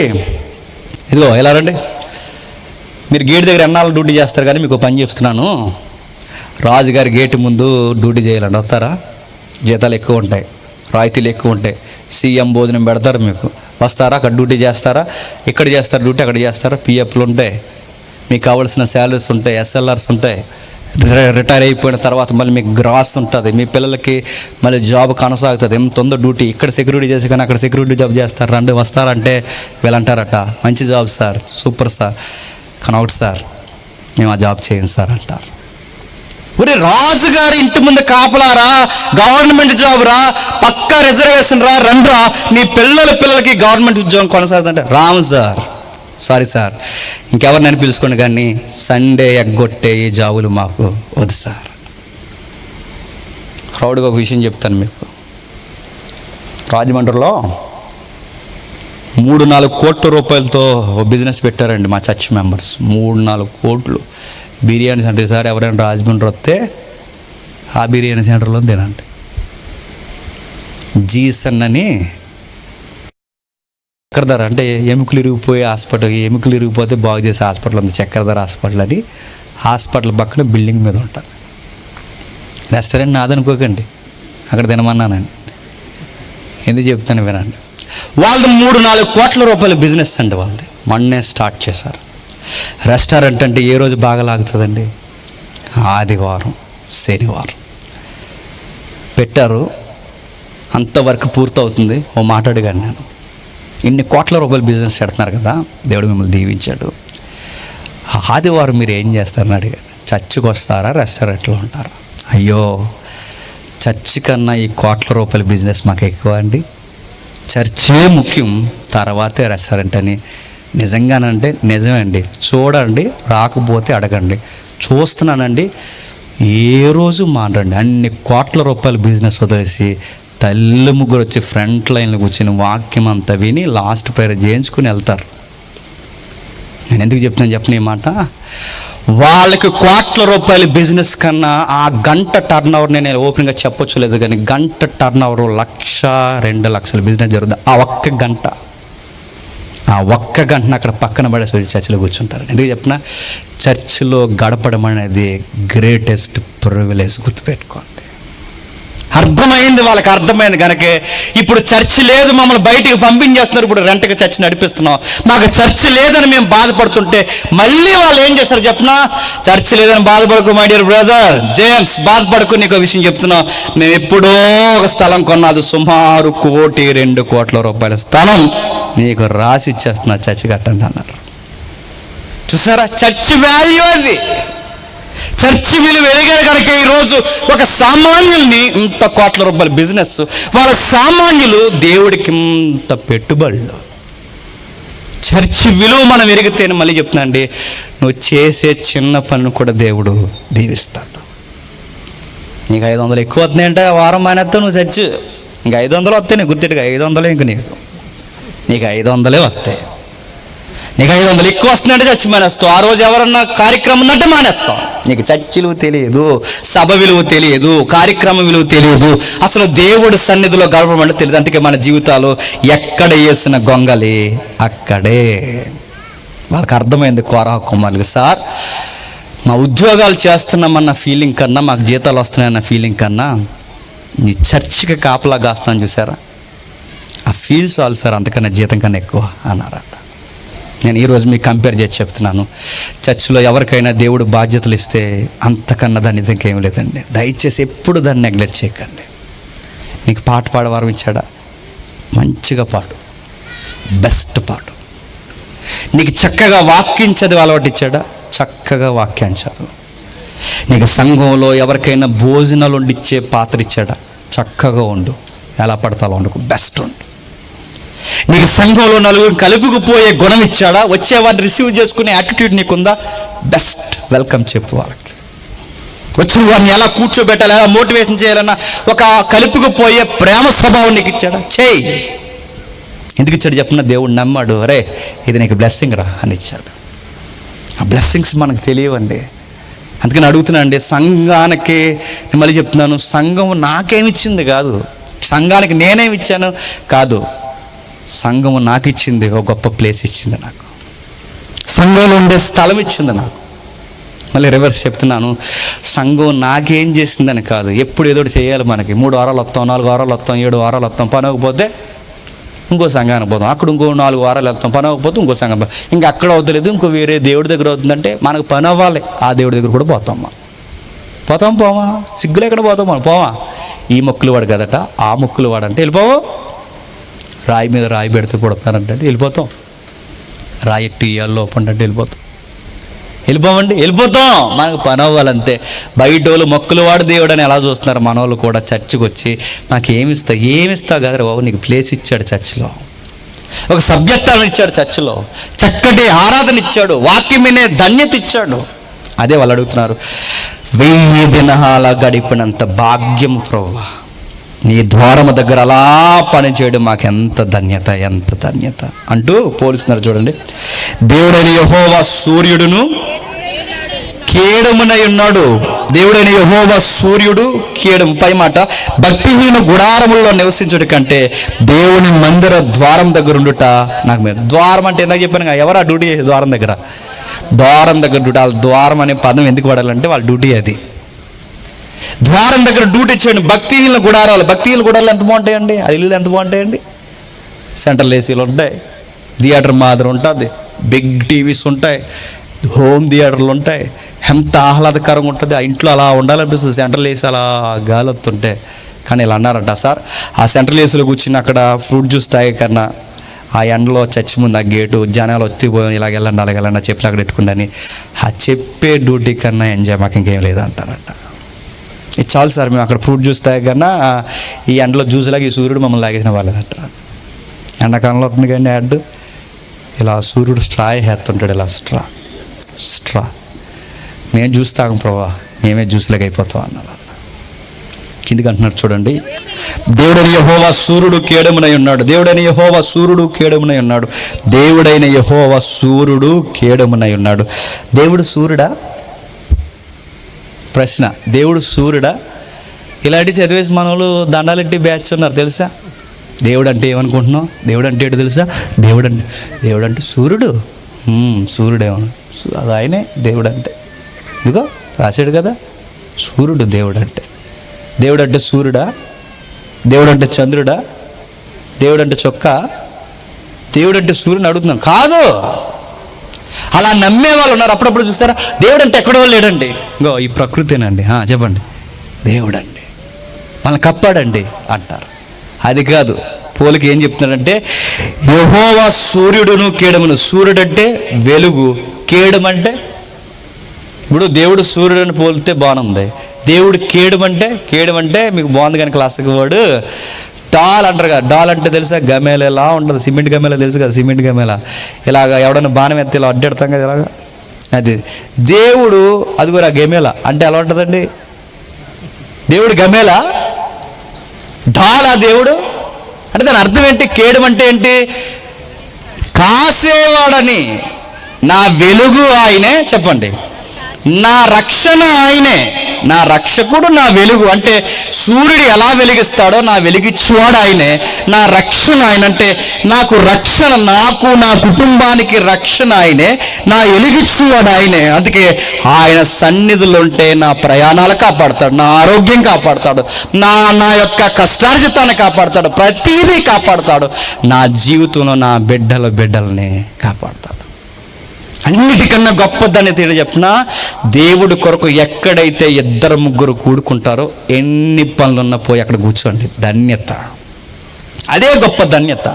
ఇదిగో ఎలా రండి, మీరు గేట్ దగ్గర ఎన్నాళ్ళు డ్యూటీ చేస్తారు, కానీ మీకు పని చెప్తున్నాను, రాజుగారి గేటు ముందు డ్యూటీ చేయాలండి, వస్తారా? జీతాలు ఎక్కువ ఉంటాయి, రాయితీలు ఎక్కువ ఉంటాయి, సీఎం భోజనం పెడతారు, మీకు వస్తారా? అక్కడ డ్యూటీ చేస్తారా? ఇక్కడ చేస్తారు డ్యూటీ, అక్కడ చేస్తారా? పిఎఫ్లు ఉంటాయి, మీకు కావాల్సిన శాలరీస్ ఉంటాయి, ఎస్ఎల్ఆర్స్ ఉంటాయి. రిటైర్ అయిపోయిన తర్వాత మళ్ళీ మీకు గ్రాస్ ఉంటుంది, మీ పిల్లలకి మళ్ళీ జాబ్ కొనసాగుతుంది. ఎంత ఉందో డ్యూటీ. ఇక్కడ సెక్యూరిటీ చేసి కానీ అక్కడ సెక్యూరిటీ జాబ్ చేస్తారు, రండి వస్తారంటే వీళ్ళంటారట, మంచి జాబ్ సార్, సూపర్ సార్, కానీ ఒకటి సార్ మేము ఆ జాబ్ చేయండి సార్ అంటారు. ఒరే రాజుగారి ఇంటి ముందు కాపలారా, గవర్నమెంట్ జాబ్ రా, పక్కా రిజర్వేషన్ రా, రండ్రా, నీ పిల్లలకి గవర్నమెంట్ ఉద్యోగం కొనసాగుతుంటే, రామ్ సారీ సార్, ఇంకెవరినైనా పిలుచుకోండి కానీ సండే ఎగ్గొట్టే ఈ జాబులు మాకు వద్దు సార్. ప్రౌడ్గా ఒక విషయం చెప్తాను మీకు. రాజమండ్రిలో 3-4 కోట్ల రూపాయలతో బిజినెస్ పెట్టారండి మా చర్చ్ మెంబర్స్. 3-4 కోట్లు బిర్యానీ సెంటర్. సార్ ఎవరైనా రాజమండ్రి వస్తే ఆ బిర్యానీ సెంటర్లో తినండి. జీసన్ అని చక్రధర, అంటే ఎముకలు ఇరిగిపోయే హాస్పిటల్, ఎముకలు ఇరిగిపోతే బాగు చేసే హాస్పిటల్ ఉంది, చక్రధర హాస్పిటల్ అని. హాస్పిటల్ పక్కన బిల్డింగ్ మీద ఉంటాను. రెస్టారెంట్ నాదనుకోకండి, అక్కడ తినమన్నానని. ఎందుకు చెప్తాను వినండి. వాళ్ళది 3-4 కోట్ల రూపాయల బిజినెస్ అండి వాళ్ళది. మొన్నే స్టార్ట్ చేశారు. రెస్టారెంట్ అంటే ఏ రోజు బాగా లాగుతుందండి? ఆదివారం, శనివారం పెట్టారు. అంతవరకు పూర్తవుతుంది. ఓ మాట అడిగాను నేను, ఇన్ని కోట్ల రూపాయల బిజినెస్ పెడుతున్నారు కదా, దేవుడు మిమ్మల్ని దీవించాడు, ఆదివారం మీరు ఏం చేస్తారని అడిగాను. చర్చికి వస్తారా, రెస్టారెంట్లో ఉంటారా? అయ్యో, చర్చి కన్నా ఈ కోట్ల రూపాయల బిజినెస్ మాకు ఎక్కువ అండి, చర్చే ముఖ్యం, తర్వాతే రెస్టారెంట్ అని. నిజంగానంటే నిజమే అండి. చూడండి, రాకపోతే అడగండి. చూస్తున్నానండి, ఏ రోజు మానండి. అన్ని కోట్ల రూపాయల బిజినెస్ వదిలేసి తల్లి ముగ్గురు వచ్చి ఫ్రంట్ లైన్లో కూర్చొని వాక్యం అంతా విని లాస్ట్ ప్రేయర్ చేయించుకుని వెళ్తారు. నేను ఎందుకు చెప్తున్నాను చెప్పిన ఈ మాట? వాళ్ళకి కోట్ల రూపాయల బిజినెస్ కన్నా ఆ గంట టర్న్ ఓవర్, నేను ఓపెన్గా చెప్పొచ్చు లేదు కానీ, గంట టర్న్ ఓవర్ 1-2 లక్షల బిజినెస్ జరుగుతుంది. ఆ ఒక్క గంటను అక్కడ పక్కన పడేసి వచ్చి చర్చిలో కూర్చుంటారు. ఎందుకు చెప్పిన, చర్చిలో గడపడం అనేది గ్రేటెస్ట్ ప్రివిలేజ్. గుర్తుపెట్టుకోండి. అర్థమైంది, వాళ్ళకి అర్థమైంది కనుక ఇప్పుడు చర్చి లేదు, మమ్మల్ని బయటికి పంపించేస్తున్నారు, ఇప్పుడు రెంట్కి చర్చి నడిపిస్తున్నాం, మాకు చర్చి లేదని మేము బాధపడుతుంటే మళ్ళీ వాళ్ళు ఏం చేస్తారు చెప్పినా, చర్చి లేదని బాధపడుకో మై డియర్ బ్రదర్ జేమ్స్, బాధపడుకో, నీకు విషయం చెప్తున్నాం. మేము ఎప్పుడో ఒక స్థలం కొన్నది, సుమారు 1-2 కోట్ల రూపాయల స్థలం నీకు రాసి ఇచ్చేస్తున్నా, చర్చి కట్టండి అన్నారు. చూసారా, చర్చి వాల్యూ అది. చర్చి విలువ ఎదిగారు కనుక ఈరోజు ఒక సామాన్యుల్ని ఇంత కోట్ల రూపాయల బిజినెస్, వాళ్ళ సామాన్యులు దేవుడికి ఇంత పెట్టుబడులు. చర్చి విలువ మనం ఎరిగితేనే, మళ్ళీ చెప్తున్నా అండి, నువ్వు చేసే చిన్న పనులు కూడా దేవుడు దీవిస్తాడు. నీకు 500 ఎక్కువ వస్తున్నాయంటే వారం మానేస్తావు నువ్వు చర్చి. నీకు 500 వస్తాయి, నీకు గుర్తెట్టుగా 500 ఇంక నీకు 500 వస్తాయి. నీకు 500 ఎక్కువ వస్తుందంటే చర్చి మానేస్తావు. ఆ రోజు ఎవరన్నా కార్యక్రమం ఉందంటే మానేస్తాం. నీకు చర్చిలు తెలియదు, సభ విలువ తెలియదు, కార్యక్రమం విలువ తెలియదు, అసలు దేవుడి సన్నిధిలో గడపడం తెలియదు. అందుకే మన జీవితాలు ఎక్కడ వేసిన గొంగలి అక్కడే. వాళ్ళకి అర్థమైంది కోరహ కుమారులకి, సార్ మా ఉద్యోగాలు చేస్తున్నామన్న ఫీలింగ్ కన్నా, మాకు జీతాలు వస్తున్నాయన్న ఫీలింగ్ కన్నా, నీ చర్చికి కాపలా కాస్తున్నాను చూసారా, ఆ ఫీల్ చాలు సార్, అంతకన్నా జీతం కన్నా ఎక్కువ అన్నారట. నేను ఈరోజు మీకు కంపేర్ చేసి చెప్తున్నాను. చర్చిలో ఎవరికైనా దేవుడు బాధ్యతలు ఇస్తే అంతకన్నా దాన్ని ఇంకేం లేదండి. దయచేసి ఎప్పుడు దాన్ని నెగ్లెక్ట్ చేయకండి. నీకు పాట పాడవారం ఇచ్చాడా, మంచిగా పాడు, బెస్ట్ పాడు. నీకు చక్కగా వాక్యం చదివి అలవాటు ఇచ్చాడా, చక్కగా వాక్యం చదువు. నీకు సంఘంలో ఎవరికైనా భోజనాలు వండిచ్చే పాత్ర ఇచ్చాడా, చక్కగా వండు, ఎలా పడతాలో వండుకు, బెస్ట్ వండు. నీకు సంఘంలో నలుగురు కలుపుకుపోయే గుణం ఇచ్చాడా, వచ్చేవాడిని రిసీవ్ చేసుకునే యాటిట్యూడ్ నీకుందా, బెస్ట్ వెల్కమ్ చెప్పు వాళ్ళకి. వచ్చిన వారిని ఎలా కూర్చోబెట్టాలి, ఎలా మోటివేషన్ చేయాలన్న ఒక కలుపుకుపోయే ప్రేమ స్వభావం నీకు ఇచ్చాడా, చేయి. ఎందుకు ఇచ్చాడు చెప్పిన, దేవుడు నమ్మాడు, అరే ఇది నీకు బ్లెస్సింగ్ రా అని ఇచ్చాడు. ఆ బ్లెస్సింగ్స్ మనకు తెలియవండి. అందుకని అడుగుతున్నా అండి, సంఘానికి మళ్ళీ చెప్తున్నాను, సంఘం నాకేమిచ్చింది కాదు, సంఘానికి నేనేమిచ్చాను కాదు, సంఘము నాకు ఇచ్చింది, ఒక గొప్ప ప్లేస్ ఇచ్చింది నాకు, సంఘంలో ఉండే స్థలం ఇచ్చింది నాకు. మళ్ళీ రివర్స్ చెప్తున్నాను, సంఘం నాకేం చేసిందని కాదు, ఎప్పుడు ఏదో చేయాలి మనకి. 3 వారాలు వస్తాం, 4 వారాలు వస్తాం, 7 వారాలు వస్తాం, పని అవ్వకపోతే ఇంకో సంఘానికి పోతాం, అక్కడ ఇంకో 4 వారాలు వెళ్తాం, పని అవ్వకపోతే ఇంకో సంఘం, ఇంకా అక్కడ అవుతలేదు, ఇంకో వేరే దేవుడి దగ్గర అవుతుందంటే మనకు పని అవ్వాలి, ఆ దేవుడి దగ్గర కూడా పోతాం. పోమా, సిగ్గులు ఎక్కడ పోతాం మనం, పోమా. ఈ మొక్కులు వాడు కదట, ఆ మొక్కులు వాడంటే వెళ్ళిపోవు. రాయి మీద రాయి పెడితే పుడతానంటే వెళ్ళిపోతాం, రాయి ఎట్టు ఇయ్యాల్లో లోపంటే వెళ్ళిపోతాం. వెళ్ళిపోమండి, వెళ్ళిపోతాం, మనకు పని అవ్వాలంతే. బయట వాళ్ళు మొక్కులు వాడు దేవుడు అని ఎలా చూస్తున్నారు, మన వాళ్ళు కూడా చర్చికి వచ్చి నాకు ఏమిస్తావు కదా బాబు, నీకు ప్లేస్ ఇచ్చాడు చర్చిలో, ఒక సభ్యత్వాన్ని ఇచ్చాడు చర్చిలో, చక్కటి ఆరాధన ఇచ్చాడు, వాక్యం వినే ధన్యత ఇచ్చాడు. అదే వాళ్ళు అడుగుతున్నారు, 1000 దినాల గడిపినంత భాగ్యము ప్రభువా, నీ ద్వారము దగ్గర అలా పని చేయడం మాకు ఎంత ధన్యత, ఎంత ధన్యత అంటూ పోలుస్తున్నారు. చూడండి, దేవుడైన యెహోవా సూర్యుడును కేడమునై ఉన్నాడు. దేవుడైన యెహోవా సూర్యుడు కేడము. పై మాట, భక్తిహీన గుడారముల్లో నివసించుట కంటే దేవుని మందిర ద్వారం దగ్గర ఉండుట నాకు మీద. ద్వారం అంటే ఎందుకు చెప్పాను, ఎవరు ఆ డ్యూటీ చేసే ద్వారం దగ్గర? ద్వారం దగ్గర డ్యూటీ. వాళ్ళ ద్వారం అనే పదం ఎందుకు వాడాలంటే వాళ్ళ డ్యూటీ అది. ద్వారం దగ్గర డ్యూటీ చేయండి. భక్తిహీన గుడారాలు ఎంత బాగుంటాయండి, అది ఇల్లు ఎంత బాగుంటాయండి. సెంట్రల్ ఏసీలు ఉంటాయి, థియేటర్ మాదిరి ఉంటుంది, బిగ్ టీవీస్ ఉంటాయి, హోమ్ థియేటర్లు ఉంటాయి, ఎంత ఆహ్లాదకరంగా ఉంటుంది. ఆ ఇంట్లో అలా ఉండాలనిపిస్తుంది, సెంట్రల్ ఏసీ అలా గాలొస్తుంటే. కానీ ఇలా అన్నారంట, సార్ ఆ సెంట్రల్ ఏసీలో కూర్చుని అక్కడ ఫ్రూట్ జ్యూస్ తాగే కన్నా ఆ ఎండలో చర్చి ముందు ఆ గేటు జనాలు వచ్చిపోయి ఇలాగెళ్ళండి అలాగెళ్ళండి చెప్పి అక్కడ పెట్టుకుండని ఆ చెప్పే డ్యూటీ కన్నా ఎంజాయ్ మాకు ఇంకేం లేదంటారంట. ఇది చాలు సార్, మేము అక్కడ ఫ్రూట్ జ్యూస్ తాగే కన్నా ఈ ఎండలో జ్యూస్లాగా ఈ సూర్యుడు మమ్మల్ని తాగేసిన వాళ్ళదంటారు. ఎండాకాలంలో అవుతుంది కానీ యాడ్ ఇలా సూర్యుడు స్ట్రా వేస్తుంటాడు, ఇలా స్ట్రా మేము జ్యూస్ తాగం ప్రభా, మేమే జ్యూస్లాగా అయిపోతాం అన్నారు. కిందికి అంటున్నారు చూడండి, దేవుడైన యెహోవా సూర్యుడు కేడమునై ఉన్నాడు. దేవుడైన యెహోవా సూర్యుడు కేడమునై ఉన్నాడు. దేవుడైన యెహోవా సూర్యుడు కేడమునై ఉన్నాడు. దేవుడు సూర్యుడా? ప్రశ్న, దేవుడు సూర్యుడా? ఇలాంటి చదివేసి మన వాళ్ళు దండాలెట్టి బ్యాచ్ ఉన్నారు తెలుసా. దేవుడు అంటే ఏమనుకుంటున్నావు? దేవుడు అంటే ఏంటో తెలుసా? దేవుడు అంటే సూర్యుడు. సూర్యుడేమో అది ఆయనే దేవుడు అంటే. ఇదిగో రాశాడు కదా, సూర్యుడు దేవుడు అంటే. దేవుడు అంటే సూర్యుడా? దేవుడు అంటే చంద్రుడా? దేవుడు అంటే చొక్కా? దేవుడు అంటే సూర్యుని అడుగుతున్నాం కాదు. అలా నమ్మే వాళ్ళు ఉన్నారు. అప్పుడప్పుడు చూస్తారా, దేవుడు అంటే ఎక్కడో లేడండి, ఇంకో ఈ ప్రకృతేనండి. చెప్పండి, దేవుడు అండి మనల్ని కప్పాడండి అంటారు. అది కాదు, పోలికి ఏం చెప్తున్నాడంటే, యెహోవా సూర్యుడును కేడమును. సూర్యుడు అంటే వెలుగు, కేడము అంటే, ఇప్పుడు దేవుడు సూర్యుడిని పోలితే బాగుంది, దేవుడు కేడము అంటే మీకు బాగుంది కానీ క్లాసిక్ వర్డ్ డాల్ అంటారు కదా. డాల్ అంటే తెలుసా, గమేల ఎలా ఉంటుంది, సిమెంట్ గమేల తెలుసు కదా, సిమెంట్ గమేల ఇలాగ ఎవడన్నా బాణం ఎత్తి ఇలా అడ్డెడతాం కదా ఇలాగా. అది దేవుడు, అది కూడా గమేల అంటే ఎలా ఉంటుందండి? దేవుడు గమేల, డాలా దేవుడు అంటే దాని అర్థం ఏంటి? కేడము అంటే ఏంటి? కాసేవాడని. నా వెలుగు ఆయనే, చెప్పండి, నా రక్షణ ఆయనే, నా రక్షకుడు, నా వెలుగు. అంటే సూర్యుడు ఎలా వెలిగిస్తాడో నా వెలిగిచ్చేవాడు ఆయనే, నా రక్షణ ఆయన. అంటే నాకు రక్షణ, నాకు నా కుటుంబానికి రక్షణ ఆయనే, నా వెలిగిచ్చేవాడు ఆయనే. అందుకే ఆయన సన్నిధిలో ఉంటే నా ప్రయాణాలు కాపాడుతాడు, నా ఆరోగ్యం కాపాడుతాడు, నా యొక్క కష్టార్జితాన్ని కాపాడుతాడు, ప్రతిదీ కాపాడుతాడు. నా జీవితంలో నా బిడ్డలని కాపాడుతాడు. అన్నిటికన్నా గొప్పదని తెలియ చెప్పిన, దేవుడి కొరకు ఎక్కడైతే 2-3 కూడుకుంటారో ఎన్ని పనులున్నా పోయి అక్కడ కూర్చోండి, ధన్యత. అదే గొప్ప ధన్యత.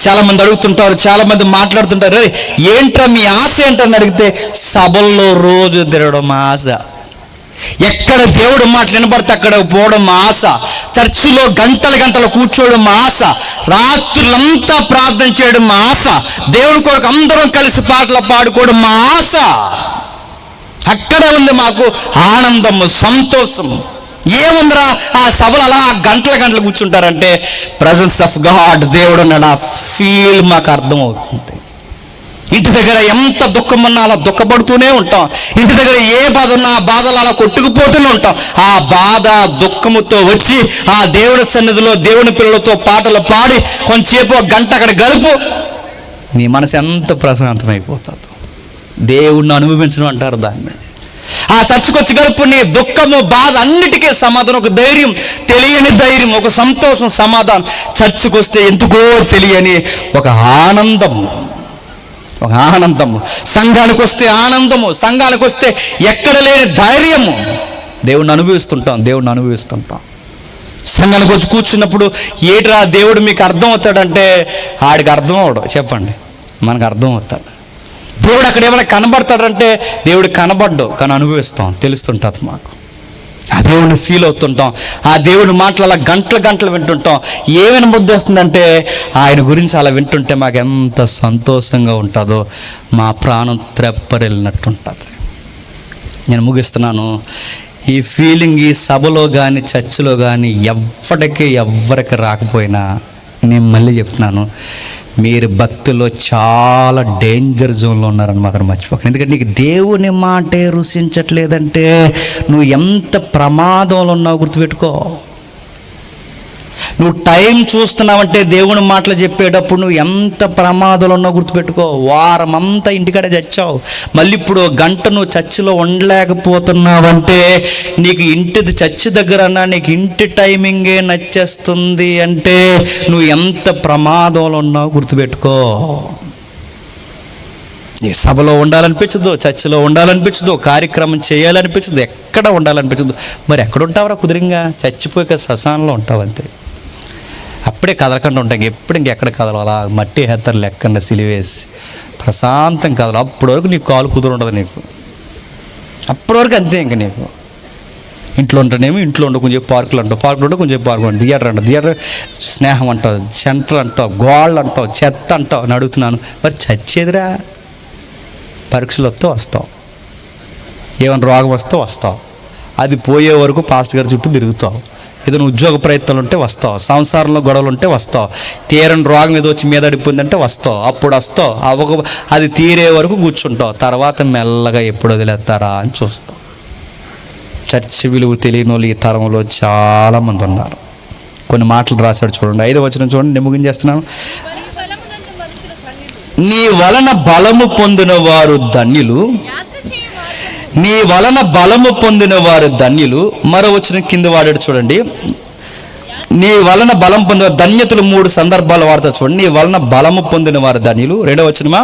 చాలామంది అడుగుతుంటారు, చాలామంది మాట్లాడుతుంటారు, ఏంట్రా మీ ఆశ ఏంటని అడిగితే, సభల్లో రోజు తిరగడం ఆశ, ఎక్కడ దేవుడు మాటలు వినబడితే అక్కడ పోవడం ఆశ, చర్చిలో గంటలు కూర్చోవడం ఆశ, రాత్రులంతా ప్రార్థన చేయడం ఆశ, దేవుడి కొరకు అందరం కలిసి పాటలు పాడుకోవడం మా ఆశ. అక్కడే ఉంది మాకు ఆనందము, సంతోషము. ఏముందిరా ఆ సభలు అలా గంటలు కూర్చుంటారంటే, ప్రజెన్స్ ఆఫ్ గాడ్, దేవుడు ఉన్నాడు, ఆ ఫీల్ మాకు అర్థమవుతుంది. ఇంటి దగ్గర ఎంత దుఃఖం ఉన్నా అలా దుఃఖపడుతూనే ఉంటాం. ఇంటి దగ్గర ఏ బాధ ఉన్నా ఆ బాధలు అలా కొట్టుకుపోతూనే ఉంటాం. ఆ బాధ దుఃఖముతో వచ్చి ఆ దేవుడి సన్నిధిలో దేవుని పిల్లలతో పాటలు పాడి కొంచెంసేపు 1 గంట అక్కడ గడుపు, నీ మనసు ఎంత ప్రశాంతమైపోతుంది. దేవుణ్ణి అనుభవించడం అంటారు దాన్ని. ఆ చర్చకు వచ్చి గడుపు, నీ దుఃఖము బాధ అన్నిటికీ సమాధానం, ఒక ధైర్యం, తెలియని ధైర్యం, ఒక సంతోషం, సమాధానం. చర్చకు వస్తే ఎందుకో తెలియని ఒక ఆనందము, ఒక ఆనందము. సంఘానికి వస్తే ఆనందము, సంఘానికి వస్తే ఎక్కడ లేని ధైర్యము. దేవుణ్ణి అనుభవిస్తుంటాం. సంఘానికి వచ్చి కూర్చున్నప్పుడు ఏట్రా దేవుడు మీకు అర్థం అవుతాడంటే, ఆడికి అర్థం అవడు, చెప్పండి, మనకు అర్థం అవుతాడు. దేవుడు అక్కడ ఏమైనా కనబడతాడంటే దేవుడు కనబడ్డు, కానీ అనుభవిస్తాం, తెలుస్తుంటుంది మాకు. ఆ దేవుడిని ఫీల్ అవుతుంటాం, ఆ దేవుడి మాటలు అలా గంటలు గంటలు వింటుంటాం. ఏమైనా ముద్ద వస్తుందంటే ఆయన గురించి అలా వింటుంటే మాకు ఎంత సంతోషంగా ఉంటుందో, మా ప్రాణం త్రెప్పరెళ్ళినట్టు ఉంటుంది. నేను ముగిస్తున్నాను. ఈ ఫీలింగ్ ఈ సభలో కానీ చర్చిలో కానీ ఎవ్వరికి రాకపోయినా నేను మళ్ళీ చెప్తున్నాను, మీరు భక్తిలో చాలా డేంజర్ జోన్లో ఉన్నారని మాత్రం మర్చిపోకండి. ఎందుకంటే నీకు దేవుని మాటే రుచించట్లేదంటే నువ్వు ఎంత ప్రమాదంలో ఉన్నావు గుర్తుపెట్టుకో. నువ్వు టైం చూస్తున్నావంటే దేవుని మాటలు చెప్పేటప్పుడు నువ్వు ఎంత ప్రమాదంలో ఉన్నావు గుర్తుపెట్టుకో. వారం అంతా ఇంటికాడే చచ్చావు, మళ్ళీ ఇప్పుడు గంట నువ్వు చర్చిలో ఉండలేకపోతున్నావంటే నీకు ఇంటిది చర్చి దగ్గర అన్నా నీకు ఇంటి టైమింగే నచ్చేస్తుంది అంటే నువ్వు ఎంత ప్రమాదంలో ఉన్నావు గుర్తుపెట్టుకో. నీ సభలో ఉండాలనిపించదు, చర్చిలో ఉండాలనిపించదు, కార్యక్రమం చేయాలనిపించదు, ఎక్కడ ఉండాలనిపించదు. మరి ఎక్కడ ఉంటావురా కుదిరింగా? చచ్చిపోయి శ్మశానంలో ఉంటావు అంతే. అప్పుడే కదలకుండా ఉంటాం, ఎప్పుడు ఇంకెక్కడ కదలాలా, మట్టి హెత్తరు లెక్కకుండా సిలివేసి ప్రశాంతం కదలు. అప్పటి వరకు నీకు కాలు కుదురు ఉండదు, నీకు అప్పటి వరకు అంతే. ఇంక నీకు ఇంట్లో ఉంటేనేమో ఇంట్లో ఉండు, కొంచెం పార్కులు అంటావు, పార్కులు ఉంటే కొంచెం పార్కులు అంటావు, థియేటర్ అంటావు, థియేటర్ స్నేహం అంటావు, సెంటర్ అంటావు, గోళ్ళు అంటావు, చెత్త అంటావు. అని అడుగుతున్నాను, మరి చచ్చేదిరా? పరీక్షలు వస్తే వస్తావు, ఏమైనా రోగం వస్తే వస్తావు, అది పోయే వరకు పాస్టర్ గారి చుట్టూ తిరుగుతావు. ఏదైనా ఉద్యోగ ప్రయత్నాలు ఉంటే వస్తావు, సంసారంలో గొడవలు ఉంటే వస్తావు, తీరని రోగం ఏదో వచ్చి మీద అడిపోయిందంటే వస్తావు, అప్పుడు వస్తావు, అది తీరే వరకు కూర్చుంటావు. తర్వాత మెల్లగా ఎప్పుడు వదిలేస్తారా అని చూస్తావు. చర్చి విలువ తెలియని వాళ్ళు ఈ తరంలో చాలామంది ఉన్నారు. కొన్ని మాటలు రాశాడు చూడండి, 5వ వచనం చూడండి, నేను ముగించేస్తున్నాను. నీ వలన బలము పొందిన వారు ధన్యులు, నీ వలన బలము పొందిన వారు ధన్యులు. మరో వచనం కింద వాడాడు చూడండి, నీ వలన బలం పొందిన ధన్యతలు 3 సందర్భాలు వాడతా చూడండి. నీ వలన బలము పొందిన వారు ధన్యులు. 2వ వచనమా,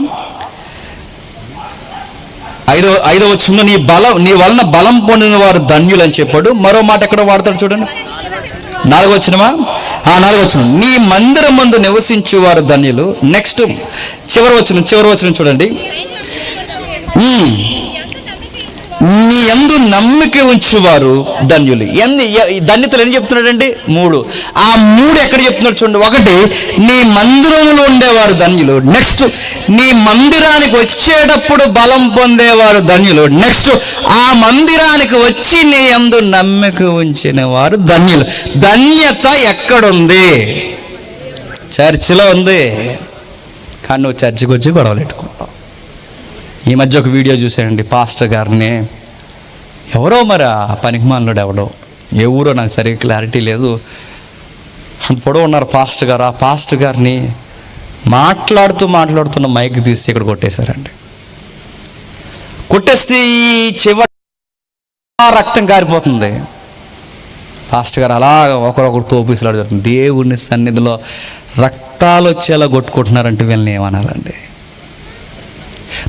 5వ వచనంలో నీ వలన బలం పొందిన వారు ధన్యులు అని చెప్పాడు. మరో మాట ఎక్కడ వాడతాడు చూడండి, 4వ వచనమా, 4వ వచనం, నీ మందిరం మందు నివసించు వారు ధన్యులు. నెక్స్ట్ చివరి వచనం చూడండి, నీ యందు నమ్మిక ఉంచువారు ధన్యులు. ధన్యతలు ఎన్ని చెప్తున్నాడండి? 3. ఆ 3 ఎక్కడ చెప్తున్నాడు చూడండి. 1, నీ మందిరంలో ఉండేవారు ధన్యులు. నెక్స్ట్, నీ మందిరానికి వచ్చేటప్పుడు బలం పొందేవారు ధన్యులు. నెక్స్ట్, ఆ మందిరానికి వచ్చి నీ యందు నమ్మిక ఉంచిన వారు ధన్యులు. ధన్యత ఎక్కడుంది? చర్చిలో ఉంది. కానీ నువ్వు చర్చికి వచ్చి గొడవలు పెట్టుకుంటావు. ఈ మధ్య ఒక వీడియో చూసానండి, పాస్టర్ గారిని ఎవరో మరి ఆ పనికిమాలినోడు ఎవడో, ఏ ఊరో నాకు సరిగ్గా క్లారిటీ లేదు, అంత పొడవు ఉన్నారు పాస్టర్ గారు. ఆ పాస్టర్ గారిని మాట్లాడుతున్న మైక్ తీసి ఇక్కడ కొట్టేశారండి. కొట్టేస్తే ఈ చివరి రక్తం కారిపోతుంది. పాస్టర్ గారు అలా ఒకరొకరు తోపిసలాడు జరుగుతుంది. దేవుని సన్నిధిలో రక్తాలు వచ్చేలా కొట్టుకుంటున్నారంటే వీళ్ళని ఏమనాలండి?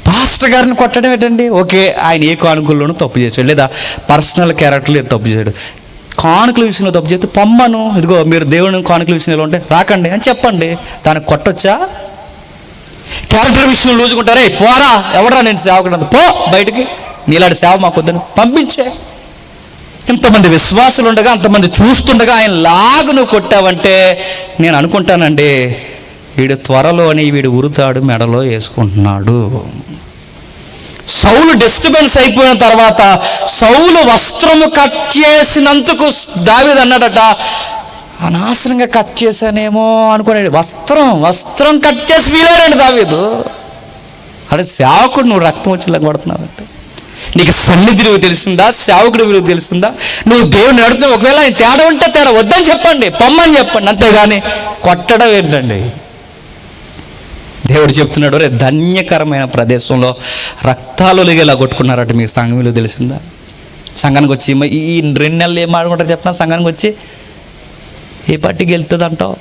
పాస్టర్ గారిని కొట్టడం ఏంటండి? ఓకే, ఆయన ఏ కానుకల్లోనూ తప్పు చేశాడు, లేదా పర్సనల్ క్యారెక్టర్లో తప్పు చేయడు. కానుకల విషయంలో తప్పు చేస్తే పొమ్మను, ఇదిగో మీరు దేవుని కానుకల విషయంలో ఉంటే రాకండి అని చెప్పండి. దానికి కొట్టొచ్చా? క్యారెక్టర్ విషయంలో లూజుకుంటారే, పోరా ఎవడరా నేను సేవకుడు, పో బయటికి, నీలాంటి సేవ మాకు వద్దని పంపించే. ఇంతమంది విశ్వాసులు ఉండగా, అంతమంది చూస్తుండగా ఆయన లాగు నువ్వు కొట్టావంటే నేను అనుకుంటానండి, వీడు త్వరలోని వీడు ఉరుతాడు మెడలో వేసుకుంటున్నాడు. సౌలు డిస్టర్బెన్స్ అయిపోయిన తర్వాత సౌలు వస్త్రము కట్ చేసినందుకు దావీదు అన్నాడట, అనవసరంగా కట్ చేశానేమో అనుకున్నాడు. వస్త్రం కట్ చేసి వీలాడండి దావీదు. అదే సేవకుడు నువ్వు రక్తం వచ్చేలా కొడుతున్నావంటే నీకు సన్నిధి విలువ తెలిసిందా? సేవకుడి విలువ తెలిసిందా? నువ్వు దేవుడిని అడుగుతావు, ఒకవేళ ఆయన తేడా ఉంటే తేడా వద్దని చెప్పండి, పొమ్మని చెప్పండి, అంతేగాని కొట్టడం ఏంటండి? దేవుడు చెప్తున్నాడు, రే ధన్యకరమైన ప్రదేశంలో రక్తాలు ఒలిగేలా కొట్టుకున్నారట. మీకు సంఘం విలువ తెలిసిందా? సంఘానికి వచ్చి ఈ 2 నెలలు ఏం ఆడుకుంటారు చెప్పిన, సంఘానికి వచ్చి ఏ పార్టీకి వెళ్తుంది అంటావు?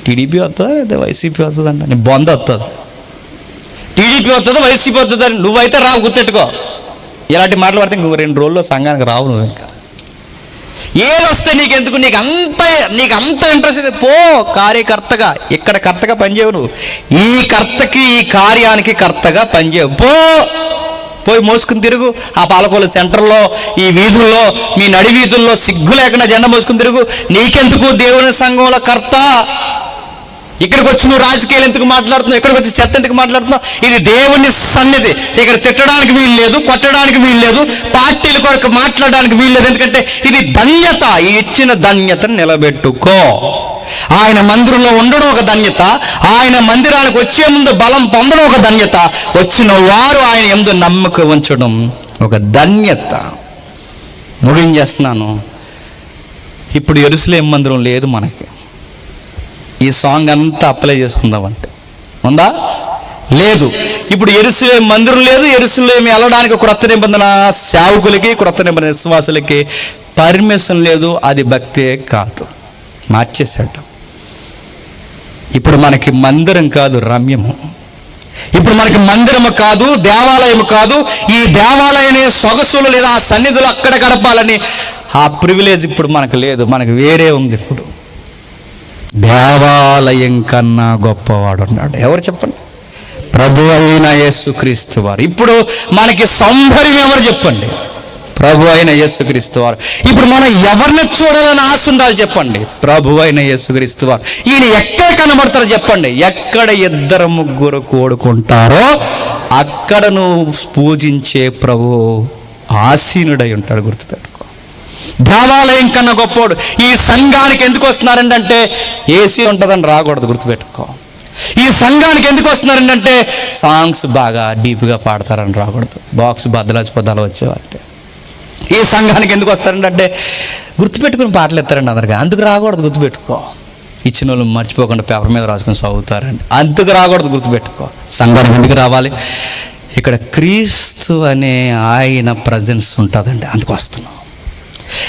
టీడీపీ వస్తుందా లేదా వైసీపీ వస్తుందంట? నీ బొంద వస్తుంది. టీడీపీ వస్తుందా వైసీపీ వస్తుందని నువ్వైతే రావు, గుర్తెట్టుకో. ఇలాంటి మాటలు పడితే ఇంకో 2 రోజుల్లో సంఘానికి రావు నువ్వు. ఇంకా ఏదొస్తే నీకెందుకు, నీకు అంత ఇంట్రెస్ట్ అయితే పో కార్యకర్తగా. ఇక్కడ కర్తగా పనిచేయవు నువ్వు, ఈ కర్తకి ఈ కార్యానికి కర్తగా పనిచేయవు. పోయి మోసుకుని తిరుగు. ఆ పాలకొల్లు సెంటర్లో, ఈ వీధుల్లో, మీ నడి వీధుల్లో సిగ్గు లేకుండా జెండా మోసుకుని తిరుగు. నీకెందుకు దేవుని సంఘంలో కర్త? ఇక్కడికి వచ్చి నువ్వు రాజకీయాలు ఎందుకు మాట్లాడుతున్నావు? ఇక్కడికి వచ్చి చెత్త ఎందుకు మాట్లాడుతున్నావు? ఇది దేవుని సన్నిధి. ఇక్కడ తిట్టడానికి వీలు లేదు, కొట్టడానికి వీలు లేదు, పార్టీల కొరకు మాట్లాడడానికి వీలు లేదు. ఎందుకంటే ఇది ధన్యత. ఈ ఇచ్చిన ధన్యతను నిలబెట్టుకో. ఆయన మందిరంలో ఉండడం ఒక ధన్యత, ఆయన మందిరానికి వచ్చే ముందు బలం పొందడం ఒక ధన్యత, వచ్చిన వారు ఆయన యందు నమ్మకం ఉంచడం ఒక ధన్యత. ముగించేస్తున్నాను. ఇప్పుడు యెరూషలేము మందిరం లేదు మనకి. ఈ సాంగ్ అంతా అప్లై చేసుకుందామంటే ఉందా? లేదు. ఇప్పుడు యెరూషలేము మందిరం లేదు. యెరూషలేము వెళ్ళడానికి క్రొత్త నిబంధన సేవకులకి, క్రొత్త నిబంధన విశ్వాసులకి పర్మిషన్ లేదు. అది భక్తే కాదు, మార్చేశాడు. ఇప్పుడు మనకి మందిరం కాదు, రమ్యము. ఇప్పుడు మనకి మందిరము కాదు, దేవాలయము కాదు. ఈ దేవాలయమే సొగసులు లేదా ఆ సన్నిధులు అక్కడ గడపాలని ఆ ప్రివిలేజ్ ఇప్పుడు మనకు లేదు. మనకు వేరే ఉంది. ఇప్పుడు దేవాలయం కన్నా గొప్పవాడు ఉన్నాడు. ఎవరు చెప్పండి? ప్రభు అయిన యేసుక్రీస్తు వారు. ఇప్పుడు మనకి సౌందర్యం ఎవరు చెప్పండి? ప్రభు అయిన యేసుక్రీస్తు వారు. ఇప్పుడు మనం ఎవరిని చూడాలని ఆశ ఉండాలి చెప్పండి? ప్రభు అయిన యేసుక్రీస్తు వారు. ఈయన ఎక్కడ కనబడతారో చెప్పండి? ఎక్కడ 2-3 కూడుకుంటారో అక్కడ నువ్వు పూజించే ప్రభు ఆసీనుడై ఉంటాడు. గుర్తుపెట్టుకో. దేవాలయం కన్నా గొప్పవాడు. ఈ సంఘానికి ఎందుకు వస్తున్నారంటే ఏసీ ఉంటుందని రాకూడదు. గుర్తుపెట్టుకో. ఈ సంఘానికి ఎందుకు వస్తున్నారంటే సాంగ్స్ బాగా డీప్గా పాడతారని రాకూడదు. బాక్స్ బద్దలాచి పదాలు వచ్చేవారంటే. ఈ సంఘానికి ఎందుకు వస్తారంటే గుర్తుపెట్టుకుని పాటలు ఎత్తారండి అందరికీ. అందుకు రాకూడదు. గుర్తుపెట్టుకో. ఇచ్చిన వాళ్ళు మర్చిపోకుండా పేపర్ మీద రాసుకొని చదువుతారండి. అందుకు రాకూడదు. గుర్తుపెట్టుకో. సంఘానికి ఎందుకు రావాలి? ఇక్కడ క్రీస్తు అనే ఆయన ప్రజెన్స్ ఉంటుందండి. అందుకు వస్తున్నాం.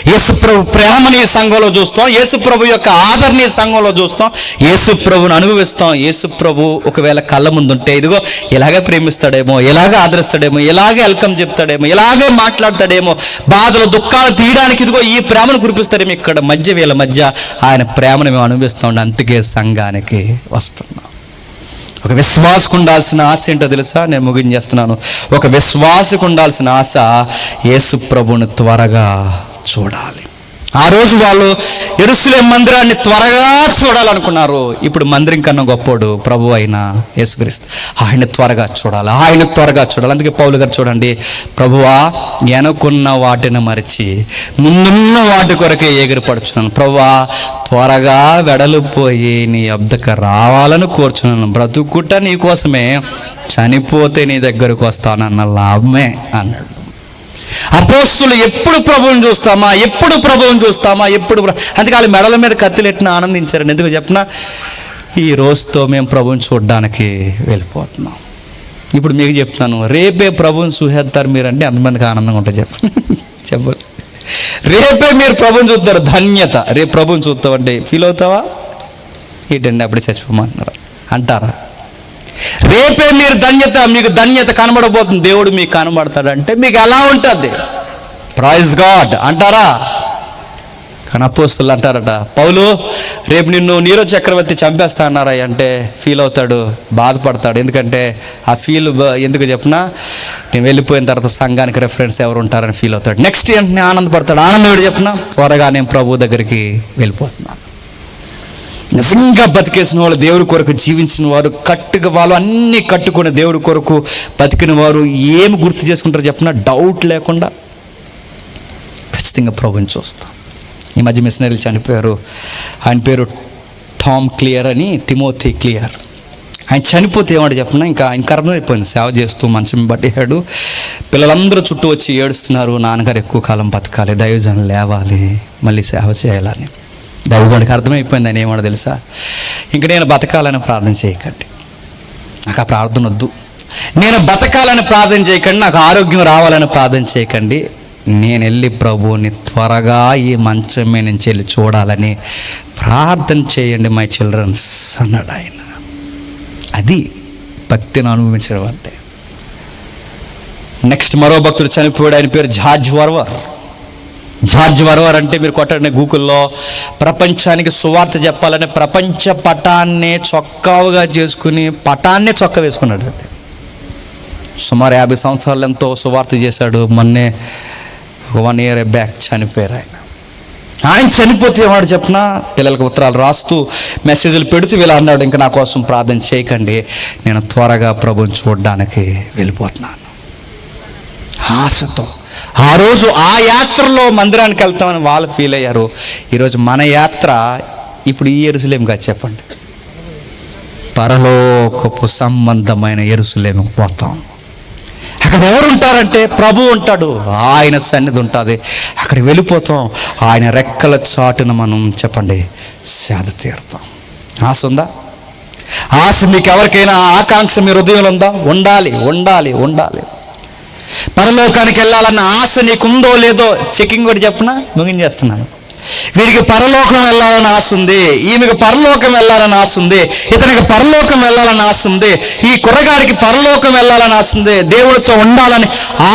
యేసుప్రభు ప్రేమని సంఘంలో చూస్తాం. యేసుప్రభు యొక్క ఆదరణని సంఘంలో చూస్తాం. యేసుప్రభుని అనుభవిస్తాం. యేసుప్రభు ఒకవేళ కళ్ళ ముందుంటే ఇదిగో ఇలాగే ప్రేమిస్తాడేమో, ఇలాగే ఆదరిస్తాడేమో, ఇలాగే వెల్కమ్ చెప్తాడేమో, ఇలాగే మాట్లాడతాడేమో, బాధలు దుఃఖాలు తీయడానికి ఇదిగో ఈ ప్రేమను కురిపిస్తాడేమో. ఇక్కడ వీళ్ళ మధ్య ఆయన ప్రేమను మేము అనుభవిస్తూ ఉండే. అందుకే సంఘానికి వస్తున్నాం. ఒక విశ్వాసకు ఉండాల్సిన ఆశ ఏంటో తెలుసా? నేను ముగించేస్తున్నాను. ఒక విశ్వాసకు ఉండాల్సిన ఆశ యేసు ప్రభుని త్వరగా చూడాలి. ఆ రోజు వాళ్ళు యెరూషలేము మందిరాన్ని త్వరగా చూడాలనుకున్నారు. ఇప్పుడు మందిరం కన్నా గొప్పోడు ప్రభు అయిన యేసుక్రీస్తు. ఆయన త్వరగా చూడాలి, ఆయన త్వరగా చూడాలి. అందుకే పౌలు గారు చూడండి, ప్రభువా వెనుకున్న వాటిని మరిచి ముందున్న వాటి కొరకే ఎగిరిపడుచున్నాను. ప్రభువా త్వరగా వెడలిపోయి నీ వద్దకు రావాలని కోరుచున్నాను. బ్రతుకుట నీ కోసమే, చనిపోతే నీ దగ్గరకు వస్తానన్న లాభమే అన్నాడు. అపోస్తులు ఎప్పుడు ప్రభువుని చూస్తామా, ఎప్పుడు ప్రభువుని చూస్తామా, అందుకే వాళ్ళ మెడల మీద కత్తిలెట్టిన ఆనందించారండి. ఎందుకు చెప్పినా ఈ రోజుతో మేము ప్రభువుని చూడడానికి వెళ్ళిపోతున్నాం. ఇప్పుడు మీకు చెప్తున్నాను, రేపే ప్రభువుని చూసేస్తారు మీరంటే ఎంతమందికి ఆనందంగా ఉంటుంది చెప్పండి. రేపే మీరు ప్రభువుని చూస్తారు, ధన్యత. రేపు ప్రభువుని చూస్తామంటే ఫీల్ అవుతావా? ఏంటండి అప్పుడే చచ్చిపోమంటున్నారు అంటారా? రేపే మీరు మీకు ధన్యత కనబడబోతుంది. దేవుడు మీకు కనబడతాడంటే మీకు ఎలా ఉంటుంది? ప్రైజ్ గాడ్ అంటారా? కానీ అపోస్తులు అంటారట, పౌలు రేపు నిన్ను నీరో చక్రవర్తి చంపేస్తా అన్నారా అంటే ఫీల్ అవుతాడు, బాధపడతాడు. ఎందుకంటే ఆ ఫీల్ ఎందుకు చెప్పినా నేను వెళ్ళిపోయిన తర్వాత సంఘానికి రెఫరెన్స్ ఎవరు ఉంటారని ఫీల్ అవుతాడు. నెక్స్ట్ వెంటనే ఆనందపడతాడు. ఆనందం చెప్పినా త్వరగా నేను ప్రభు దగ్గరికి వెళ్ళిపోతున్నాను. నిజంగా బతికేసిన వాళ్ళు, దేవుడి కొరకు జీవించిన వారు, వాళ్ళు అన్నీ కట్టుకుని దేవుడి కొరకు బతికిన వారు ఏమి గుర్తు చేసుకుంటారో చెప్పినా డౌట్ లేకుండా ఖచ్చితంగా ప్రభుని చూస్తాం. ఈ మధ్య మిషనరీలు చనిపోయారు. ఆయన పేరు టామ్ క్లియర్ అని, తిమోతి క్లియర్. ఆయన చనిపోతే ఏమంటే చెప్పినా ఇంకా అర్థమైపోయింది. సేవ చేస్తూ మంచం పట్టేశాడు. పిల్లలందరూ చుట్టూ వచ్చి ఏడుస్తున్నారు, నాన్నగారు ఎక్కువ కాలం బతకాలి, దైవజనులు లేవాలి, మళ్ళీ సేవ చేయాలని. దైవజనుడికి అర్థమైపోయింది. ఆయన ఏమన్నా తెలుసా, ఇంక నేను బతకాలని ప్రార్థన చేయకండి, నాకు ఆ ప్రార్థన వద్దు. నేను బతకాలని ప్రార్థన చేయకండి, నాకు ఆరోగ్యం రావాలని ప్రార్థన చేయకండి, నేను వెళ్ళి ప్రభువుని త్వరగా ఈ మంచమే నుంచి వెళ్ళి చూడాలని ప్రార్థన చేయండి మై చిల్డ్రన్స్ అన్నాడు ఆయన. అది భక్తిని అనుభవించడం అంటే. నెక్స్ట్ మరో భక్తుడు చనిపోయాడు. ఆయన పేరు జార్జ్ వర్వర్. జార్జ్ వర్వర్ అంటే మీరు కొట్టండి గూగుల్లో, ప్రపంచానికి సువార్త చెప్పాలని ప్రపంచ పటాన్నే చొక్కావుగా చేసుకుని పటాన్నే చొక్కా వేసుకున్నాడు అండి. సుమారు 50 సంవత్సరాలు ఎంతో సువార్త చేశాడు. మొన్నే 1 year బ్యాక్ చనిపోయారు ఆయన. ఆయన చనిపోతే ఏమాడు చెప్పిన, పిల్లలకు ఉత్తరాలు రాస్తూ మెసేజ్లు పెడుతూ ఇలా అన్నాడు, ఇంకా నా కోసం ప్రార్థన చేయకండి, నేను త్వరగా ప్రభుని చూడడానికి వెళ్ళిపోతున్నాను. ఆశతో ఆ రోజు ఆ యాత్రలో మందిరానికి వెళ్తామని వాళ్ళు ఫీల్ అయ్యారు. ఈరోజు మన యాత్ర ఇప్పుడు ఈ యెరూషలేముగా చెప్పండి, పరలోకపు సంబంధమైన యెరూషలేముకు పోతాం. అక్కడ ఎవరు ఉంటారంటే ప్రభు ఉంటాడు, ఆయన సన్నిధి ఉంటుంది. అక్కడికి వెళ్ళిపోతాం, ఆయన రెక్కల చాటున మనం చెప్పండి సేద తీరుతాం. ఆశ ఉందా? ఆశ మీకు ఎవరికైనా ఆకాంక్ష మీ హృదయంలో ఉందా? ఉండాలి, ఉండాలి, ఉండాలి. పరలోకానికి వెళ్ళాలన్న ఆశ నీకుందో లేదో చెకింగ్ కూడా చెప్పనా, ముగించేస్తున్నాను. వీడికి పరలోకం వెళ్ళాలని ఆశ ఉంది, ఈమెకి పరలోకం వెళ్ళాలని ఆశ ఉంది, ఇతనికి పరలోకం వెళ్ళాలని ఆశ ఉంది, ఈ కుర్రగాడికి పరలోకం వెళ్ళాలని ఆశ ఉంది, దేవుడితో ఉండాలని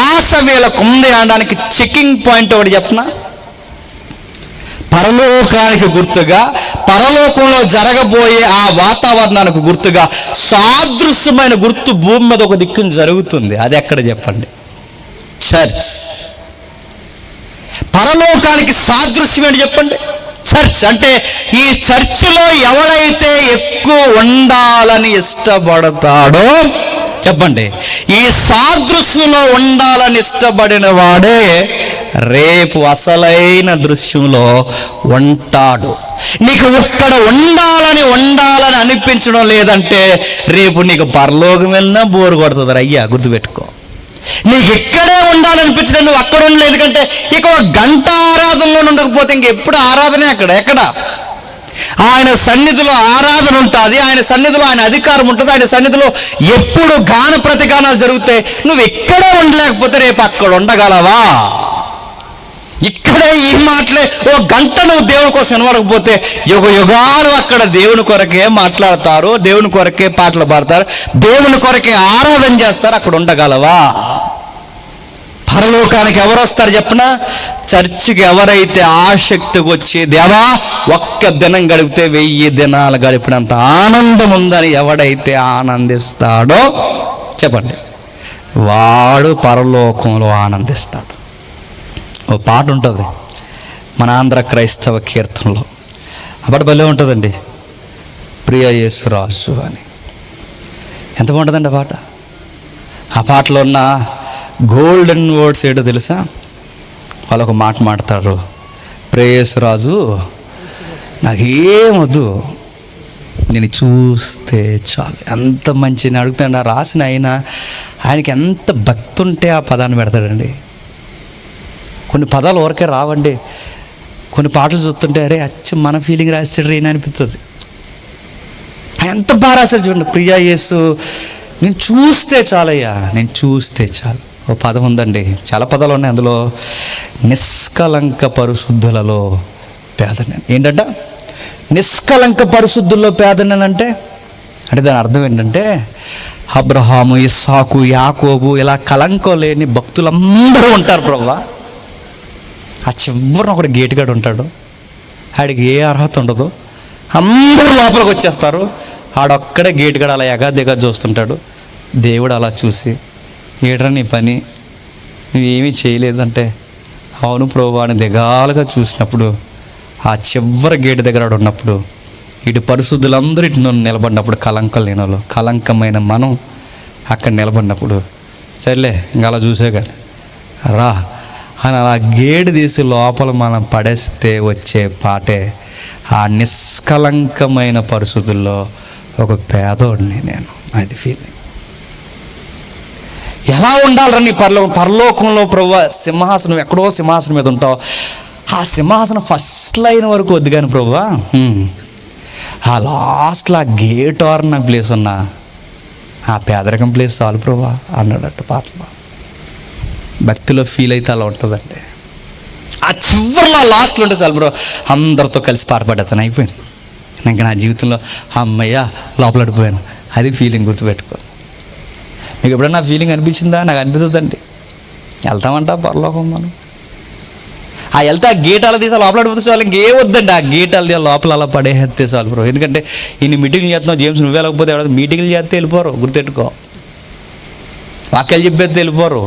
ఆశ వీళ్ళకు ఉంది అనడానికి చెకింగ్ పాయింట్ ఒకటి చెప్పనా. పరలోకానికి గుర్తుగా, పరలోకంలో జరగబోయే ఆ వాతావరణానికి గుర్తుగా సాదృశ్యమైన గుర్తు భూమి మీద ఒక దిక్కున జరుగుతుంది. అది ఎక్కడ చెప్పండి? చర్చ్. పరలోకానికి సాదృశ్యం ఏంటి చెప్పండి? చర్చ్. అంటే ఈ చర్చిలో ఎవరైతే ఎక్కువ ఉండాలని ఇష్టపడతాడో చెప్పండి, ఈ సాదృశ్యంలో ఉండాలని ఇష్టపడిన వాడే రేపు అసలైన దృశ్యంలో ఉంటాడు. నీకు ఇక్కడ ఉండాలని అనిపించడం లేదంటే రేపు నీకు పరలోకం వెళ్ళినా బోరు కొడుతుంది. అయ్యా గుర్తుపెట్టుకో, నీకు ఇక్కడే ఉండాలనిపించడం, నువ్వు అక్కడ ఉండలేదు కంటే ఇక్కడ గంట ఆరాధనలో ఉండకపోతే ఇంకెప్పుడు ఆరాధనే ఎక్కడ ఆయన సన్నిధిలో ఆరాధన ఉంటుంది, ఆయన సన్నిధిలో ఆయన అధికారం ఉంటుంది, ఆయన సన్నిధిలో ఎప్పుడు గాన ప్రతిగానాలు జరుగుతాయి. నువ్వు ఇక్కడే ఉండలేకపోతే రేపు అక్కడ ఉండగలవా? ఇక్కడే ఈ మాటలే ఓ గంట నువ్వు దేవుని కోసం వినబడకపోతే యుగాలు అక్కడ దేవుని కొరకే మాట్లాడతారు, దేవుని కొరకే పాటలు పాడతారు, దేవుని కొరకే ఆరాధన చేస్తారు. అక్కడ ఉండగలవా? పరలోకానికి ఎవరు వస్తారు చెప్పిన? చర్చికి ఎవరైతే ఆసక్తికి వచ్చి దేవా ఒక్క దినం గడిపితే 1000 దినాలు గడిపినంత ఆనందం ఉందని ఎవడైతే ఆనందిస్తాడో చెప్పండి, వాడు పరలోకంలో ఆనందిస్తాడు. ఓ పాట ఉంటుంది మన ఆంధ్ర క్రైస్తవ కీర్తనలో, అప్పటి భలే ఉంటుందండి, ప్రియ యేసురాజు అని. ఎంత బాగుంటుందండి ఆ పాట. ఆ పాటలో ఉన్న గోల్డెన్ వర్డ్స్ ఏంటో తెలుసా? వాళ్ళు ఒక మాట మాడతారు, ప్రియ యేసురాజు నాకేమొద్దు, నేను చూస్తే చాలు. ఎంత మంచి అడుగుతాడు. రాసిన ఆయనకి ఎంత భక్తి ఉంటే ఆ పదాన్ని పెడతాడండి. కొన్ని పదాలు ఊరికే రావండి, కొన్ని పాటలు చూస్తుంటే అరే అచ్చ మన ఫీలింగ్ రాస్తాడు రేనా అనిపిస్తుంది. ఆయన ఎంత బాగా రాశాడు చూడండి, ప్రియా యేసు నేను చూస్తే చాలయ్యా, నేను చూస్తే చాలు. ఓ పదం ఉందండి, చాలా పదాలు ఉన్నాయి అందులో, నిష్కలంక పరిశుద్ధులలో పేదనే. ఏంటంట నిష్కలంక పరిశుద్ధుల్లో పేదనంటే దాని అర్థం ఏంటంటే అబ్రహాము, ఇస్సాకు, యాకోబు ఇలా కలంకం లేని భక్తులందరూ ఉంటారు ప్రభువా. ఆ చివరిన ఒకటి గేటుగాడు ఉంటాడు, ఆడికి ఏ అర్హత ఉండదు, అందరూ లోపలికి వచ్చేస్తారు, ఆడొక్కడే గేటుగాడు అలా ఎగాదిగా చూస్తుంటాడు. దేవుడు అలా చూసి ఏడ్రా నీ పని, నువ్వేమీ చేయలేదంటే అవును ప్రభువా అని దిగాలుగా చూసినప్పుడు ఆ చివరి గేటు దగ్గర ఉన్నప్పుడు ఇటు పరిశుద్ధులందరూ ఇటు నిలబడినప్పుడు కలంకం లేని వాళ్ళు, కలంకమైన మనం అక్కడ నిలబడినప్పుడు సర్లే ఇంకా అలా చూసే కానీ రా అని అలా గేటు తీసి లోపల మనం పడేస్తే వచ్చే పాటే ఆ నిష్కలంకమైన పరిశుద్ధుల్లో ఒక పేదోడిని నేను. అది ఫీలింగ్. ఎలా ఉండాలరా నీ పరలోకంలో ప్రభువా, సింహాసనం ఎక్కడో సింహాసనం మీద ఉంటావు, ఆ సింహాసనం ఫస్ట్ లైన్ వరకు వద్దు కానీ ప్రభువా, ఆ లాస్ట్లో ఆ గేట్ నా ప్లేస్ ఉన్నా ఆ పేదరికం ప్లేస్ చాలు ప్రభువా అన్నాడట పాటలో. భక్తిలో ఫీల్ అయితే అలా ఉంటుందండి. ఆ చివరిలో లాస్ట్లో ఉంటే చాలు బ్రో, అందరితో కలిసి పాటపడతాను, అయిపోయింది ఇంకా నా జీవితంలో అమ్మయ్య లోపల పడిపోయాను. అది ఫీలింగ్, గుర్తుపెట్టుకో. మీకు ఎప్పుడన్నా ఫీలింగ్ అనిపించిందా? నాకు అనిపిస్తుందండి. వెళ్తామంట పరలోకం మనం. ఆ వెళ్తే ఆ గీటాలు తీసి లోపల పడిపోతే చాలు, ఇంకే వద్దండి. ఆ గీటాలు తీసి లోపల అలా పడేస్తే చాలు బ్రో. ఎందుకంటే ఇన్ని మీటింగ్లు చేస్తున్నావు జేమ్స్, నువ్వే వెళ్ళకపోతే ఎవరు మీటింగ్లు చేస్తే వెళ్ళిపోరు, గుర్తెట్టుకో. వాక్యాలు చెప్పేస్తే వెళ్ళిపోరు.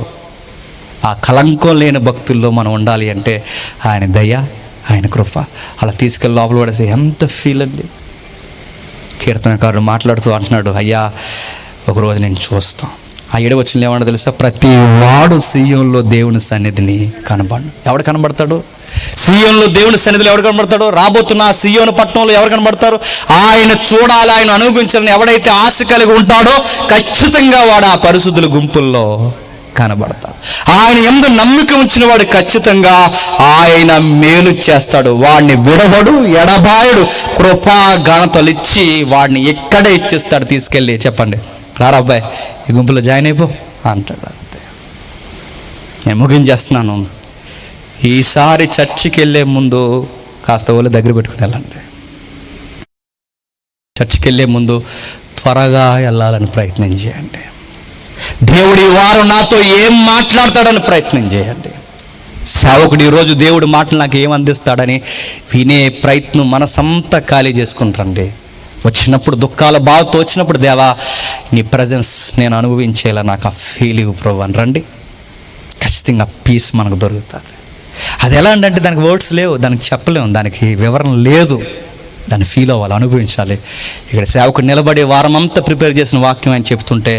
ఆ కళంకం లేని భక్తుల్లో మనం ఉండాలి అంటే ఆయన దయ, ఆయన కృప అలా తీసుకెళ్ళి లోపల పడేసి ఎంత ఫీల్ అండి. కీర్తనకారుడు మాట్లాడుతూ అంటున్నాడు, అయ్యా ఒకరోజు నేను చూస్తాను. ఆ వచ్చిన ఏమన్నా తెలుసా, ప్రతి వాడు సీయోనులో దేవుని సన్నిధిని కనబడు. ఎవడు కనబడతాడు? సీయోనులో దేవుని సన్నిధిలో ఎవడు కనబడతాడు? రాబోతున్న ఆ సీయోను పట్టణంలో ఎవరు కనబడతారు? ఆయన చూడాలి, ఆయన అనుభవించాలని ఎవడైతే ఆశ కలిగి ఉంటాడో ఖచ్చితంగా వాడు ఆ పరిశుద్ధుల గుంపుల్లో కనబడతాడు. ఆయన యందు నమ్మిక ఉంచిన వాడు ఖచ్చితంగా ఆయన మేలు చేస్తాడు. వాడిని విడవడు, ఎడబాయుడు, కృపా ఘనతలు ఇచ్చి వాడిని ఎక్కడే ఇచ్చేస్తాడు. తీసుకెళ్ళి చెప్పండి, రారా అబ్బాయి ఈ గుంపులో జాయిన్ అయిపో అంటాడు. అంతే. నేను ముగించేస్తున్నాను. ఈసారి చర్చికి వెళ్ళే ముందు కాస్త వాళ్ళు దగ్గర పెట్టుకుని వెళ్ళండి. చర్చికి వెళ్ళే ముందు త్వరగా వెళ్ళాలని ప్రయత్నం చేయండి. దేవుడు ఈ వారం నాతో ఏం మాట్లాడతాడని ప్రయత్నం చేయండి. సేవకుడు ఈరోజు దేవుడి మాటలు నాకు ఏం అందిస్తాడని వినే ప్రయత్నం మనసంతా ఖాళీ చేసుకుంటారండి. వచ్చినప్పుడు దుఃఖాల బాధతో వచ్చినప్పుడు, దేవా నీ ప్రజెన్స్ నేను అనుభవించేలా నాకు ఆ ఫీలింగ్ ప్రభు అని రండి. ఖచ్చితంగా పీస్ మనకు దొరుకుతుంది. అది ఎలా అంటే దానికి వర్డ్స్ లేవు, దానికి చెప్పలేము, దానికి వివరణ లేదు. దాన్ని ఫీల్ అవ్వాలి, అనుభవించాలి. ఇక్కడ సేవకుడు నిలబడి వారం అంతా ప్రిపేర్ చేసిన వాక్యం అని చెప్తుంటే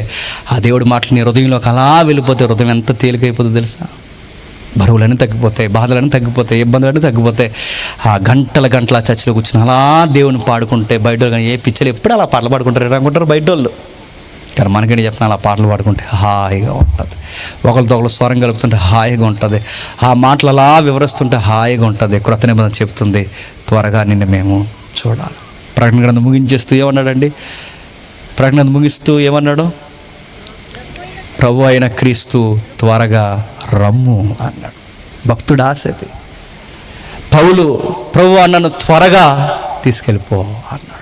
ఆ దేవుడి మాటలు నీ హృదయంలోకి అలా వెళ్ళిపోతే హృదయం ఎంత తేలికైపోతుందో తెలుసా. బరువులన్నీ తగ్గిపోతాయి, బాధలన్నీ తగ్గిపోతాయి, ఇబ్బందులన్నీ తగ్గిపోతాయి. ఆ గంటల చర్చిలో కూర్చుని అలా దేవుని పాడుకుంటే బయట కానీ ఏ పిచ్చలు ఎప్పుడు అలా పాటలు పాడుకుంటారు అనుకుంటారు బయట వాళ్ళు. కానీ మనకేంటి చెప్తున్నా, అలా పాటలు పాడుకుంటే హాయిగా ఉంటుంది. ఒకరితో ఒకరు స్వరం కలుపుతుంటే హాయిగా ఉంటుంది. ఆ మాటలు అలా వివరిస్తుంటే హాయిగా ఉంటుంది. క్రొత్త నిబంధన చెప్తుంది, త్వరగా నిన్ను మేము చూడాలి. ప్రకటన గ్రంథం ముగించేస్తూ ఏమన్నాడండి? ప్రకటన గ్రంథం ముగిస్తూ ఏమన్నాడు? ప్రభు అయిన క్రీస్తు త్వరగా రమ్ము అన్నాడు. భక్తుడు ఆశది. పౌలు ప్రభు నన్ను త్వరగా తీసుకెళ్ళిపో అన్నాడు.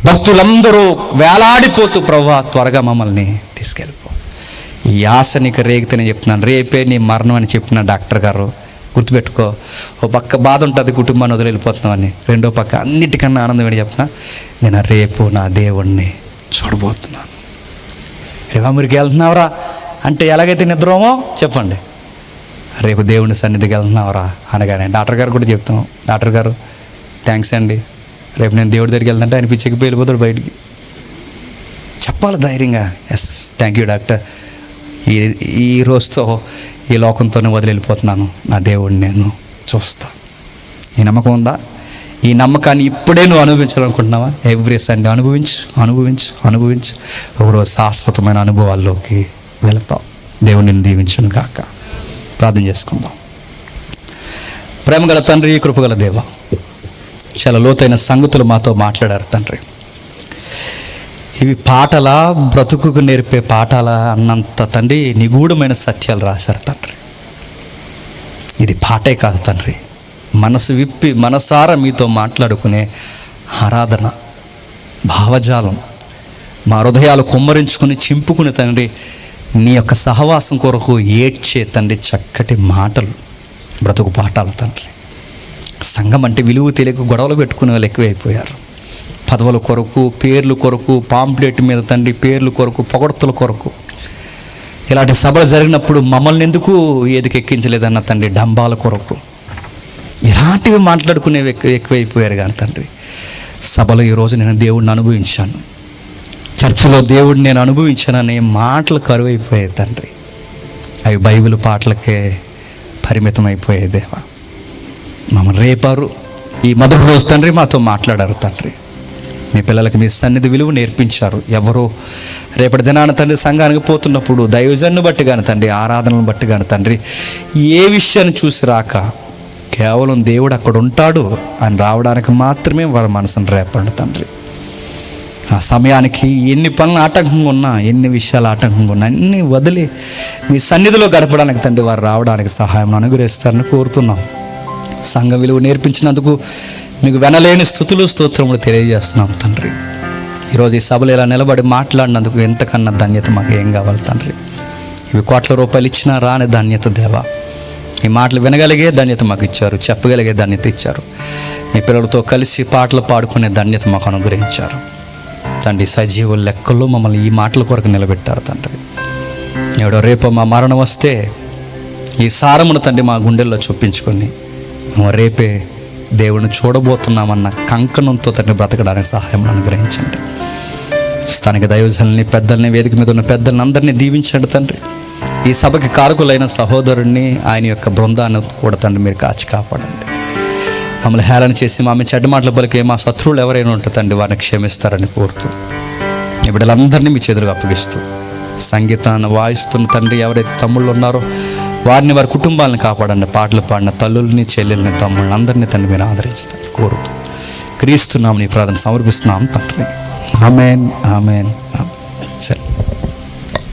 భక్తులందరూ వేలాడిపోతూ ప్రభు త్వరగా మమ్మల్ని తీసుకెళ్ళిపో. ఈ ఆశ నీకు రేగితేనే చెప్తున్నాను, రేపే నీ మరణం అని చెప్పిన డాక్టర్ గారు గుర్తుపెట్టుకో. ఓ పక్క బాధ ఉంటుంది కుటుంబాన్ని వదిలి వెళ్ళిపోతున్నామని, రెండో పక్క అన్నిటికన్నా ఆనందం ఏంటి చెప్పిన, నేను రేపు నా దేవుణ్ణి చూడబోతున్నాను. రేపా మురికి వెళ్తున్నావురా అంటే ఎలాగైతే నిద్రమో చెప్పండి, రేపు దేవుని సన్నిధికి వెళ్తున్నావురా అనగానే డాక్టర్ గారు కూడా చెప్తాం, డాక్టర్ గారు థ్యాంక్స్ అండి, రేపు నేను దేవుడి దగ్గరికి వెళ్తుంటే ఆయన పిచ్చికి వెళ్ళిపోతాడు బయటికి. చెప్పాలి ధైర్యంగా, ఎస్ థ్యాంక్ యూ డాక్టర్, ఈ రోజుతో ఈ లోకంతోనే వదిలి వెళ్ళిపోతున్నాను, నా దేవుడిని నేను చూస్తా. ఈ నమ్మకం ఉందా? ఈ నమ్మకాన్ని ఇప్పుడే నువ్వు అనుభవించాలనుకుంటున్నావా? ఎవ్రీ సండే అనుభవించు. ఒకరోజు శాశ్వతమైన అనుభవాల్లోకి వెళతావు. దేవుడిని దీవించును కాక. ప్రార్థన చేసుకుందాం. ప్రేమగల తండ్రి, కృపగల దేవ, చాలా లోతైన సంగతులు మాతో మాట్లాడారు తండ్రి. ఇవి పాటల బ్రతుకుకు నేర్పే పాఠాల అన్నంత తండ్రి నిగూఢమైన సత్యాలు రాశారు తండ్రి. ఇది పాటే కాదు తండ్రి, మనసు విప్పి మనసారా మీతో మాట్లాడుకునే ఆరాధన, భావజాలం, మా హృదయాలు కుమ్మరించుకుని చింపుకుని తండ్రి నీ యొక్క సహవాసం కొరకు ఏడ్చే తండ్రి చక్కటి మాటలు, బ్రతుకు పాఠాలు తండ్రి. సంఘం అంటే విలువ తెలియక గొడవలు పెట్టుకునే వాళ్ళు ఎక్కువైపోయారు. పదవుల కొరకు, పేర్లు కొరకు, పాంప్లెట్ మీద తండ్రి పేర్లు కొరకు, పొగడ్తల కొరకు, ఇలాంటి సభలు జరిగినప్పుడు మమ్మల్ని ఎందుకు ఎక్కించలేదన్న తండ్రి డంబాల కొరకు ఇలాంటివి మాట్లాడుకునేవి ఎక్కువైపోయారు. కానీ తండ్రి సభలో ఈరోజు నేను దేవుడిని అనుభవించాను, చర్చిలో దేవుడిని నేను అనుభవించాననే మాటలు కరువైపోయాయి తండ్రి. అవి బైబిల్ పాటలకే పరిమితం అయిపోయాయి దేవా. మమ్మల్ని రేపారు. ఈ మొదటి రోజు తండ్రి మాతో మాట్లాడారు తండ్రి. మీ పిల్లలకి మీ సన్నిధి విలువ నేర్పించారు. ఎవరో రేపటి దినాన తండ్రి సంఘానికి పోతున్నప్పుడు దైవజన్ను బట్టి కానీ తండ్రి, ఆరాధనను బట్టి కానీ తండ్రి, ఏ విషయాన్ని చూసి రాక కేవలం దేవుడు అక్కడ ఉంటాడు అని రావడానికి మాత్రమే వారి మనసును రేపండి తండ్రి. ఆ సమయానికి ఎన్ని పనులు ఆటంకంగా ఉన్నా, ఎన్ని విషయాలు ఆటంకంగా ఉన్నా అన్నీ వదిలి మీ సన్నిధిలో గడపడానికి తండ్రి వారు రావడానికి సహాయం అనుగ్రహిస్తారని కోరుతున్నాం. సంఘ విలువ నేర్పించినందుకు మీకు వెనలేని స్తుతులు స్తోత్రములు తెలియజేస్తున్నాం తండ్రి. ఈరోజు ఈ సభలో ఇలా నిలబడి మాట్లాడినందుకు ఎంతకన్నా ధన్యత మాకు ఏం కావాలి తండ్రి. ఇవి కోట్ల రూపాయలు ఇచ్చినా రాని ధన్యత దేవా. ఈ మాటలు వినగలిగే ధన్యత మాకు ఇచ్చారు, చెప్పగలిగే ధన్యత ఇచ్చారు. మీ పిల్లలతో కలిసి పాటలు పాడుకునే ధన్యత మాకు అనుగ్రహించారు తండ్రి. సజీవుల లెక్కల్లో మమ్మల్ని ఈ మాటల కొరకు నిలబెట్టారు తండ్రి. ఎవడో రేపు మా మరణం వస్తే ఈ సారమును తండ్రి మా గుండెల్లో చూపించుకొని మేము రేపే దేవుని చూడబోతున్నామన్న కంకణంతో తండ్రి బ్రతకడానికి సహాయం అనుగ్రహించండి. స్థానిక దైవజనుల్ని, పెద్దల్ని, వేదిక మీద ఉన్న పెద్దల్ని అందరినీ దీవించండి తండ్రి. ఈ సభకి కారకులైన సహోదరుణ్ణి, ఆయన యొక్క బృందాన్ని కూడా తండ్రి మీరు కాచి కాపాడండి. మమ్మల్ని హేళన చేసి మా చెడ్డ మాటలు పలికే మా శత్రువులు ఎవరైనా ఉంటే తండ్రి వారిని క్షమిస్తారని కోరుతూ ఈ బిడ్డలందరినీ మీ చేతులకు అప్పగిస్తూ సంగీతాన్ని వాయిస్తున్న తండ్రి ఎవరైతే తమ్ముళ్ళు ఉన్నారో వారిని, వారి కుటుంబాలను కాపాడండి. పాటలు పాడిన తల్లుల్ని, చెల్లెల్ని, తమ్ముళ్ళని అందరినీ తండ్రి మీరు ఆదరిస్తారు కోరుతూ క్రీస్తున్నాం నీ ప్రార్థన సమర్పిస్తున్నాం తండ్రి. ఆమేన్, ఆమేన్, ఆమేన్. సరే.